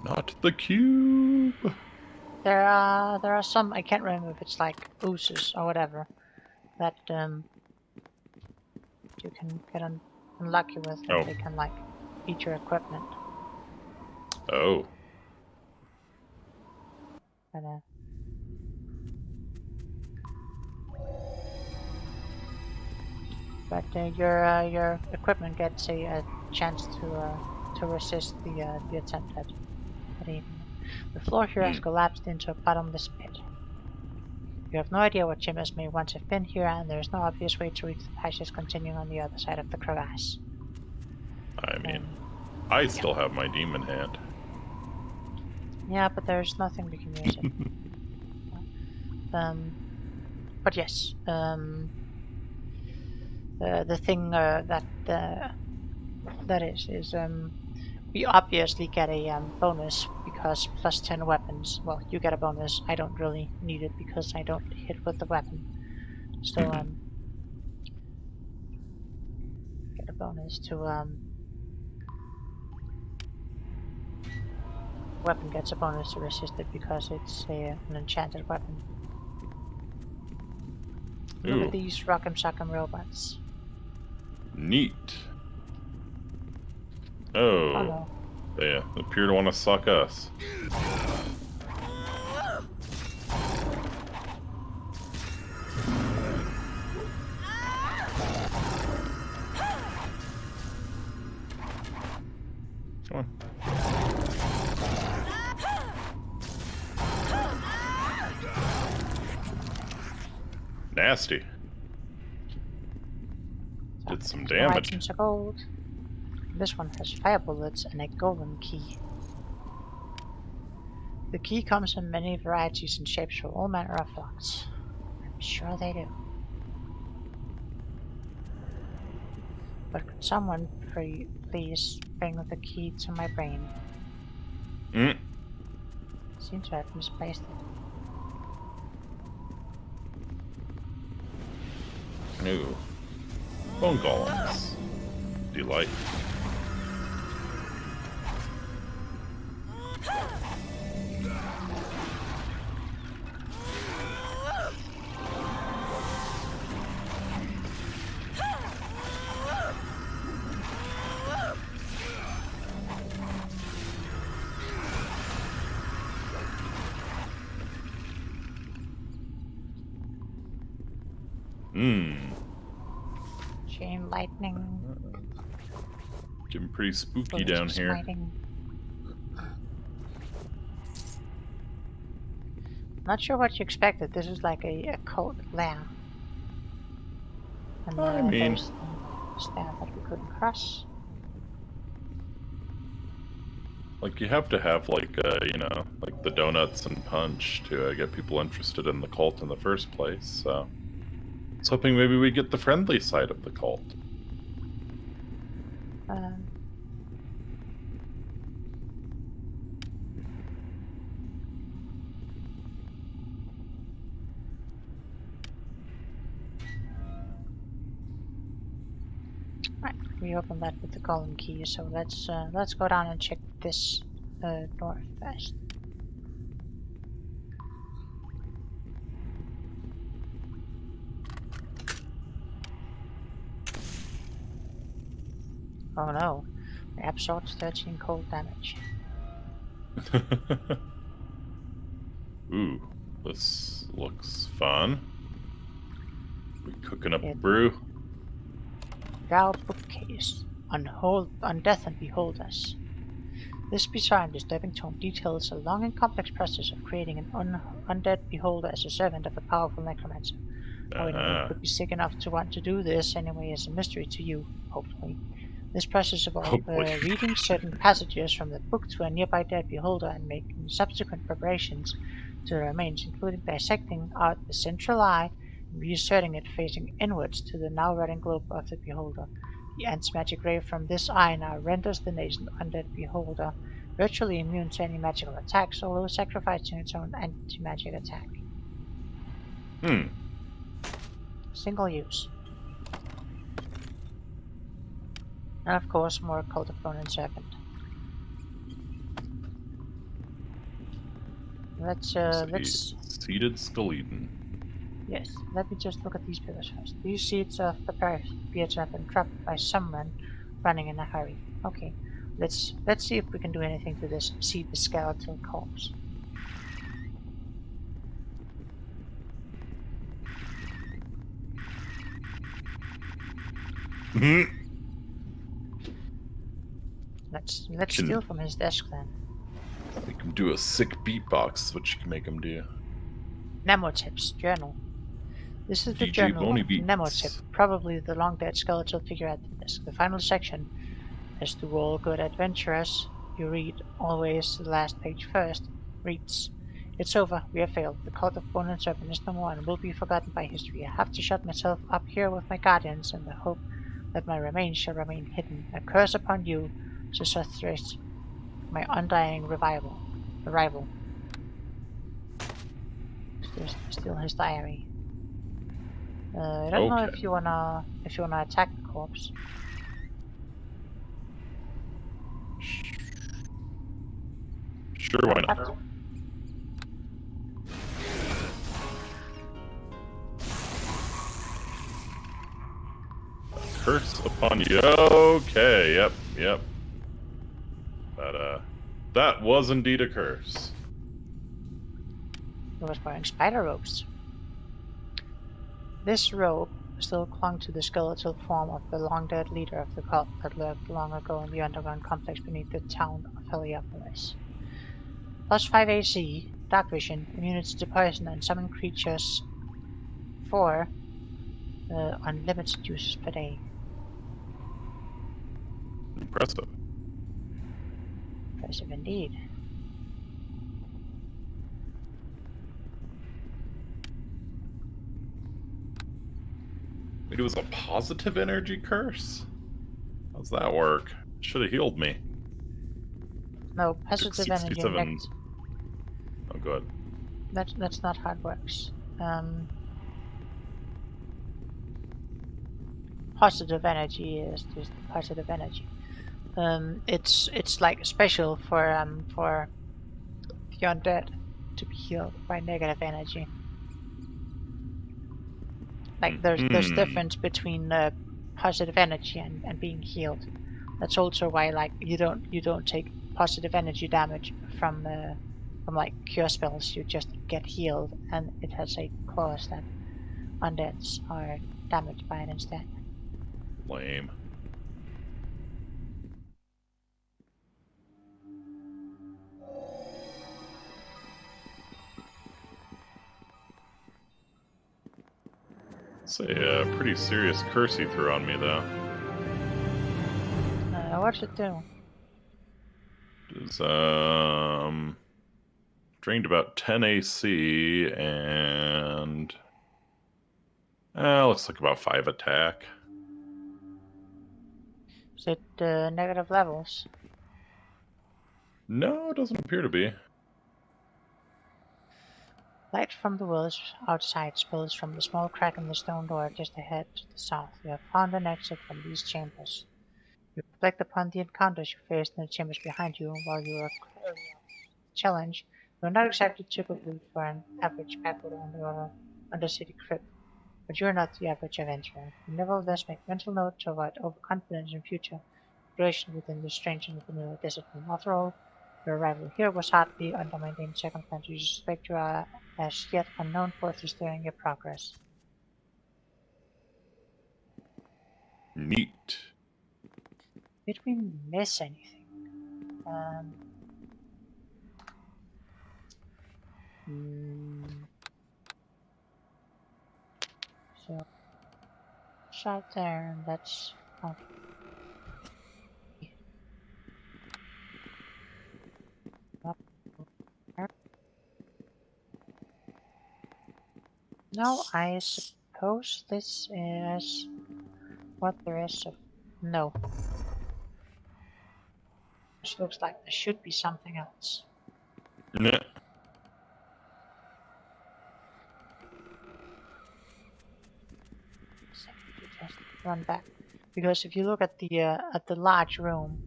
Not the cube. There are some, I can't remember if it's like oozes or whatever, that you can get unlucky with, and they can like eat your equipment. Oh. But your equipment gets a chance to resist the attempt at eating. The floor here has collapsed into a bottomless pit. You have no idea what chimneys may once have been here, and there is no obvious way to reach the passage continuing on the other side of the crevasse. I mean, I still have my demon hand. Yeah, but there's nothing we can use it. But yes, the thing that is we obviously get a bonus because plus 10 weapons. Well, you get a bonus. I don't really need it because I don't hit with the weapon. So get a bonus to weapon gets a bonus to resist it because it's an enchanted weapon. Look at these rock'em sock'em robots. Neat. Oh. No. They appear to want to suck us. Come on. Nasty. Did some damage. Items are gold. This one has fire bullets and a golden key. The key comes in many varieties and shapes for all manner of locks. I'm sure they do. But could someone please bring the key to my brain? Seem to have misplaced it. New. Bone golems. Delight. Chain lightning. Getting pretty spooky down here. Smiting. Not sure what you expected. This is like a cult lair. And I mean, there's the stair that we couldn't cross. Like, you have to have, like, you know, like the donuts and punch to get people interested in the cult in the first place, so. was hoping maybe we get the friendly side of the cult. Right, we opened that with the golden key, so let's go down and check this door first. Oh no, it absorbs 13 cold damage. Ooh, this looks fun. We cooking up a It- brew? Thou bookcase, on death and behold us. This bizarre and disturbing tome details a long and complex process of creating an undead beholder as a servant of a powerful necromancer. How anyone could be sick enough to want to do this anyway is a mystery to you, hopefully. This process involves Hopefully. reading certain passages from the book to a nearby dead beholder and making subsequent preparations to the remains, including dissecting out the central eye and reinserting it facing inwards to the now rotting globe of the beholder. The anti-magic ray from this eye now renders the nascent undead beholder virtually immune to any magical attacks, although sacrificing its own anti-magic attack. Single use. And of course, more Cult of Bone and Serpent. Let's Seeded skeleton. yes, let me just look at these pillars first. These seeds of the pair appear to have been dropped by someone running in a hurry. Okay, let's see if we can do anything to this seed the skeletal corpse. Let's steal from his desk then. Make him do a sick beatbox, which you can make him do. Nemotip's journal. This is the DJ journal Boney of Beats. Nemotip, probably the long dead skeletal figure at the desk. The final section, as to all good adventurers, you read always the last page first, reads, "It's over, we have failed. The cult of Bone and Serpent is no more and will be forgotten by history. I have to shut myself up here with my guardians in the hope that my remains shall remain hidden. A curse upon you to frustrate my undying arrival. Still his diary. I don't know if you wanna attack the corpse. Sure, why not? Curse upon you. Okay, yep. That was indeed a curse. He was wearing spider robes. This robe still clung to the skeletal form of the long-dead leader of the cult that lurked long ago in the underground complex beneath the town of Heliopolis. +5 AC, dark vision, immunity to poison, and summon creatures for unlimited uses per day. Impressive. Impressive indeed. Wait, it was a positive energy curse? How's that work? Should have healed me. No, positive energy and 67. Oh, good. That's not how it works. Positive energy is just positive energy. It's like special for the undead to be healed by negative energy. Like there's difference between positive energy and being healed. That's also why like you don't take positive energy damage from like cure spells. You just get healed, and it has a clause that undeads are damaged by it instead. Lame. It's a pretty serious curse he threw on me, though. What's it do? It's, drained about 10 AC, and Looks like about 5 attack. Is it negative levels? No, it doesn't appear to be. Light from the woods outside spills from the small crack in the stone door just ahead to the south. You have found an exit from these chambers. You reflect upon the encounters you faced in the chambers behind you while you were clearly up to the challenge. You are not exactly typical for an average backward undercity crypt, but you are not the average adventurer. You nevertheless make mental note to avoid overconfidence in future exploration within this strange and familiar discipline. After all, your arrival here was hardly undermined in circumstances. You suspect you are as yet unknown forces steering your progress. Neat. Did we miss anything? So, it's out there, and that's out up there. No, I suppose this is what there is of. No. This looks like there should be something else. Nah. Just run back, because if you look at the large room,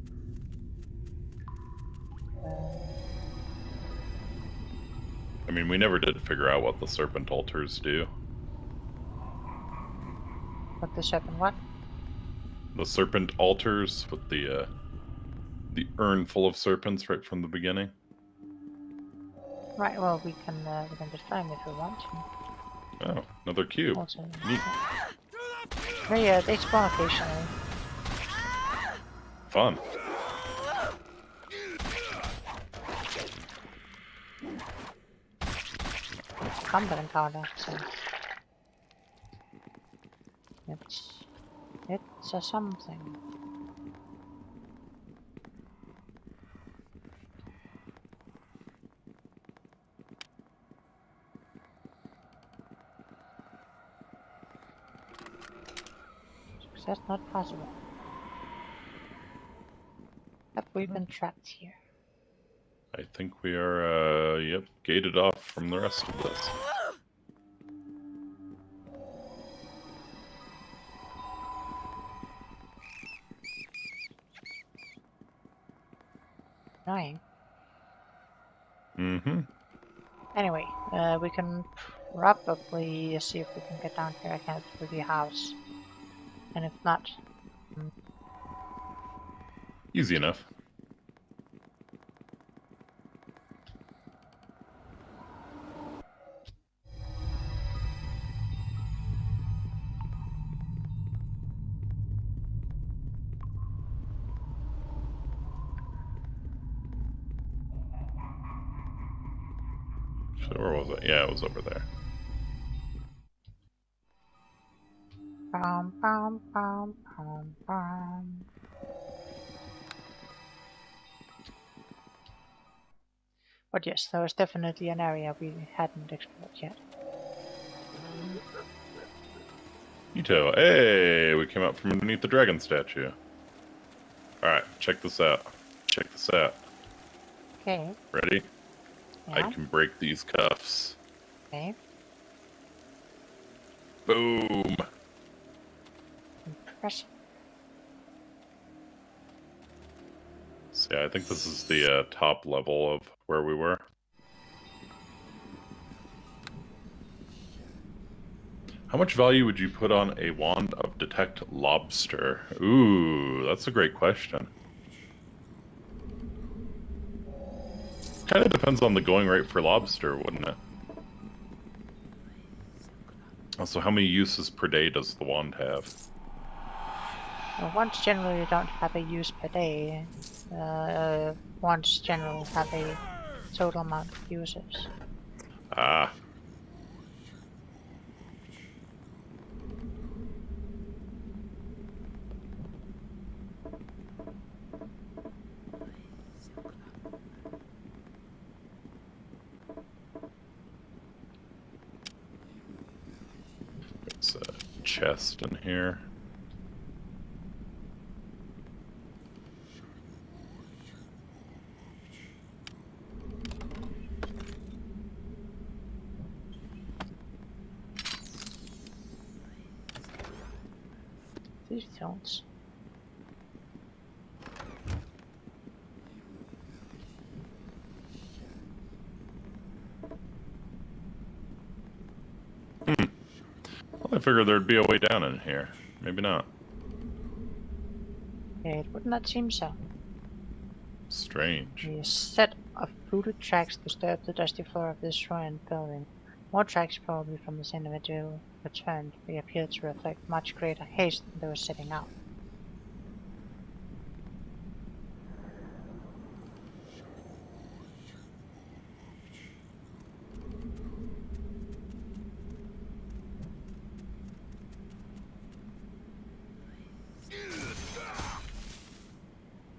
I mean, we never did figure out what the serpent altars do. what the serpent what? The serpent altars with the urn full of serpents right from the beginning. Right. Well, we can destroy them if we want to. Oh, another cube. Also, Neat. they spawn occasionally. Fun. It's a combat encounter, so it's a something. Success not possible. Have we been trapped here? I think we are, yep, gated off from the rest of this. Annoying. Mm-hmm. Anyway, we can probably see if we can get down here again through the house. And if not, Easy enough. So where was it? Yeah, it was over there. bum, bum, bum, bum, bum. But yes, there was definitely an area we hadn't explored yet. Ito, hey, we came out from underneath the dragon statue. Alright, check this out. Check this out. Okay. Ready? Yeah. I can break these cuffs. Okay. Boom! Impressive. So yeah, I think this is the top level of where we were. How much value would you put on a wand of detect lobster? Ooh, that's a great question. Kind of depends on the going rate for lobster, wouldn't it? Also, how many uses per day does the wand have? Well, wands generally don't have a use per day. Wands generally have a total amount of uses. Ah. It's chest in here. These stones. Well, I figured there'd be a way down in here. Maybe not. It would not seem so. Strange. A set of fluted tracks disturb the dusty floor of this ruined building. More tracks, probably from the same individual, returned. They appear to reflect much greater haste than those setting out.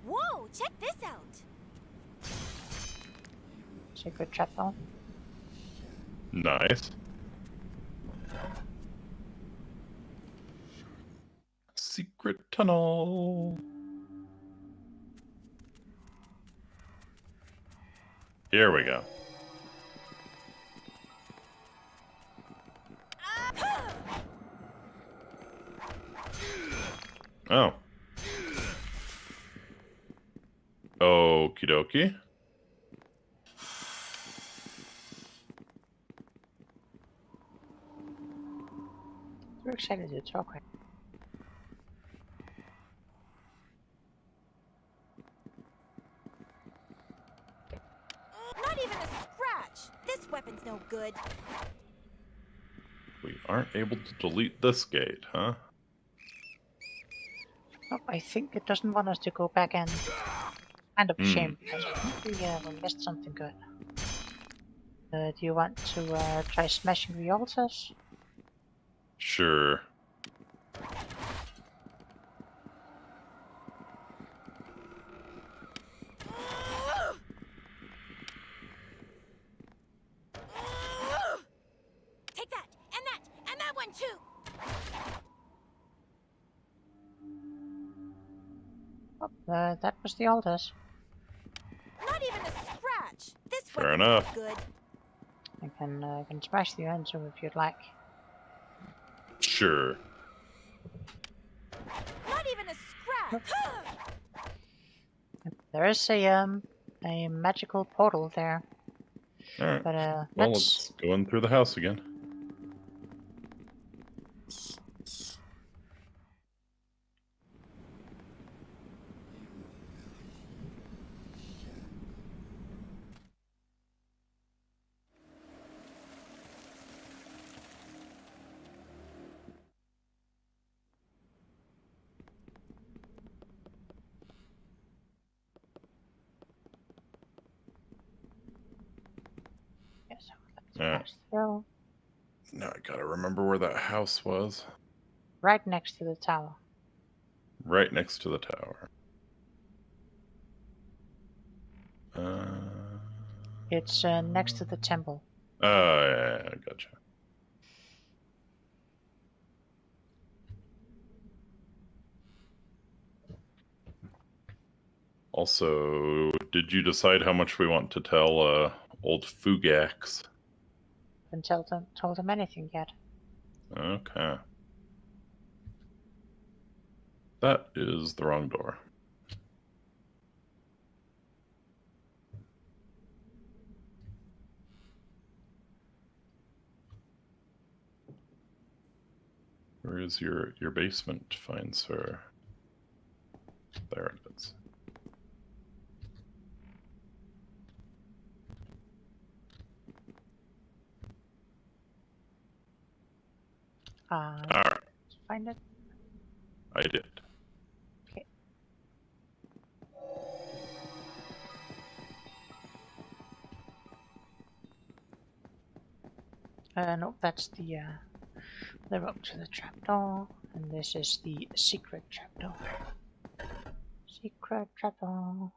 Whoa, check this out. Secret trapdoor. Nice. Secret tunnel. Here we go. Oh. Okie dokie. We're excited to talk right. Not even a scratch. This weapon's no good. We aren't able to delete this gate, huh? Oh, I think it doesn't want us to go back and kind of a shame because I think we missed something good. Do you want to try smashing the altars? Sure. Take that, and that one too. Oh, that was the altars. Not even a scratch. This Fair weapon's enough. no good. I can smash the urn if you'd like. Sure. Not even a scratch. There is a magical portal there, Alright. but Well, let's let's go in through the house again. yes, Yeah. pass through. Now I gotta remember where that house was. Right next to the tower. Right next to the tower. It's next to the temple. Oh, yeah, gotcha. Also, did you decide how much we want to tell old Fugax? Haven't told him anything yet. Okay. That is the wrong door. Where is your basement, fine sir? There it is. Alright, Find it. I did. Okay. No, that's the rope to the trapdoor, and this is the secret trapdoor. Secret trapdoor.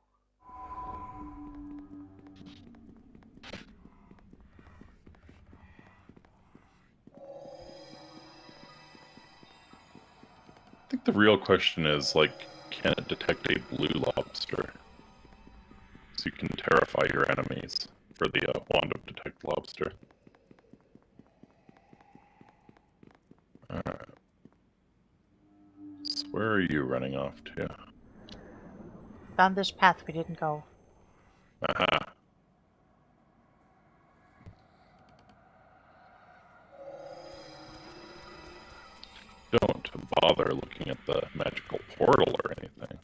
think the real question is, like, can it detect a blue lobster? So you can terrify your enemies for the wand of detect lobster. Alright. So where are you running off to? Down this path we didn't go. Aha. Don't bother looking at the magical portal or anything.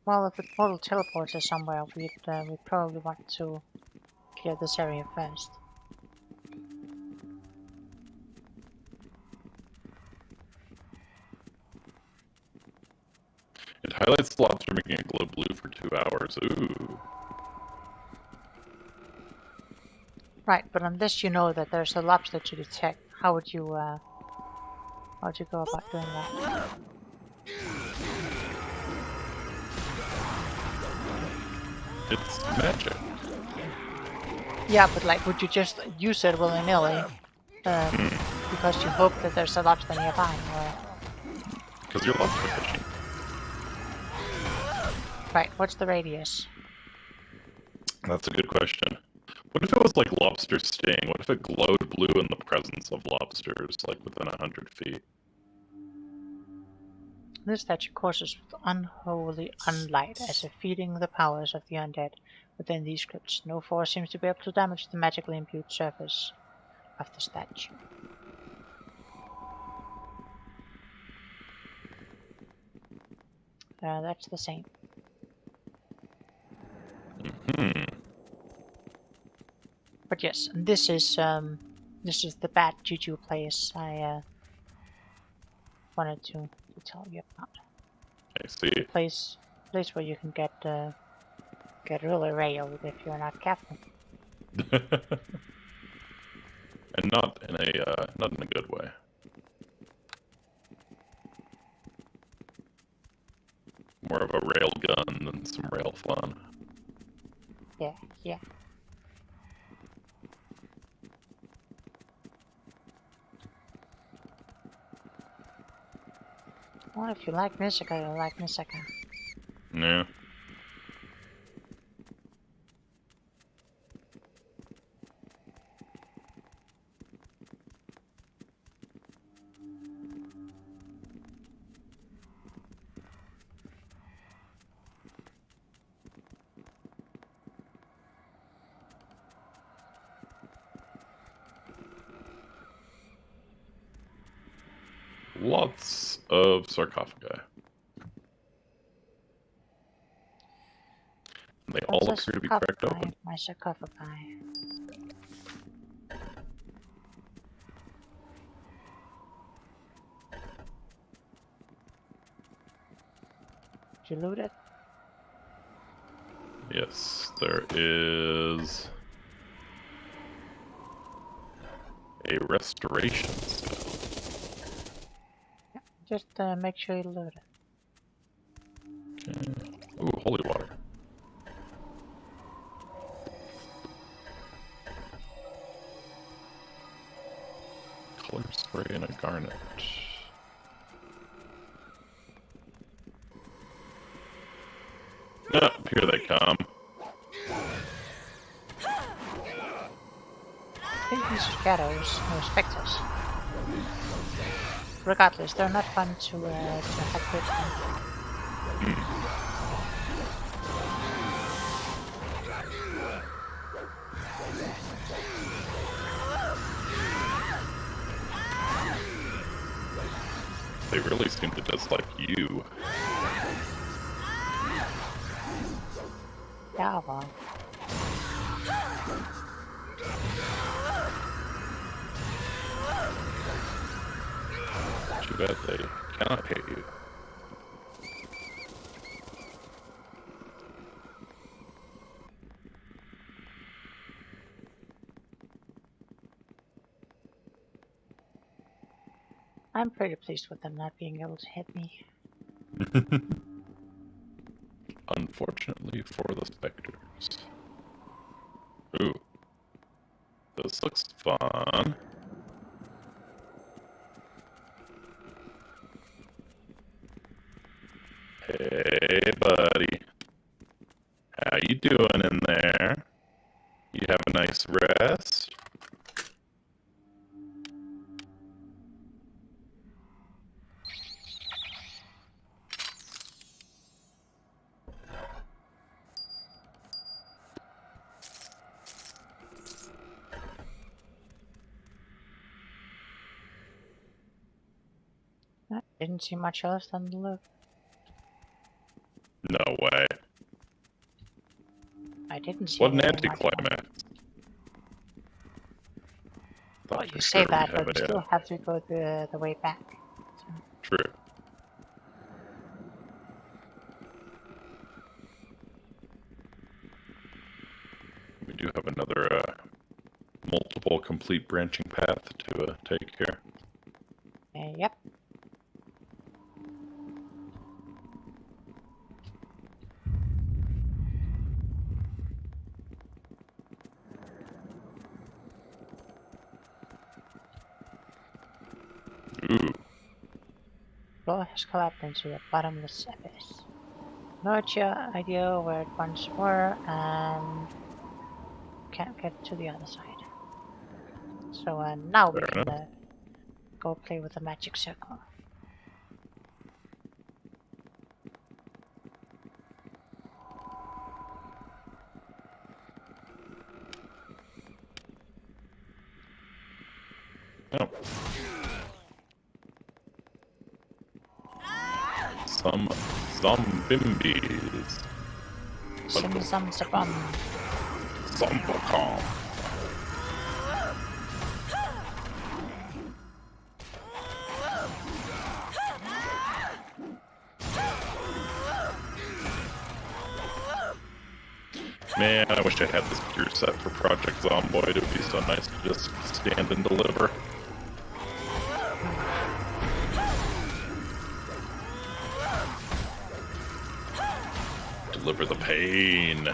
Well, if the portal teleports us somewhere, we'd probably want to clear this area first. It highlights the lobster, making it glow blue for 2 hours. Ooh. Right, but unless you know that there's a lobster to detect, how'd you go about doing that? It's magic. Yeah, but like, would you just use it willy-nilly because you hope that there's a lobster nearby, or... Because you're lobster fishing. Right, what's the radius? That's a good question. What if it was like lobster sting? What if it glowed blue in the presence of lobsters, like within 100 feet? This statue causes unholy unlight as if feeding the powers of the undead within these crypts. No force seems to be able to damage the magically imbued surface of the statue. That's the same. Hmm. But yes, this is the bad juju place I wanted to tell you about. I see. Place where you can get really railed if you're not careful. And not in a good way. More of a rail gun than some rail fun. Yeah, yeah. Well, if you like Misaka, you like Misaka. Yeah. Lots of sarcophagi. They all appear to be cracked open. My sarcophagi. Did you loot it? Yes, there is a restoration skill. Yeah, just make sure you loot it. Okay. Ooh, holy water. Color spray and a garnet. Ah, here they come. I think these are shadows or specters. Regardless, they're not fun to hack with. They really seem to dislike you. Yeah, well. Too bad they cannot hit you. I'm pretty pleased with them not being able to hit me. Unfortunately for the specters. Ooh. This looks fun. you doing in there? You have a nice rest? I didn't see much else than the loot. No way. I didn't see What an anything much else. anticlimax. Well, Thought you for say sure that, we'd but have we it. still have to go the way back. True. We do have another multiple complete branching path to take here. Yep. Ooh. Floor has collapsed into the bottomless abyss. No idea where it once were, and can't get to the other side. So now we Fair can enough. go play with the magic circle. Oh. Some zombies. Sim Zam Zabum. Zombocom. Man, I wish I had this gear set for Project Zomboid. It would be so nice to just stand and deliver. Deliver the pain.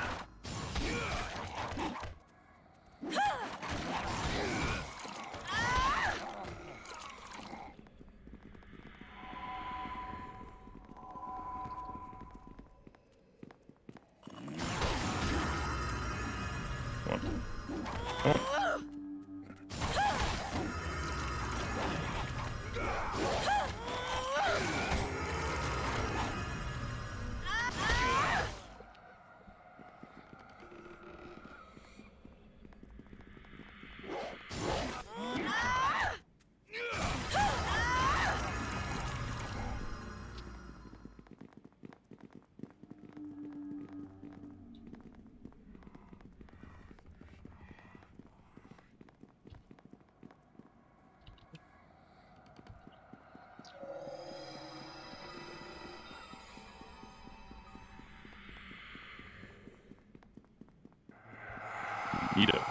Neato.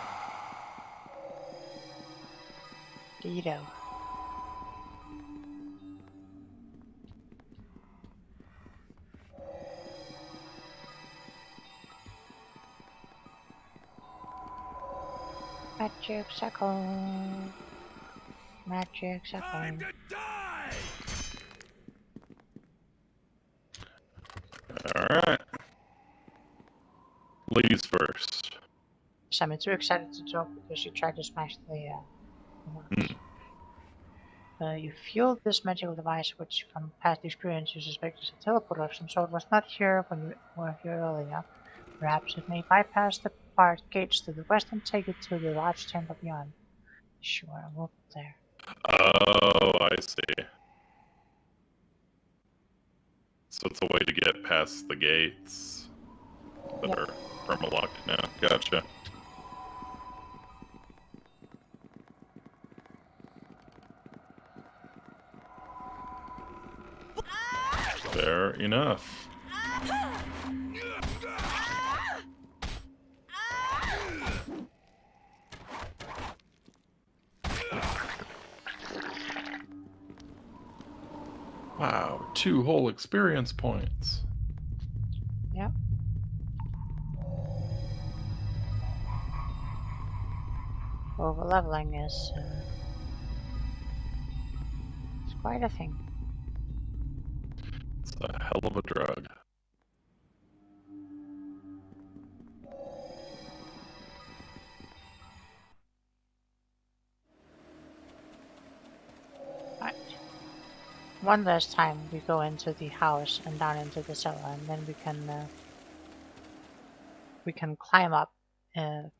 Dido. Magic circle. Magic circle. Time to die! Alright. Ladies first. So I'm too excited to talk because you tried to smash the ones. You fueled this magical device, which from past experience you suspect is a teleporter of some sort, was not here when you were here earlier. Perhaps it may bypass the barred gates to the west and take it to the large chamber beyond. Sure, we'll go there. Oh, I see. So it's a way to get past the gates that Yep. are perma-locked now. Gotcha. Fair enough. Wow, 2 whole experience points. Yep. Over leveling is it's quite a thing. It's a hell of a drug. one last time we go into the house and down into the cellar, and then we can climb up the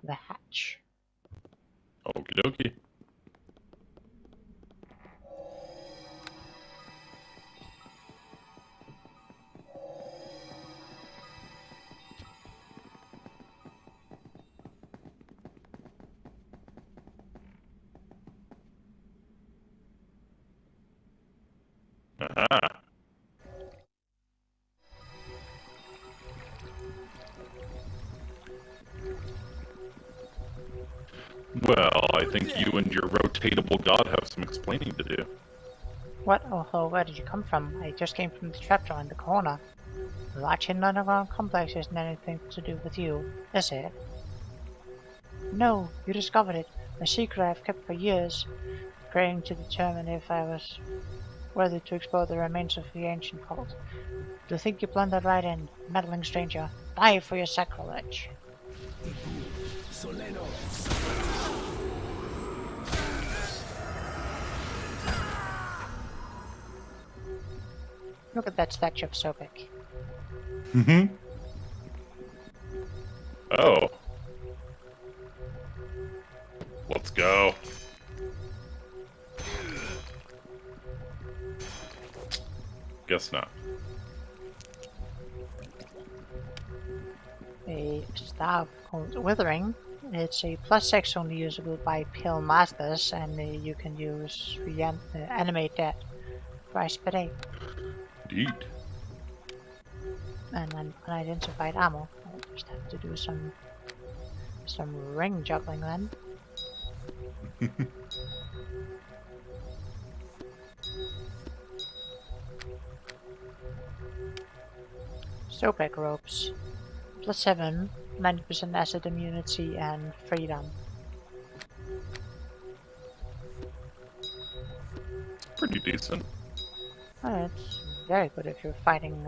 hatch. Okie dokie. Aha. Well, I think you and your rotatable god have some explaining to do. What? Oh, where did you come from? I just came from the trapdoor in the corner. The large hidden underground complex isn't anything to do with you, is it? No, you discovered it. A secret I've kept for years, praying to determine if I was worthy to explore the remains of the ancient cult. To think you blundered right in, meddling stranger. Die for your sacrilege. Look at that statue of Sobek. Mm-hmm. Oh. Let's go. Guess not. A staff called Withering. It's a +6 only usable by Pale Masters, and you can use animate that twice per day. Indeed. And an unidentified ammo. I'll just have to do some ring juggling then. Sobek ropes. +7, 90% acid immunity and freedom. Pretty decent. It's very good if you're fighting.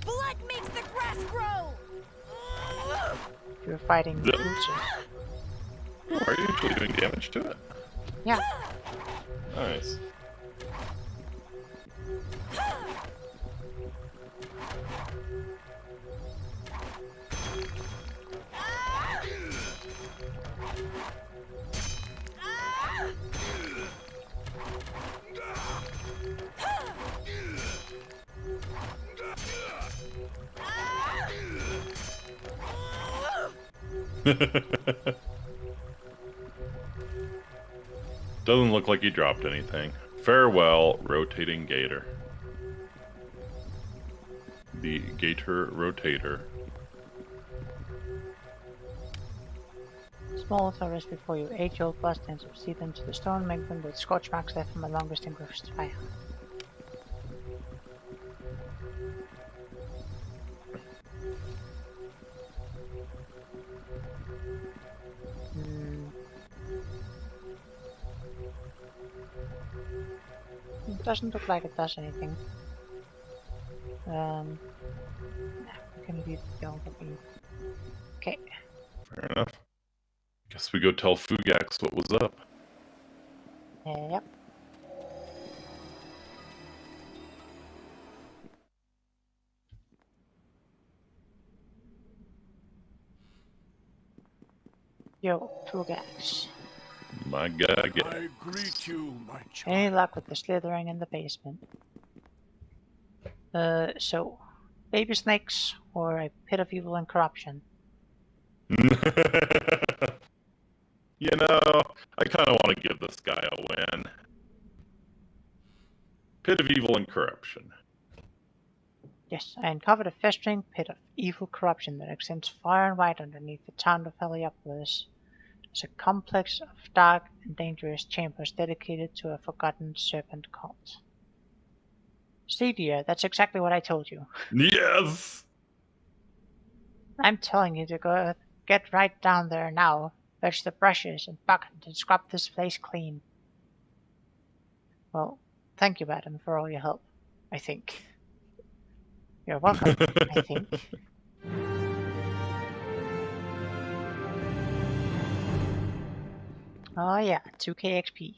Blood makes the grass grow! If you're fighting Yeah. Uzi. Oh, are you actually doing damage to it? Yeah. Nice. Doesn't look like he dropped anything. Farewell, rotating gator. The gator rotator. Small tourists before you. 8-year-old blastings proceed into the stone, make them with scorch marks left from a long distinguished fire. It doesn't look like it does anything. Nah, we can leave the overview. Okay. Fair enough. Guess we go tell Fugax what was up. Yep. Yo, Fugax. My God, I greet you, my Any child. luck with the slithering in the basement? So, baby snakes or a pit of evil and corruption? You know, I kind of want to give this guy a win. Pit of evil and corruption. Yes, I uncovered a festering pit of evil corruption that extends far and wide underneath the town of Heliopolis. It's a complex of dark and dangerous chambers dedicated to a forgotten serpent cult. See, dear, that's exactly what I told you. Yes! I'm telling you to go get right down there now, fetch the brushes and bucket and scrub this place clean. Well, thank you, madam, for all your help, I think. You're welcome, I think. Oh yeah, 2k XP.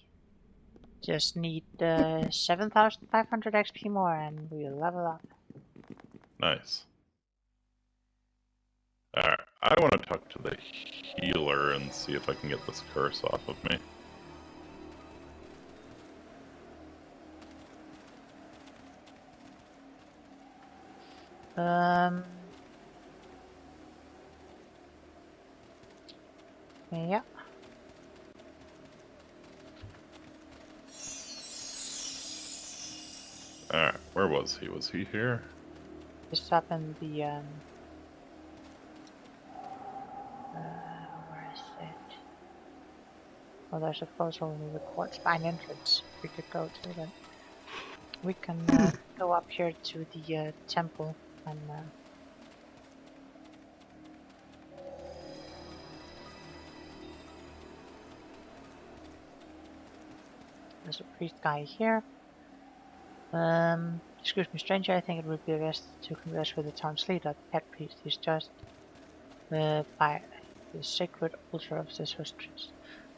Just need 7,500 XP more and we'll level up. Nice. Alright, I want to talk to the healer and see if I can get this curse off of me. Yeah. Alright, where was he? Was he here? Just up in the where is it? Well, there's of course only the quartz mine entrance we could go to, but we can go up here to the temple and there's a priest guy here. Excuse me, stranger, I think it would be best to converse with the town's leader. The pet priest is just by the sacred altar of the sorceress.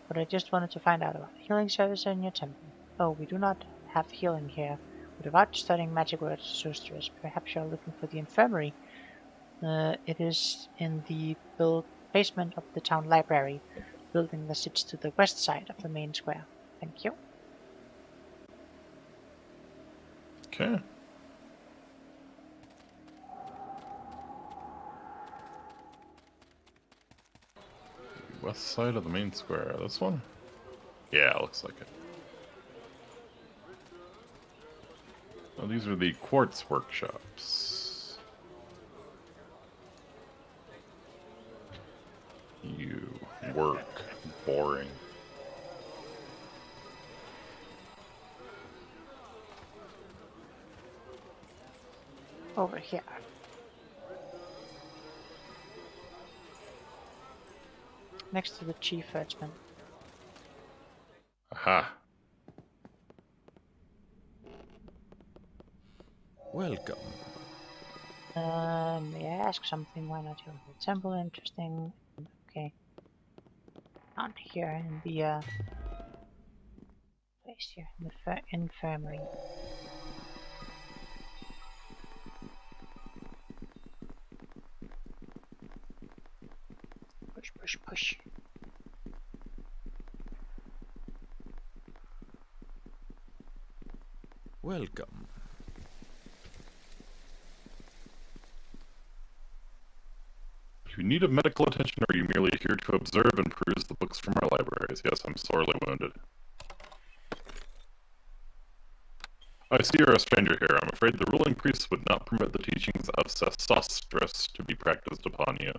But I just wanted to find out about the healing service in your temple. Oh, we do not have healing here. Without studying magic words, sorceress, perhaps you are looking for the infirmary. It is in the basement of the town library, building that sits to the west side of the main square. Thank you. Okay. West side of the main square. This one? Yeah, looks like it. Oh, these are the quartz workshops. You work. Boring. Over here. Next to the chief herdsman. Aha. Welcome. May I ask something? Why not your temple? Interesting. Okay. Down here in the place here, in the infirmary. Push, push, push. Welcome. Do you need a medical attention, or are you merely here to observe and peruse the books from our libraries? Yes, I'm sorely wounded. I see you're a stranger here. I'm afraid the ruling priests would not permit the teachings of Sesostris to be practiced upon you.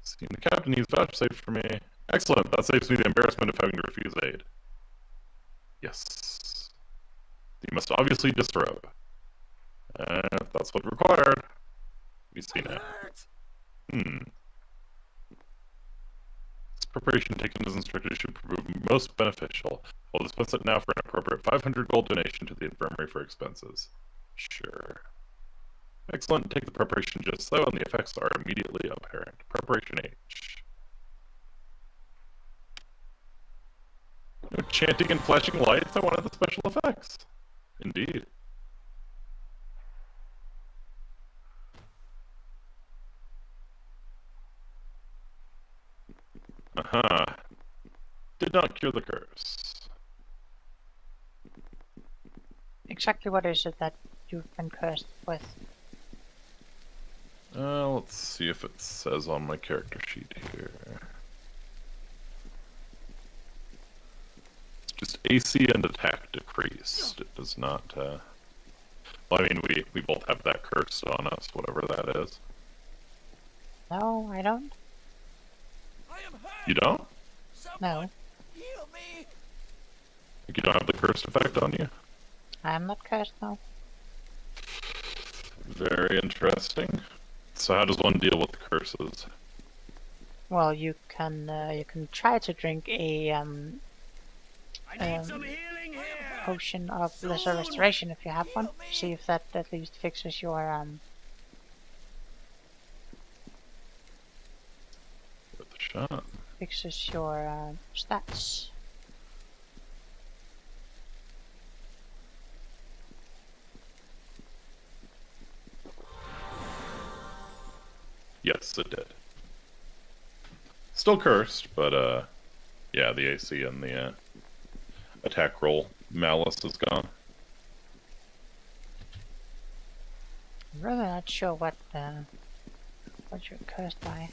Seeing the captain, he's vouchsafed for me. Excellent, that saves me the embarrassment of having to refuse aid. Yes. You must obviously disrobe. If that's what's required. We see now. This preparation taken as instructed should prove most beneficial. I'll dispense it now for an appropriate 500 gold donation to the infirmary for expenses. Sure. Excellent. Take the preparation just so, and the effects are immediately apparent. Preparation H. No chanting and flashing lights. I wanted the special effects. Indeed. Aha. Did not cure the curse. Exactly what is it that you've been cursed with? Let's see if it says on my character sheet here. It's just AC and attack decreased. It does not, well, I mean, we both have that curse on us, whatever that is. No, I don't. I am hurt. You don't? No, Heal me. You don't have the cursed effect on you? I'm not cursed, no. Very interesting. So how does one deal with the curses? Well, you can try to drink a I need some healing here. potion of lesser restoration if you have one. See if that at least fixes your With the shot. fixes your stats. Yes, it did. Still cursed, but yeah, the AC and the attack roll malice is gone. I'm really not sure what you're cursed by.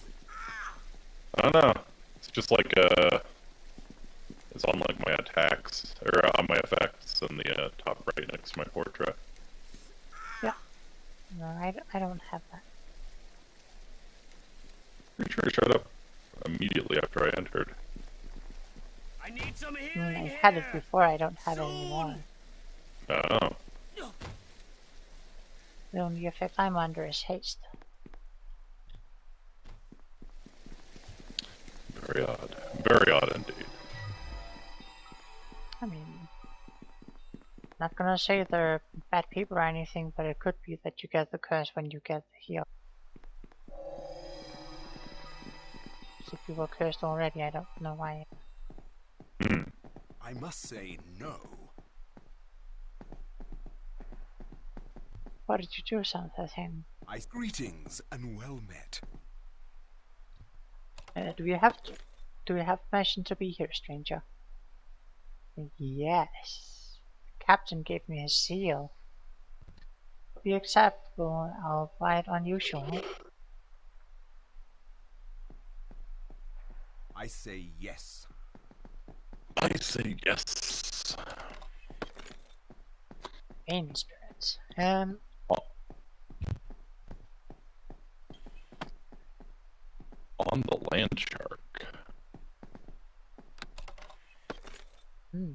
I don't know. It's just like it's on like my attacks or on my effects in the top right next to my portrait. Yeah. No, I don't have that. Pretty sure it showed up immediately after I entered. I need some I healing mean, I here. had it before. I don't have it anymore. Oh, The only effect I'm under is haste. very odd. Very odd indeed. I mean, not gonna say they're bad people or anything, but it could be that you get the curse when you get the heal. If you were cursed already, I don't know why. I must say no. What did you do something? Greetings and well met. Do you have permission to be here, stranger? Yes. The captain gave me his seal. Be acceptable, albeit unusual. I say yes. I say yes. Vain spirits. On the land shark. Hmm.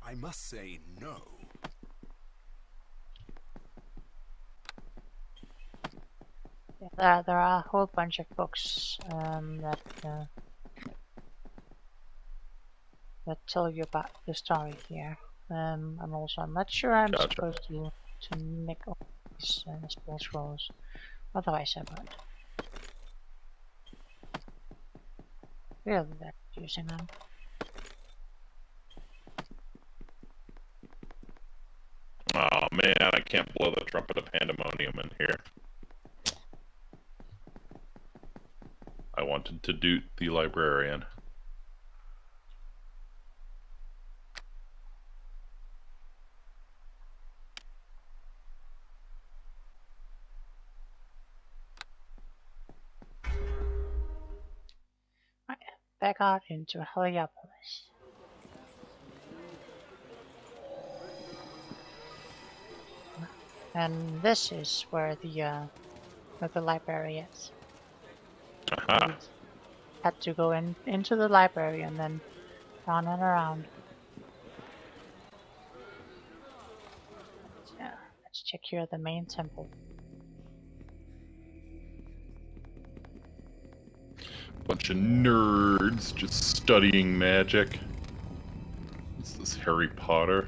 I must say no. Yeah, there are a whole bunch of books that tell you about the story here. I'm not sure I'm Gotcha. supposed to make all these spell scrolls. Otherwise I would. Really, they're using them. Oh man, I can't blow the trumpet of pandemonium in here. I wanted to doot the librarian. Right, back out into Heliopolis. And this is where the library is. Aha. Had to go into the library and then round and around. Yeah, let's check here the main temple. Bunch of nerds just studying magic. What's this, Harry Potter?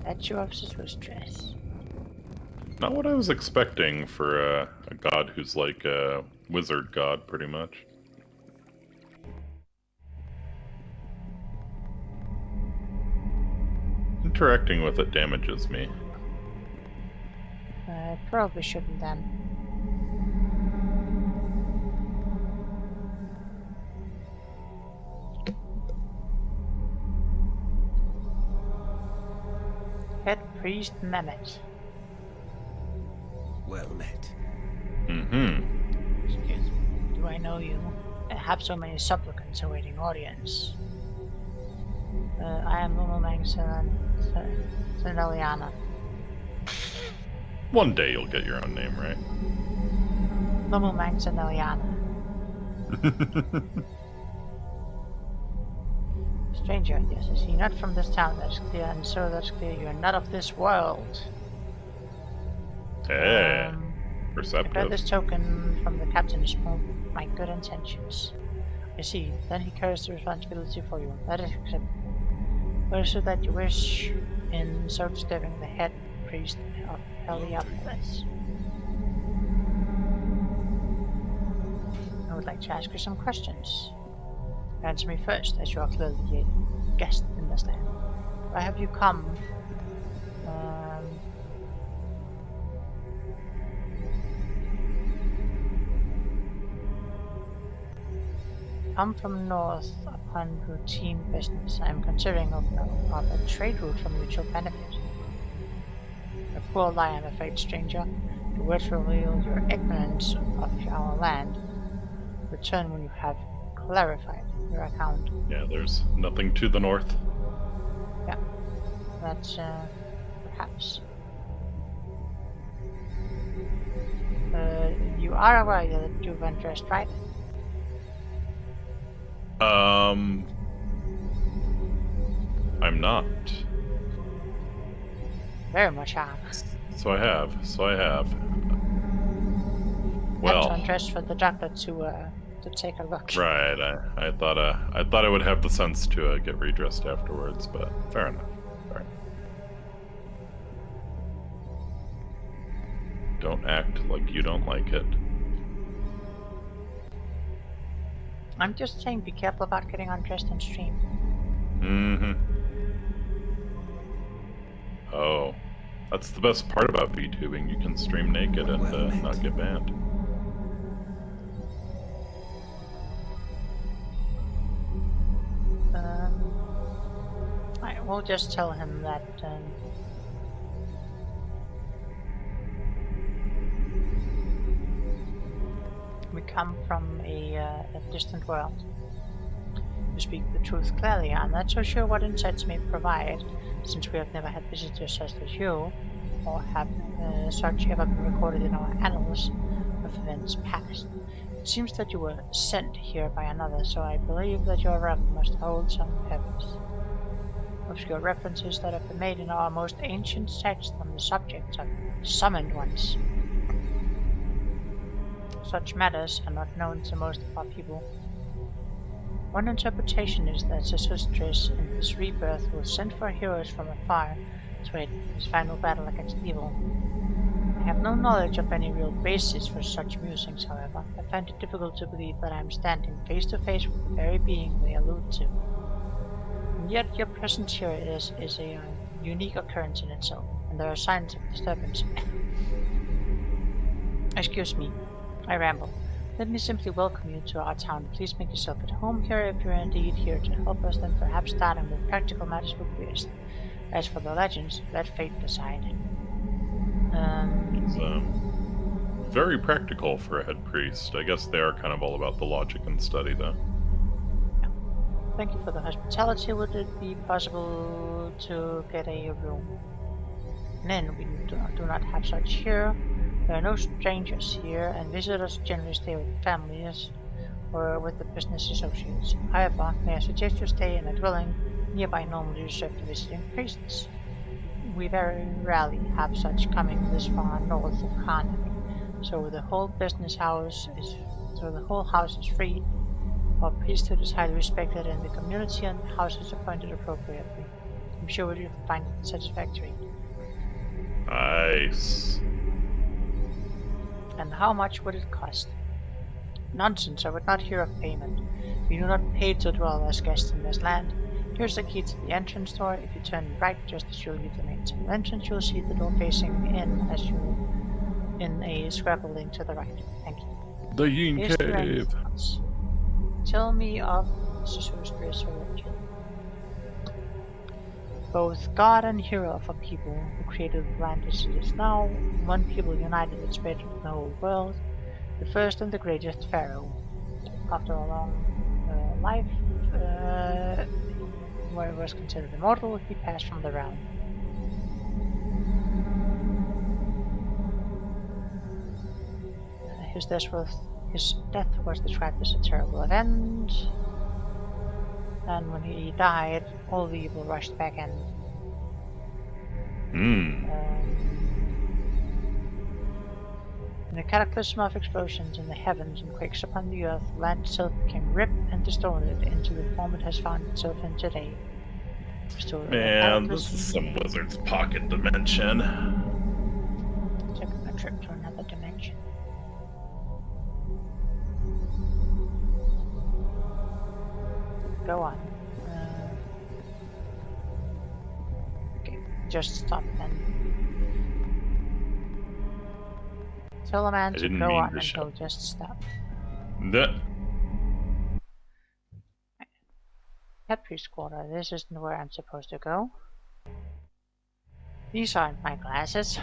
Statue of Zoroastrius. Not what I was expecting for a god who's like a wizard god, pretty much. Interacting with it damages me. Probably shouldn't then. Head Priest Mehmet. Well met. Mm-hmm. Excuse me, do I know you? I have so many supplicants awaiting audience. I am Lumomang Sandeliana. One day you'll get your own name right. Lumomang Sandeliana. Stranger, yes, I see. Not from this town, that's clear, and so that's clear you are not of this world. Hey, I got perceptive. this token from the captain for my good intentions. I see. Then he carries the responsibility for you. That is acceptable. What is it that you wish in so disturbing the head priest of Heliopolis. I would like to ask you some questions. Answer me first, as you are clearly a guest in this land. Why have you come? Come from north upon routine business. I am considering opening up a trade route for mutual benefit. A poor lie, I'm afraid, stranger. The words reveal your ignorance of our land. Return when you have clarified your account. Yeah, there's nothing to the north. Yeah, that's perhaps. You are aware that you've undressed, right? I'm not. Very much are. So I have. Well, Well, to undress for the doctor to take a look. right. I thought I would have the sense to get redressed afterwards, but fair enough. Don't act like you don't like it. I'm just saying, be careful about getting undressed on stream. Mm-hmm. Oh, that's the best part about VTubing. You can stream naked and not get banned. I will just tell him that we come from a distant world. You speak the truth clearly. I'm not so sure what insights may provide, since we have never had visitors such as you, or have such ever been recorded in our annals of events past. It seems that you were sent here by another, so I believe that your realm must hold some purpose. Obscure references that have been made in our most ancient texts on the subject of summoned ones. Such matters are not known to most of our people. One interpretation is that Zarathustra in his rebirth was sent for heroes from afar to aid his final battle against evil. I have no knowledge of any real basis for such musings, however. I find it difficult to believe that I am standing face to face with the very being they allude to. And yet your presence here is a unique occurrence in itself, and there are signs of disturbance. Excuse me, I ramble. Let me simply welcome you to our town. Please make yourself at home here. If you're indeed here to help us, then perhaps starting with practical matters would be best. As for the legends, let fate decide. It's very practical for a head priest. I guess they are kind of all about the logic and study, though. Thank you for the hospitality. Would it be possible to get a room? Then we do not have such here. There are no strangers here, and visitors generally stay with families or with the business associates. However, may I suggest you stay in a dwelling nearby normally reserved to visiting priests? We very rarely have such coming this far north of Karnak, so the whole house is free. Our priesthood is highly respected in the community, and the house is appointed appropriately. I'm sure you'll find it satisfactory. Nice. And how much would it cost? Nonsense, I would not hear of payment. We do not pay to dwell as guests in this land. Here's the key to the entrance door. If you turn right just as you leave the main temple entrance, you'll see the door facing in as you in a scrabbling to the right. Thank you. The Yin Is there any Cave. thoughts? Tell me of Zarathustra religion. Both God and hero of a people who created the land as it is now, one people united and spread to the whole world, the first and the greatest pharaoh. After a long life, where he was considered immortal, he passed from the realm. His death was described as a terrible event, and when he died, all the evil rushed back in. In a cataclysm of explosions in the heavens and quakes upon the earth, land itself became ripped and distorted into the form it has found itself in today. next to Man, this is Cataclysm. some wizard's pocket dimension. Took a trip to another dimension. Go on. Okay, just stop then. Tell a man I to didn't go mean on to and shout. he'll just stop. Nuh. Head priest quarter, this isn't where I'm supposed to go. These aren't my glasses.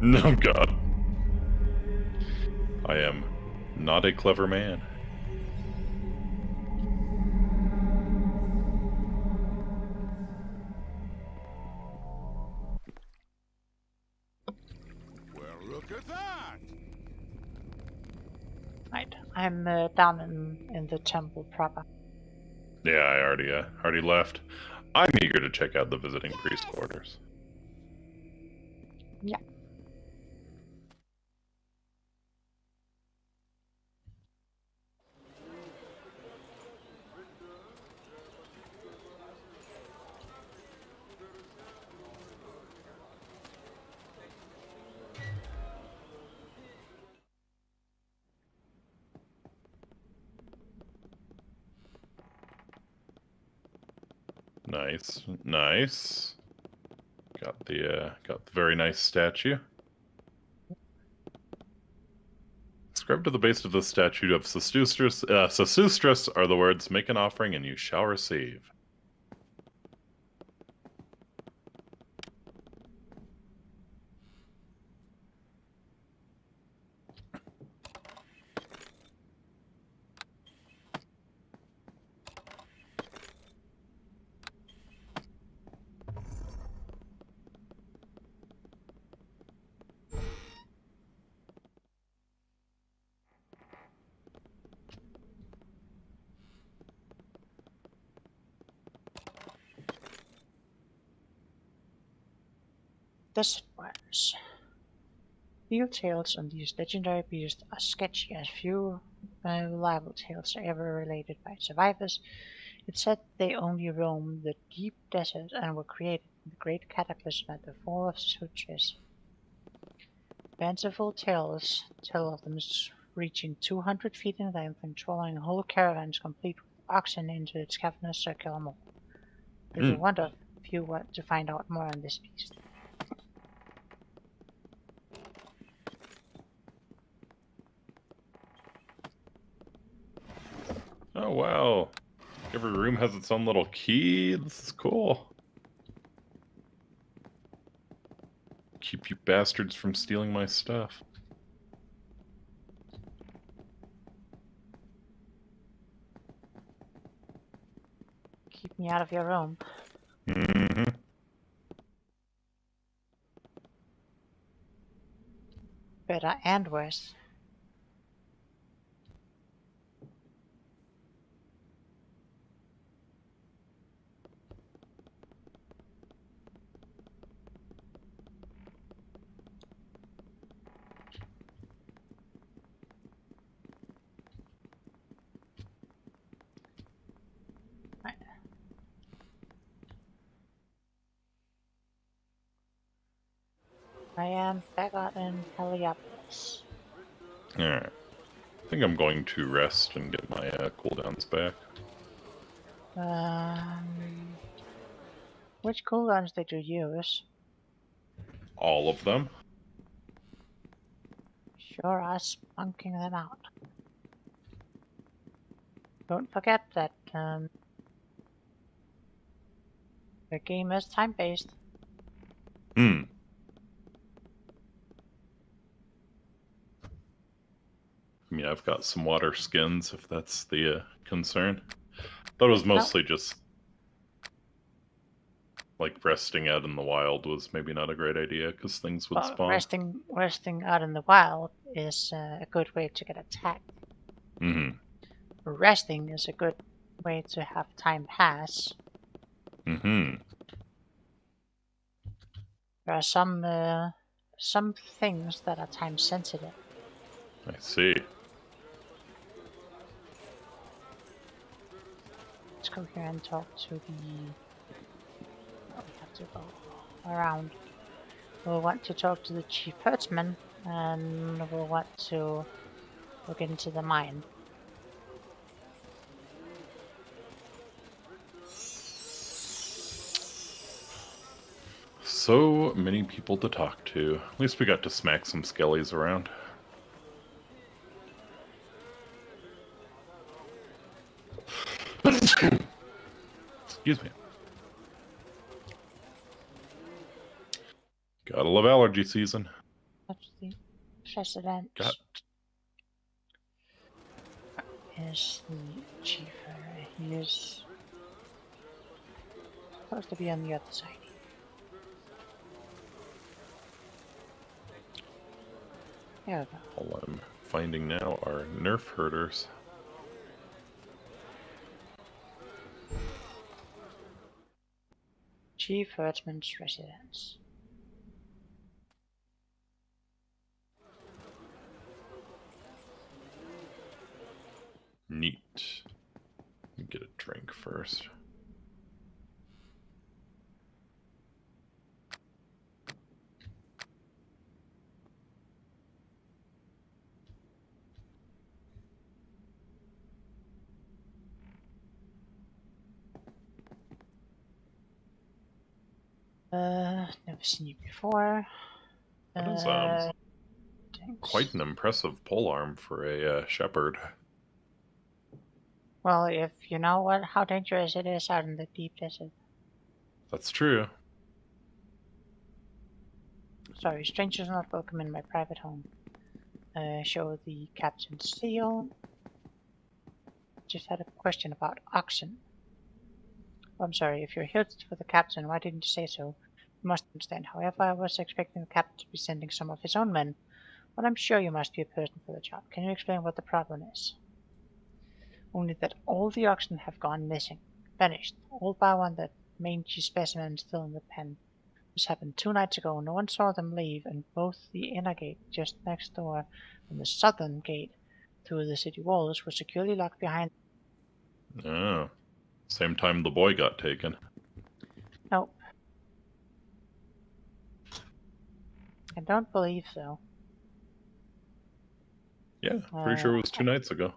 No, God. I am not a clever man. Well, look at that! Right, I'm down in the temple proper. Yeah, I already left. I'm eager to check out the visiting priest quarters. Yeah. Nice, nice. Got the very nice statue. Inscribed to the base of the statue of Sesustris are the words, "Make an offering and you shall receive." This ones. Field tales on these legendary beasts are sketchy as few reliable tales are ever related by survivors. It's said they only roam the deep desert and were created in the great cataclysm at the fall of Sutris. Fanciful tales tell of them reaching 200 feet in length and controlling whole caravans complete with oxen into its cavernous circular mold. Little wonder if you want to find out more on this beast. Oh wow! Every room has its own little key. This is cool. Keep you bastards from stealing my stuff. Keep me out of your room. Mm-hmm. Better and worse. Right. I am back out in Heliopolis. Alright. I think I'm going to rest and get my cooldowns back. Which cooldowns did you use? All of them. Sure are spunking them out. Don't forget that the game is time-based. Hmm. I mean, I've got some water skins, if that's the concern. That was mostly just like resting out in the wild was maybe not a great idea because things would spawn. Resting out in the wild is a good way to get attacked. Mm-hmm. Resting is a good way to have time pass. Mm-hmm. There are some things that are time sensitive. I see. Let's go here and talk to the to go around. We'll want to talk to the chief herdsman, and we'll want to look into the mine. So many people to talk to. At least we got to smack some skellies around. Excuse me. Gotta love allergy season. That's the president. Got Is the chief. He is supposed to be on the other side. There we go. all I'm finding now are nerf herders. Chief herdsman's residence. Neat. Get a drink first. Never seen you before. That is Thanks. quite an impressive polearm for a shepherd. Well, if you know how dangerous it is out in the deep desert. That's true. Sorry, strangers are not welcome in my private home. Show the captain's seal. Just had a question about oxen. I'm sorry, if you're here for the captain, why didn't you say so? You must understand. However, I was expecting the captain to be sending some of his own men, but I'm sure you must be a person for the job. Can you explain what the problem is? Only that all the oxen have gone missing, vanished, all but one, that mangy specimen still in the pen. This happened 2 nights ago. No one saw them leave, and both the inner gate just next door and the southern gate through the city walls were securely locked behind. Oh. Same time the boy got taken. Nope. I don't believe so. Yeah, pretty sure it was 2 nights ago.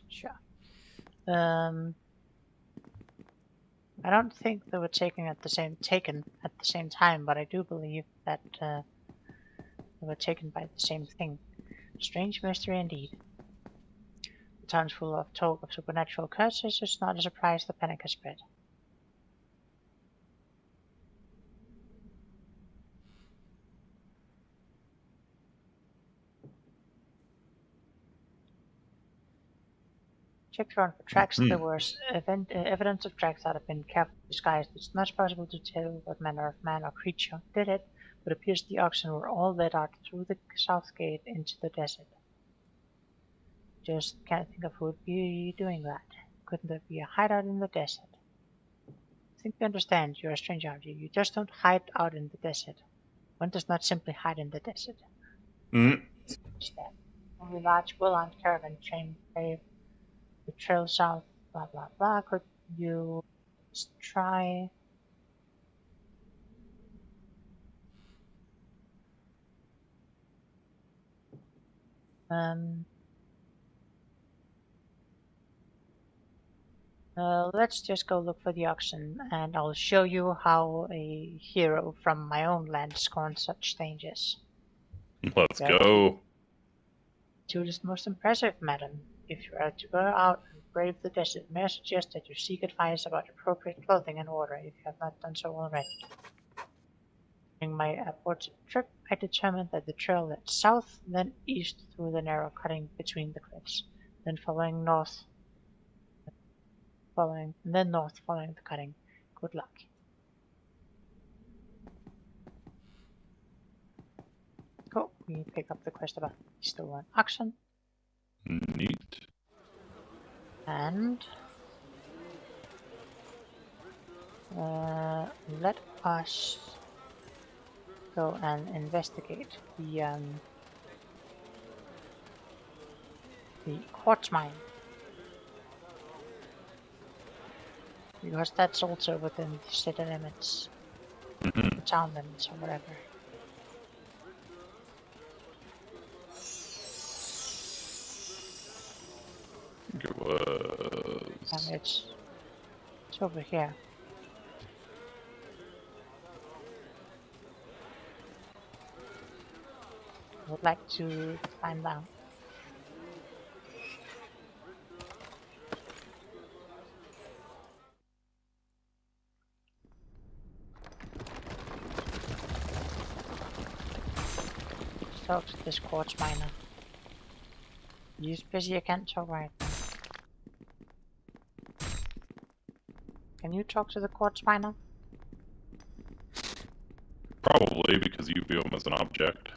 Sure. I don't think they were taken at the same time, but I do believe that they were taken by the same thing. Strange mystery indeed. The town's full of talk of supernatural curses. It's not a surprise the panic has spread. Checked around for tracks. There was evidence of tracks that have been carefully disguised. It's not possible to tell what manner of man or creature did it, but it appears the oxen were all led out through the south gate into the desert. Just can't think of who would be doing that. Couldn't there be a hideout in the desert? I think you understand. You're a stranger, aren't you? You just don't hide out in the desert. One does not simply hide in the desert. Only large, well-armed caravan train brave the trail south, blah blah blah. Could you just try? Let's just go look for the oxen, and I'll show you how a hero from my own land scorns such dangers. Let's go. It is most impressive, madam. If you are to go out and brave the desert, may I suggest that you seek advice about appropriate clothing and order, if you have not done so already. During my abortive trip, I determined that the trail led south, then east through the narrow cutting between the cliffs, then north following the cutting. Good luck. Cool. We pick up the quest about the stolen oxen. Neat. And let us go and investigate the quartz mine. Because that's also within the city limits, Mhm. the town limits, or whatever. I think it was. It's over here. I would like to find out. Let's talk to this quartz miner. He's busy, I can't talk right now. Can you talk to the quartz miner? Probably because you view him as an object.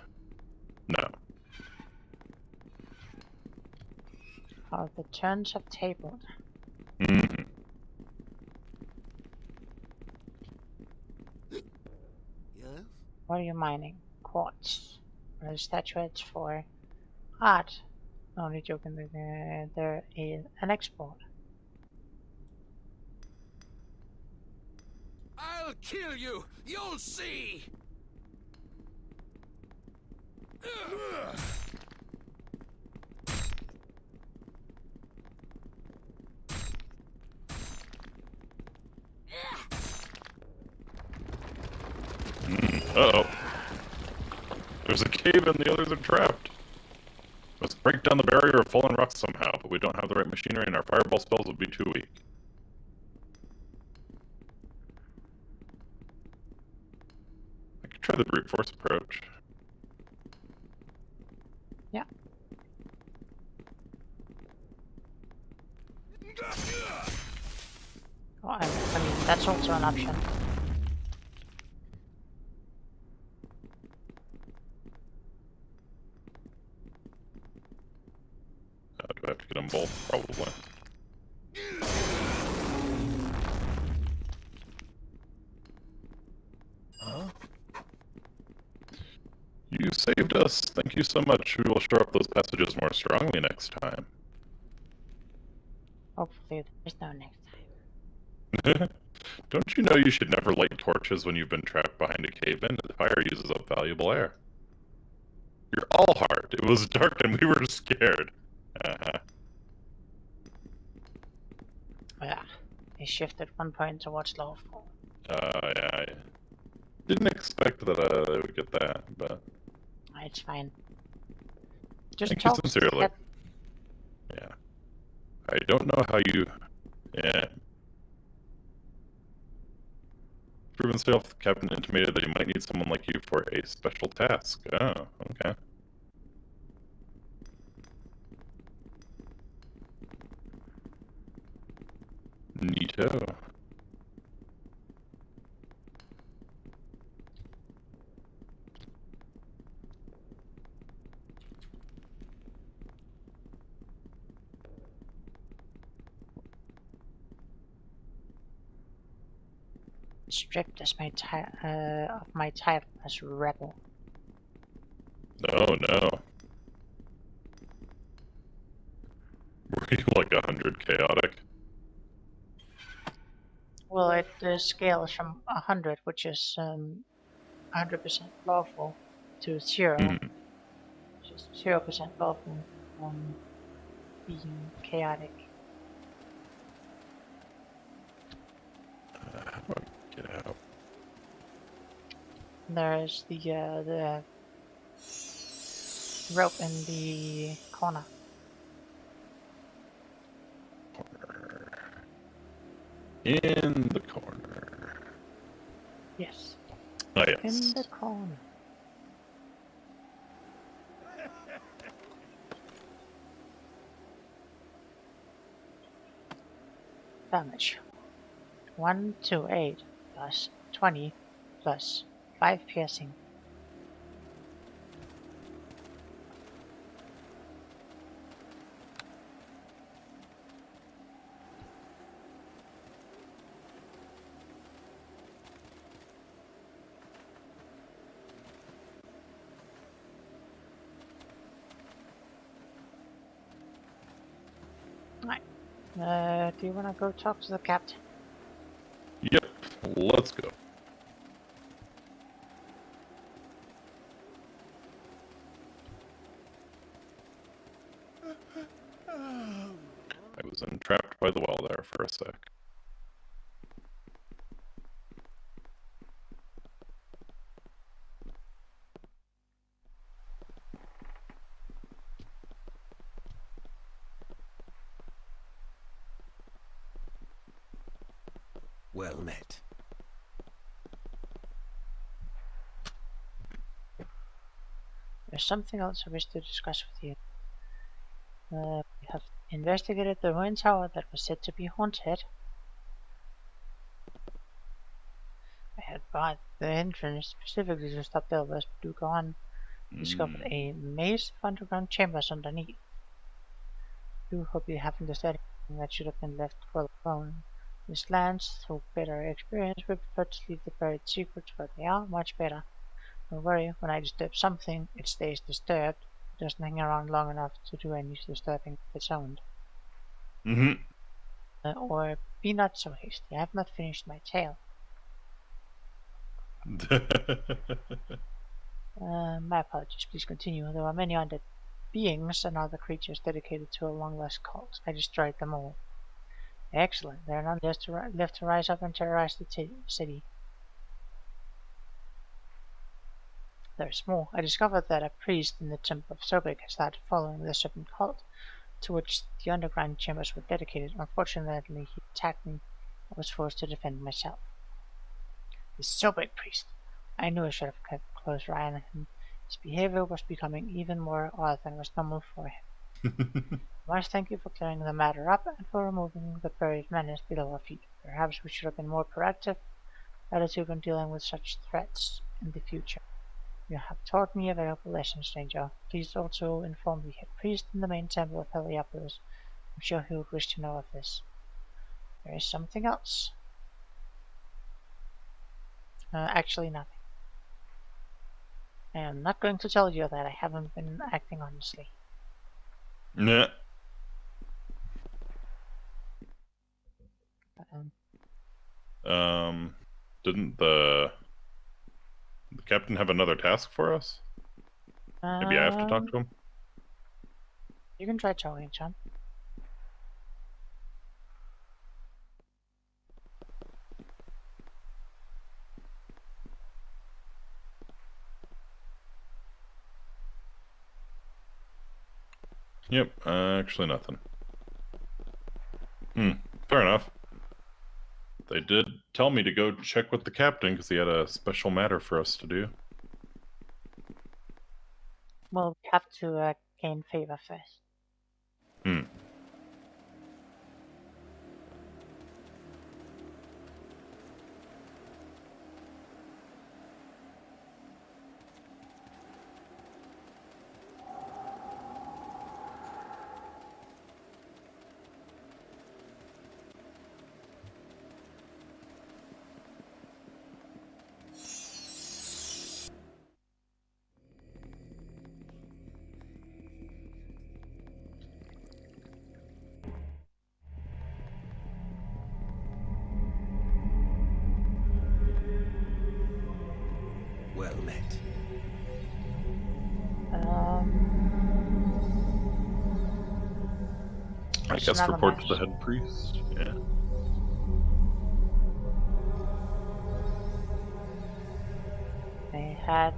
No. Oh, the turns have tabled. Mhm. Yes? What are you mining? Quartz. What are statuettes for? Art. Only joking that there is an export. I'll kill you! You'll see! Uh-oh. There's a cave and the others are trapped. Let's break down the barrier of fallen rocks somehow, but we don't have the right machinery and our fireball spells would be too weak. I could try the brute force approach. Yeah. Oh, I mean, that's also an option. Do I have to get them both? Probably. Huh? You saved us. Thank you so much. We will shore up those passages more strongly next time. Hopefully there's no next time. Don't you know you should never light torches when you've been trapped behind a cave-in? The fire uses up valuable air. You're all hard. It was dark and we were scared. Uh-huh. Yeah. They shifted 1 point towards lawful. Yeah, I didn't expect that they would get that, but It's fine. Just thank you talk to the sincerely. cat. Yeah. I don't know how you... Yeah. Proven self, the captain intimated that he might need someone like you for a special task. Oh, okay. Neato. Stripped as of my title as rebel. No, no. Were you like 100 chaotic? Well, the scale is from 100, which is 100% lawful, to 0, Hmm. which is 0% lawful, being chaotic. How do I get out? There's the rope in the corner. Corner. In the corner. Yes, Oh, in yes. the corner. Damage. 128 plus 20 plus 5 piercing. Right. Do you want to go talk to the captain? Let's go. I was entrapped by the well there for a sec. Well met. There's something else I wish to discuss with you. We have investigated the ruin tower that was said to be haunted. I had barred the entrance specifically to stop the others to go on. Discovered a maze of underground chambers underneath. Do hope you haven't decided that should have been left well alone. These lands, through better experience, we prefer to leave the buried secrets where they are much better. Don't worry, when I disturb something, it stays disturbed. It doesn't hang around long enough to do any disturbing of its own. Or be not so hasty, I have not finished my tale. My apologies, please continue. There are many undead beings and other creatures dedicated to a long-lost cult. I destroyed them all. Excellent, there are none left to rise up and terrorize the city. There's more. I discovered that a priest in the Temple of Sobek had started following the serpent cult, to which the underground chambers were dedicated. Unfortunately, he attacked me. I was forced to defend myself. The Sobek priest. I knew I should have kept a closer eye on him. His behavior was becoming even more odd than was normal for him. I must thank you for clearing the matter up and for removing the buried menace below our feet. Perhaps we should have been more proactive attitude when dealing with such threats in the future. You have taught me a valuable lesson, stranger. Please also inform the head priest in the main temple of Heliopolis. I'm sure he would wish to know of this. There is something else. Actually nothing. I am not going to tell you that I haven't been acting honestly. Nah. Didn't the captain have another task for us? Maybe I have to talk to him? You can try talking, John. Yep, actually nothing. Fair enough. They did tell me to go check with the captain because he had a special matter for us to do. Well, we have to gain favor first. Well met. I guess report to the head priest. Yeah. They had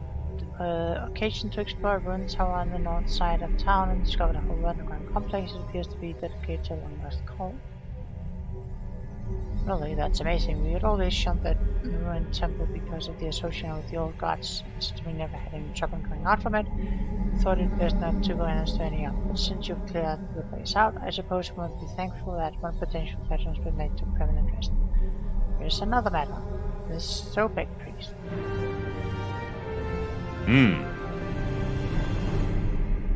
occasion to explore ruins tower on the north side of town and discovered a whole underground complex that appears to be dedicated to a long-lost cult. Really, that's amazing. We had always shunned that ruined temple because of the association with the old gods. Since we never had any trouble going out from it, we thought it best not to go in and stir any up. But since you've cleared the place out, I suppose we must be thankful that one potential threat has been made to permanent rest. There's another matter. This Sobek priest.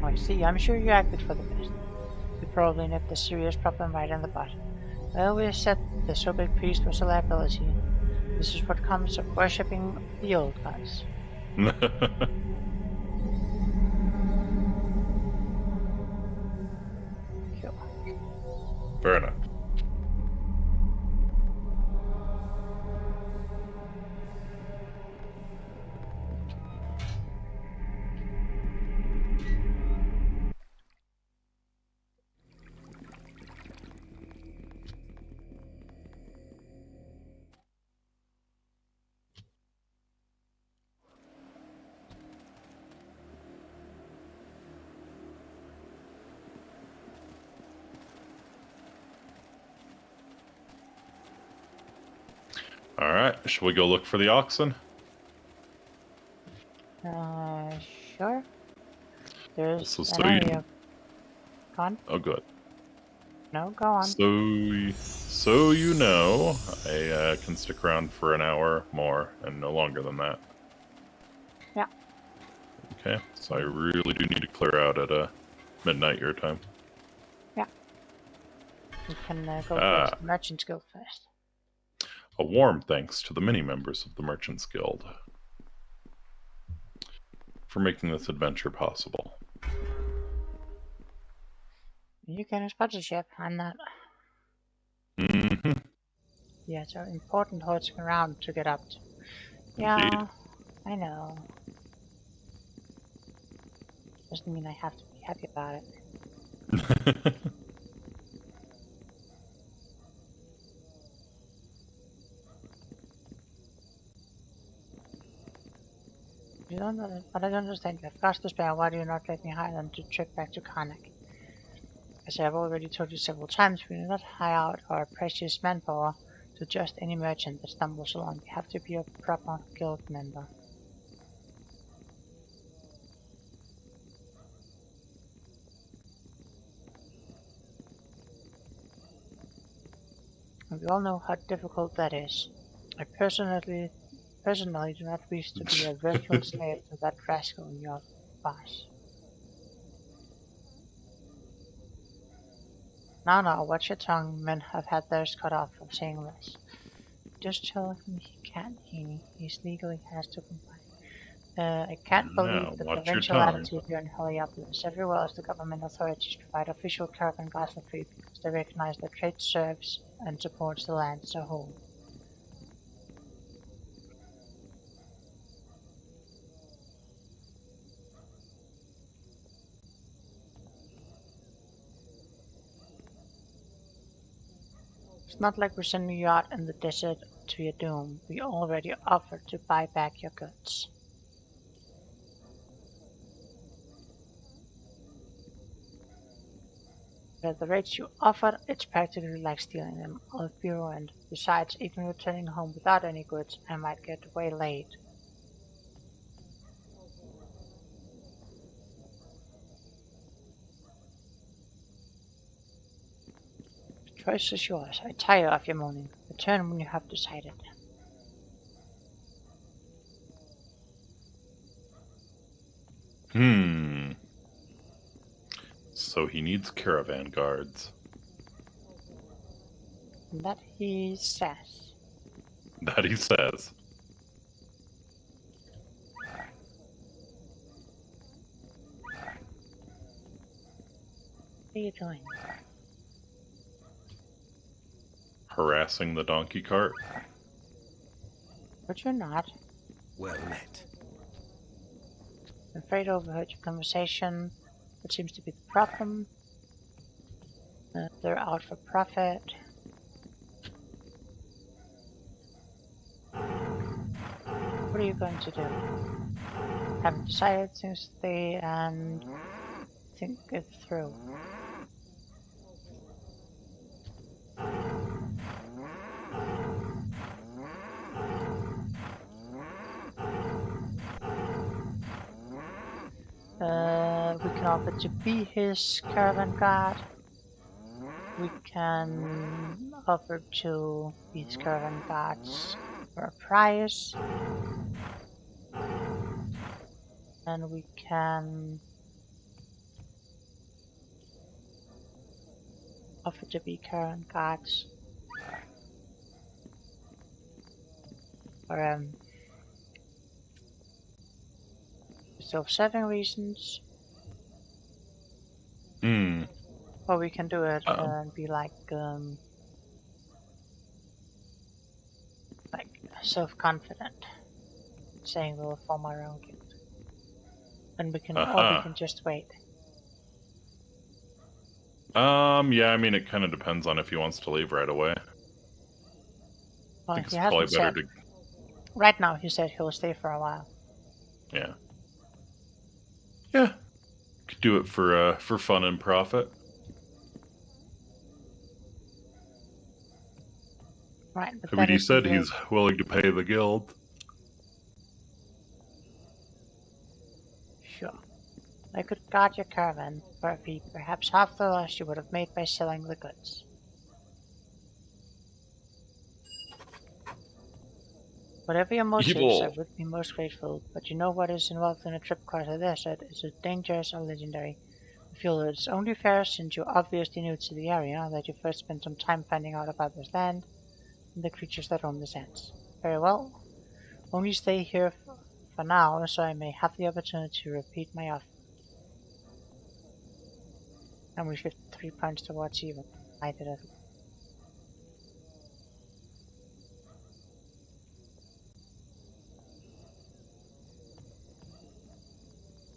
I see. I'm sure you acted for the best. You probably nipped a serious problem right in the bud. I always said the Sobek priest was a liability. This is what comes of worshipping the old gods. Fair enough. Alright, shall we go look for the oxen? Sure. There's So an area. Gone? Oh, good. No, go on. So you know, I can stick around for an hour more, and no longer than that. Yeah. Okay, so I really do need to clear out at midnight your time. Yeah. We can go to the Merchant's Guild first. A warm thanks to the many members of the Merchants Guild for making this adventure possible. You can spot the ship. I'm not. Mm-hmm. Yeah, so important horse around to get up to. Yeah, Indeed. I know. Doesn't mean I have to be happy about it. You don't know, but I don't understand. You have cost to spare. Why do you not let me hire them to trip back to Karnak? As I have already told you several times, we do not hire out our precious manpower to just any merchant that stumbles along. You have to be a proper guild member. And we all know how difficult that is. I personally do not wish to be a virtual slave to that rascal in your boss. Now, watch your tongue. Men have had theirs cut off for saying this. Just tell him he can't hear me. He legally has to comply. I can't believe the watch your provincial tongue. attitude here in Heliopolis. Everywhere else, the government authorities provide official caravan guards for free because they recognize that trade serves and supports the land as a whole. It's not like we're sending you out in the desert to your doom. We already offered to buy back your goods. At the rates you offer, it's practically like stealing them off bureau, and besides, even returning home without any goods, I might get waylaid. The choice is yours. I tire of your moaning. Return when you have decided. So he needs caravan guards. That he says. That he says. What are you doing? Harassing the donkey cart. But you're not. Well met. I'm afraid I overheard your conversation. What seems to be the problem? They're out for profit. What are you going to do? Haven't decided since they think it through. We can offer to be his caravan guard. We can offer to be his caravan guards for a price. And we can offer to be caravan guards for self-serving reasons. Or we can do it and be like self-confident, saying we'll form our own guild. And we can, or we can just wait. Yeah, I mean, it kind of depends on if he wants to leave right away. Well, I think he it's probably hasn't better said. to... Right now, he said he'll stay for a while. Yeah. Yeah. Could do it for fun and profit. Right, but I mean, then he it'd be said very- he's willing to pay the guild. Sure. I could guard your caravan for a fee, perhaps half the loss you would have made by selling the goods. Whatever your motives, I Evil. would be most grateful, but you know what is involved in a trip across the desert is it dangerous or legendary. I feel that it's only fair, since you're obviously new to the area, that you first spend some time finding out about this land and the creatures that roam the sands. Very well. Only stay here for now, so I may have the opportunity to repeat my offer. And we shift 3 points towards even. I did it.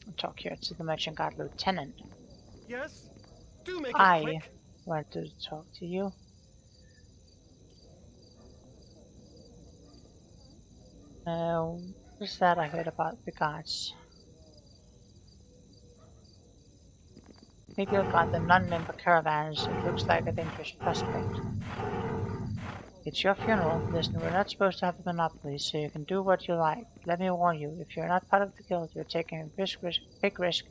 I'll talk here to the merchant guard lieutenant. Yes? Do make it I quick. want to talk to you. What's that I heard about the guards? Maybe you'll guard the non-member caravans. It looks like a dangerous prospect. It's your funeral. Listen, we're not supposed to have a monopoly, so you can do what you like. Let me warn you, if you're not part of the guild, you're taking a big risk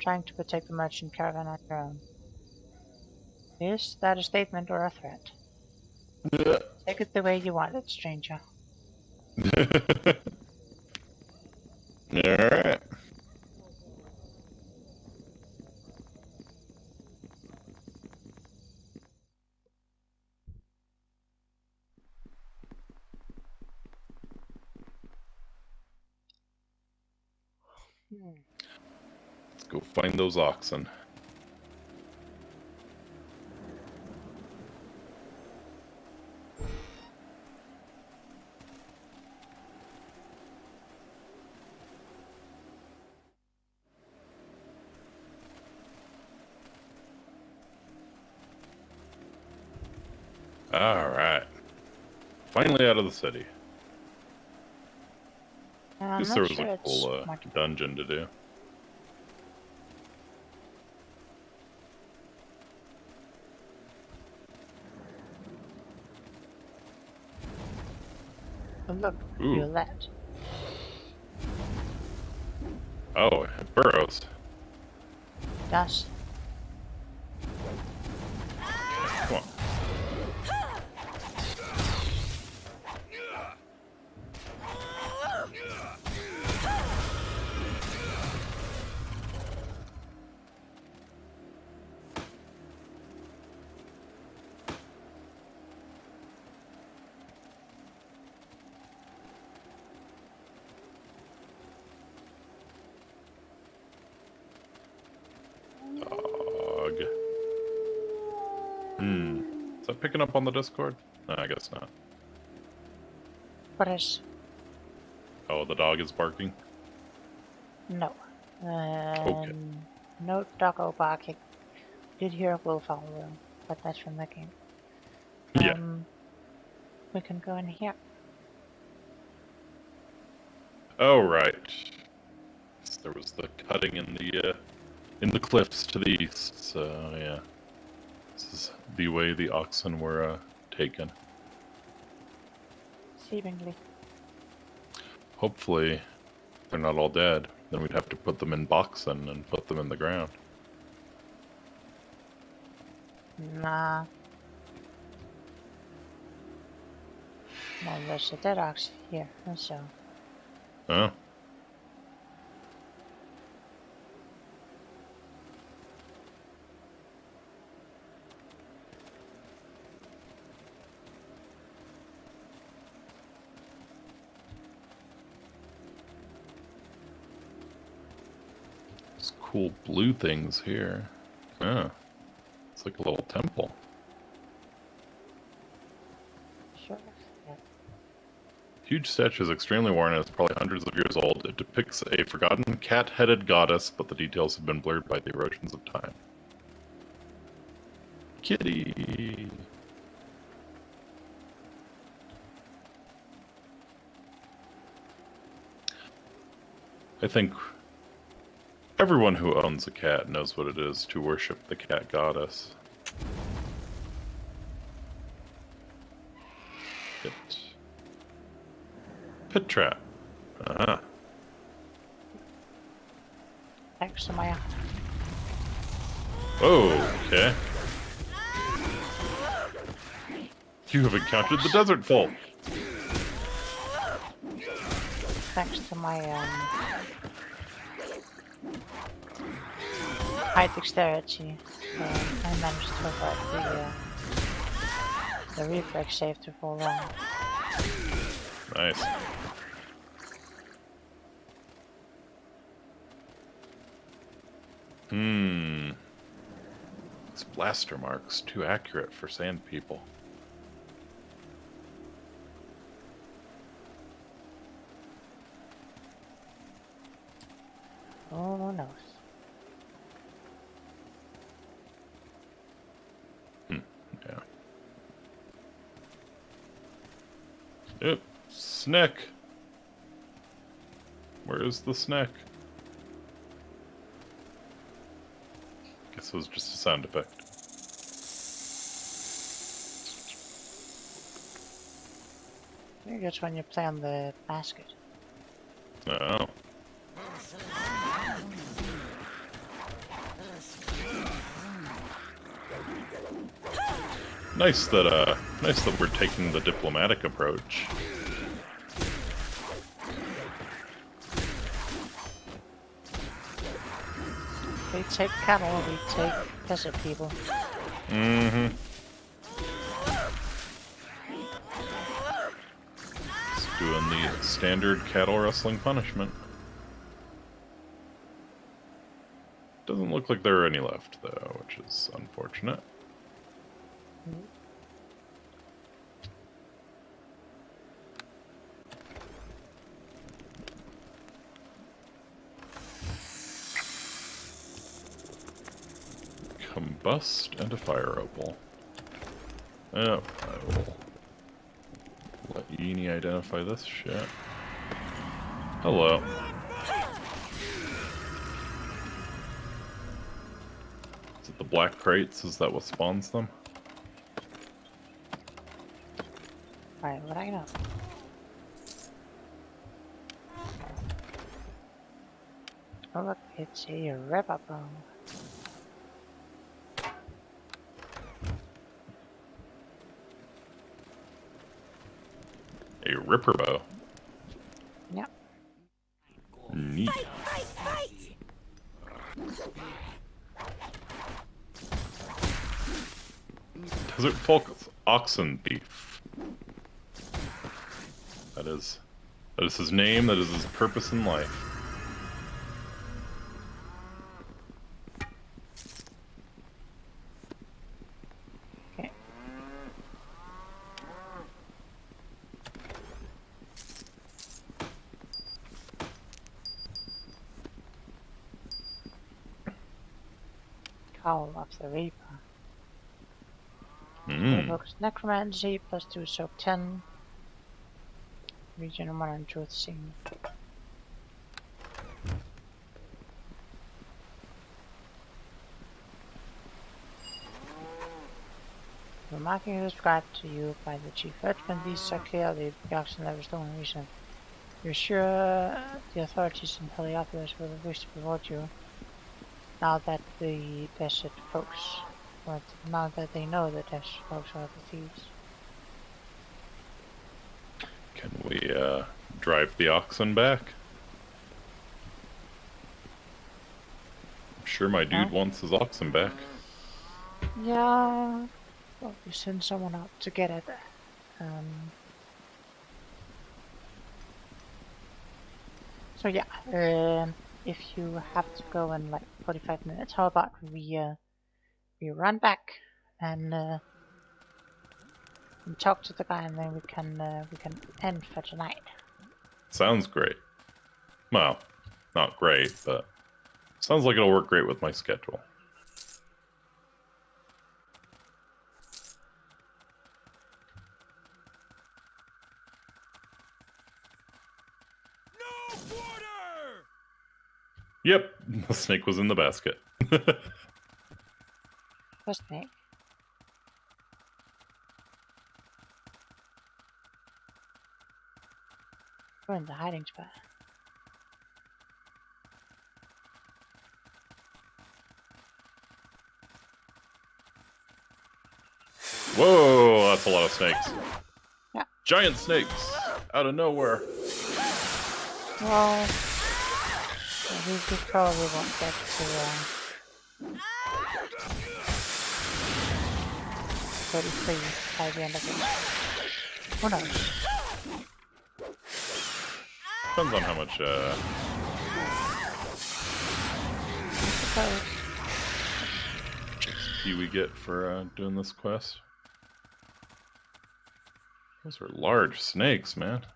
trying to protect the merchant caravan on your own. Is that a statement or a threat? Take it the way you want it, stranger. Alright. Let's go find those oxen. Alright. Finally out of the city. I'm Guess not there was sure a it's cool much. dungeon to do. Oh, look, Ooh. Violette. Oh, it burrows. Dust. Come on. Dog. Is that picking up on the Discord? No, I guess not. What is? Oh, the dog is barking? No. Okay. No doggo barking. Did hear a wolf howl though, but that's from the game. Yeah. We can go in here. Oh, right. There was the cutting in the cliffs to the east, so yeah. This is the way the oxen were taken. Seemingly. Hopefully, they're not all dead. Then we'd have to put them in boxen and put them in the ground. Nah. No, there's a dead ox here, so. Oh. There's cool blue things here. Oh. It's like a little temple. Sure. Yeah. Huge statue is extremely worn and is probably hundreds of years old. It depicts a forgotten cat-headed goddess, but the details have been blurred by the erosions of time. Kitty! I think everyone who owns a cat knows what it is to worship the cat goddess. Pit trap. Ah. Thanks to my... Oh, okay. You have encountered the desert folk. Thanks to my high dexterity, I managed to avoid the reflex save to fall wrong. Nice. This blaster mark's too accurate for sand people. Oh, who knows? Yeah. Yep. Snack. Where is the snack? Guess it was just a sound effect. I think that's when you play on the basket. Oh. Nice that we're taking the diplomatic approach. They take cattle, we take desert people. Mm-hmm. Just doing the standard cattle rustling punishment. Doesn't look like there are any left, though, which is unfortunate. Combust and a fire opal. Oh, I will let Yini identify this shit. Hello. Is it the black crates? Is that what spawns them? Alright, what I know. Oh look, it's a ripper bone. A ripper bow. Yep. Neat. Fight, fight! Desert Folk's oxen beef. That is his name, that is his purpose in life. Okay. Cowl of the Reaper. Focus Necromancy, plus 2 soak 10. Region 1 and Truth Sing. The marking is described to you by the chief herdsman. These are clearly the oxen that were stolen recently. You're sure the authorities in Heliopolis will wish to reward you now that the desert folks, or now that they know the desert folks are the thieves. Can we drive the oxen back? I'm sure my dude wants his oxen back. Yeah, well, we send someone out to get it. So yeah, if you have to go in like 45 minutes, how about we run back and talk to the guy, and then we can end for tonight. Sounds great. Well, not great, but sounds like it'll work great with my schedule. No quarter! Yep, the snake was in the basket. First snake. We're in the hiding spot. Whoa, that's a lot of snakes. Yeah. Giant snakes out of nowhere. Well, we probably won't get to 33 by the end of it. Who knows? Depends on how much So, XP we get for doing this quest. Those are large snakes, man.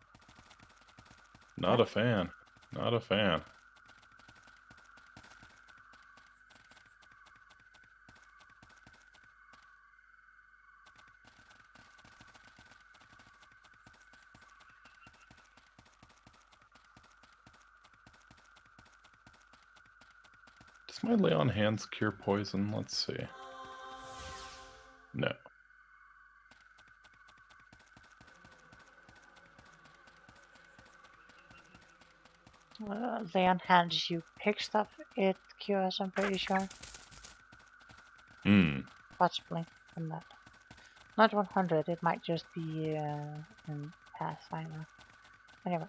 Not a fan. Not a fan. Does my lay on hands cure poison? Let's see. No. lay on hands, you pick stuff, it cures, I'm pretty sure. Hmm. Possibly. I'm not 100, it might just be in Pathfinder. Anyway.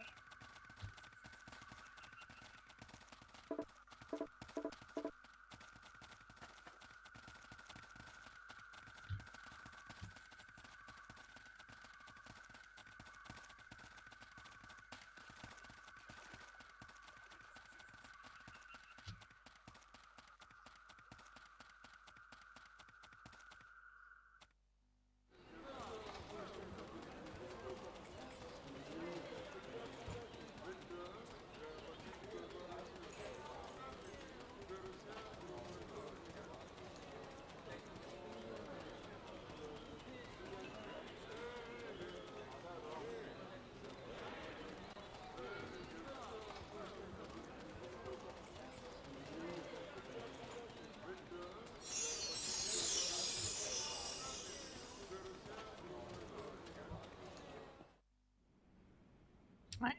Right.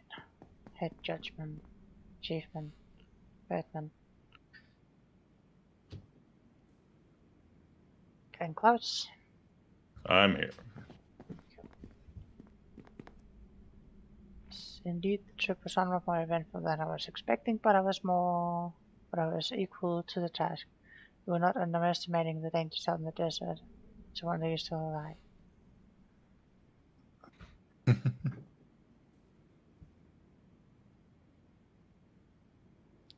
Head judgment, achievement, Batman. Getting close. I'm here. Indeed, the trip was somewhat more eventful than I was expecting, but I was equal to the task. We were not underestimating the dangers out in the desert. So one day you're still alive.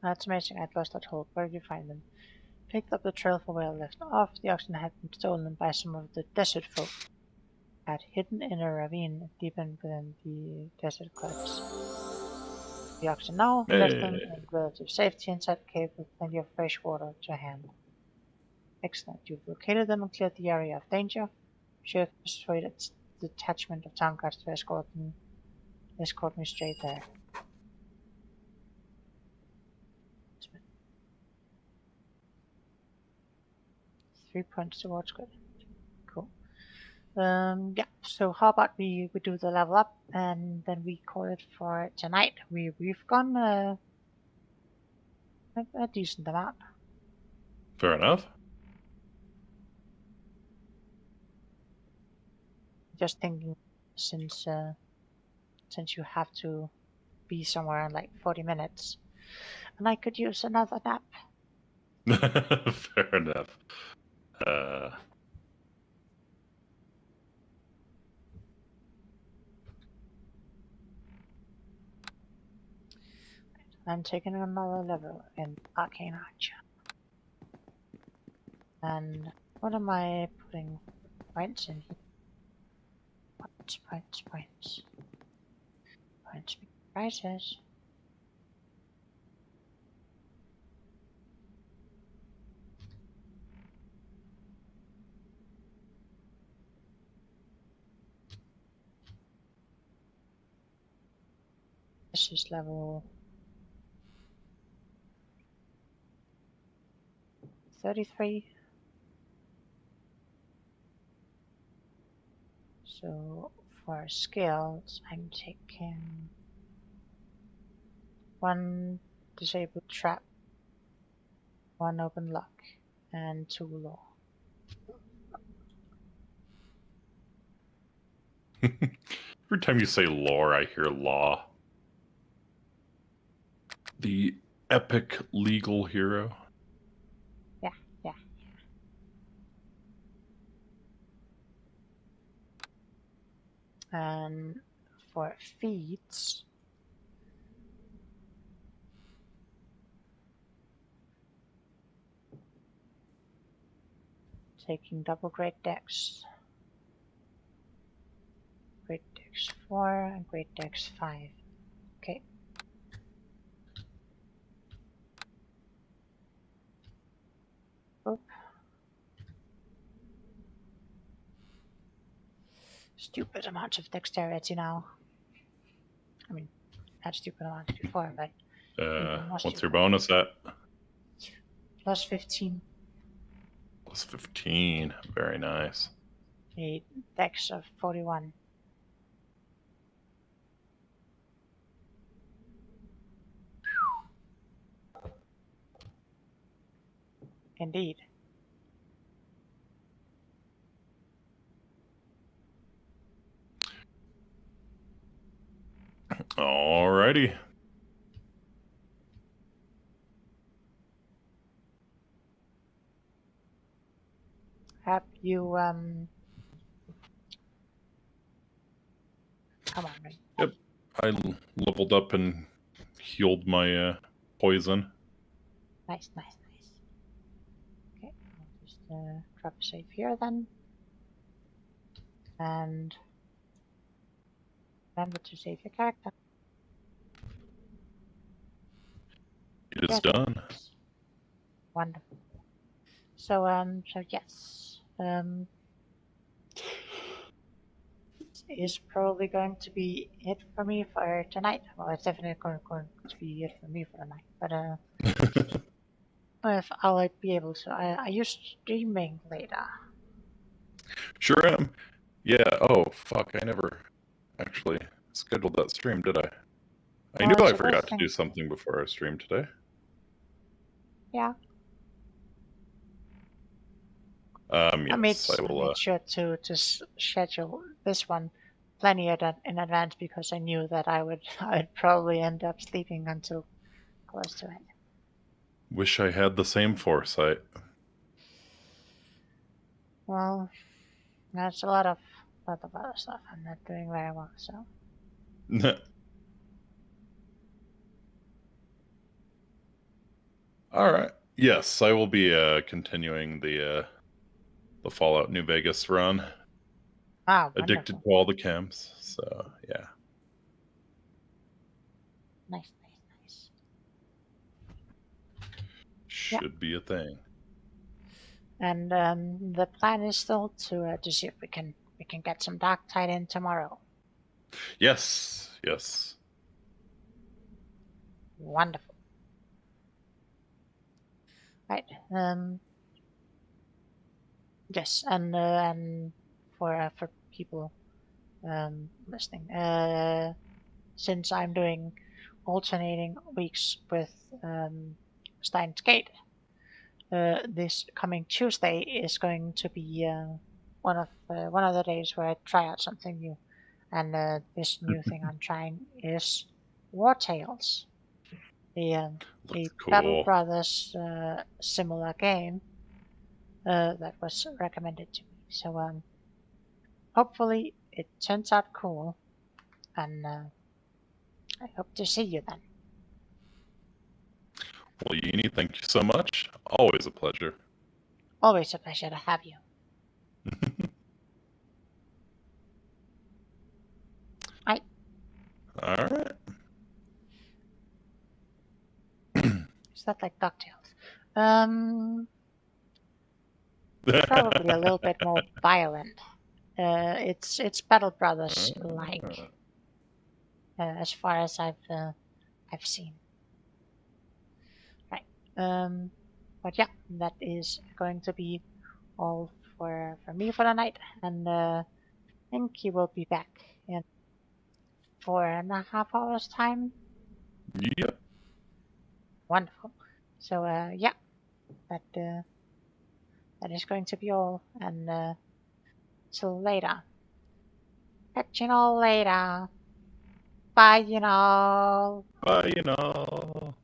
That's amazing, I'd lost that hope. Where did you find them? Picked up the trail for where I left off. The oxen had been stolen by some of the desert folk. Had hidden in a ravine deep within the desert cliffs. The oxen now left them in relative safety inside the cave with plenty of fresh water to hand. Excellent. You've located them and cleared the area of danger. Should have persuaded the detachment of town guards to escort me straight there. 3 points towards good. Cool. Yeah, so how about we do the level up and then we call it for tonight. We've gone a decent amount. Fair enough. Just thinking, since you have to be somewhere in like 40 minutes, and I could use another nap. Fair enough. I'm taking another level in Arcane Archer. And what am I putting points in here? Points. Points prices. This is level 33. So for skills, I'm taking 1 disabled trap, 1 open lock, and 2 law. Every time you say lore, I hear law. The epic legal hero. Yeah. And for feats, taking double Great Dex. Great Dex 4 and Great Dex 5. Okay. Oop. Stupid amount of dexterity now. I mean, not stupid amount before, but What's your bonus at? plus 15. Plus 15. Very nice. A dex of 41. Indeed. Alrighty. Have you come on, right? Yep. I leveled up and healed my poison. Nice. Okay, I'll just drop a save here then. And remember to save your character. It is Yes. done. Wonderful. So yes. Is probably going to be it for me for tonight. Well, it's definitely going to be it for me for tonight. But if I'll be able to, are you streaming later? Sure am. Yeah. Oh, fuck. I never actually scheduled that stream, did I? I knew Well, I it's a forgot good to thing. do something before our stream today. Yeah. Yes, I I will. made sure to schedule this one plenty in advance because I knew that I'd probably end up sleeping until close to it. Wish I had the same foresight. Well, that's a lot of other stuff. I'm not doing very well, so. All right. Yes, I will be continuing the Fallout New Vegas run. Ah, Addicted wonderful. to all the chems. So yeah. Nice. Should be a thing. And the plan is still to see if we can get some dark tide in tomorrow. Yes. Wonderful. Right. Yes, and for people listening, since I'm doing alternating weeks with Steins Gate, this coming Tuesday is going to be one of the days where I try out something new, and this new thing I'm trying is War Tales, a Battle Cool. Brothers similar game that was recommended to me. So hopefully it turns out cool, and I hope to see you then. Well, Yini, thank you so much. Always a pleasure. Always a pleasure to have you. Right. All right. Is that like DuckTales? Probably a little bit more violent. It's Battle Brothers like, as far as I've seen. Right. But yeah, that is going to be all for me for the night, and I think you will be back in 4.5 hours time. Yep. Wonderful. So yeah, that is going to be all, and till later. Catch you all later. Bye, you know. Bye, you know.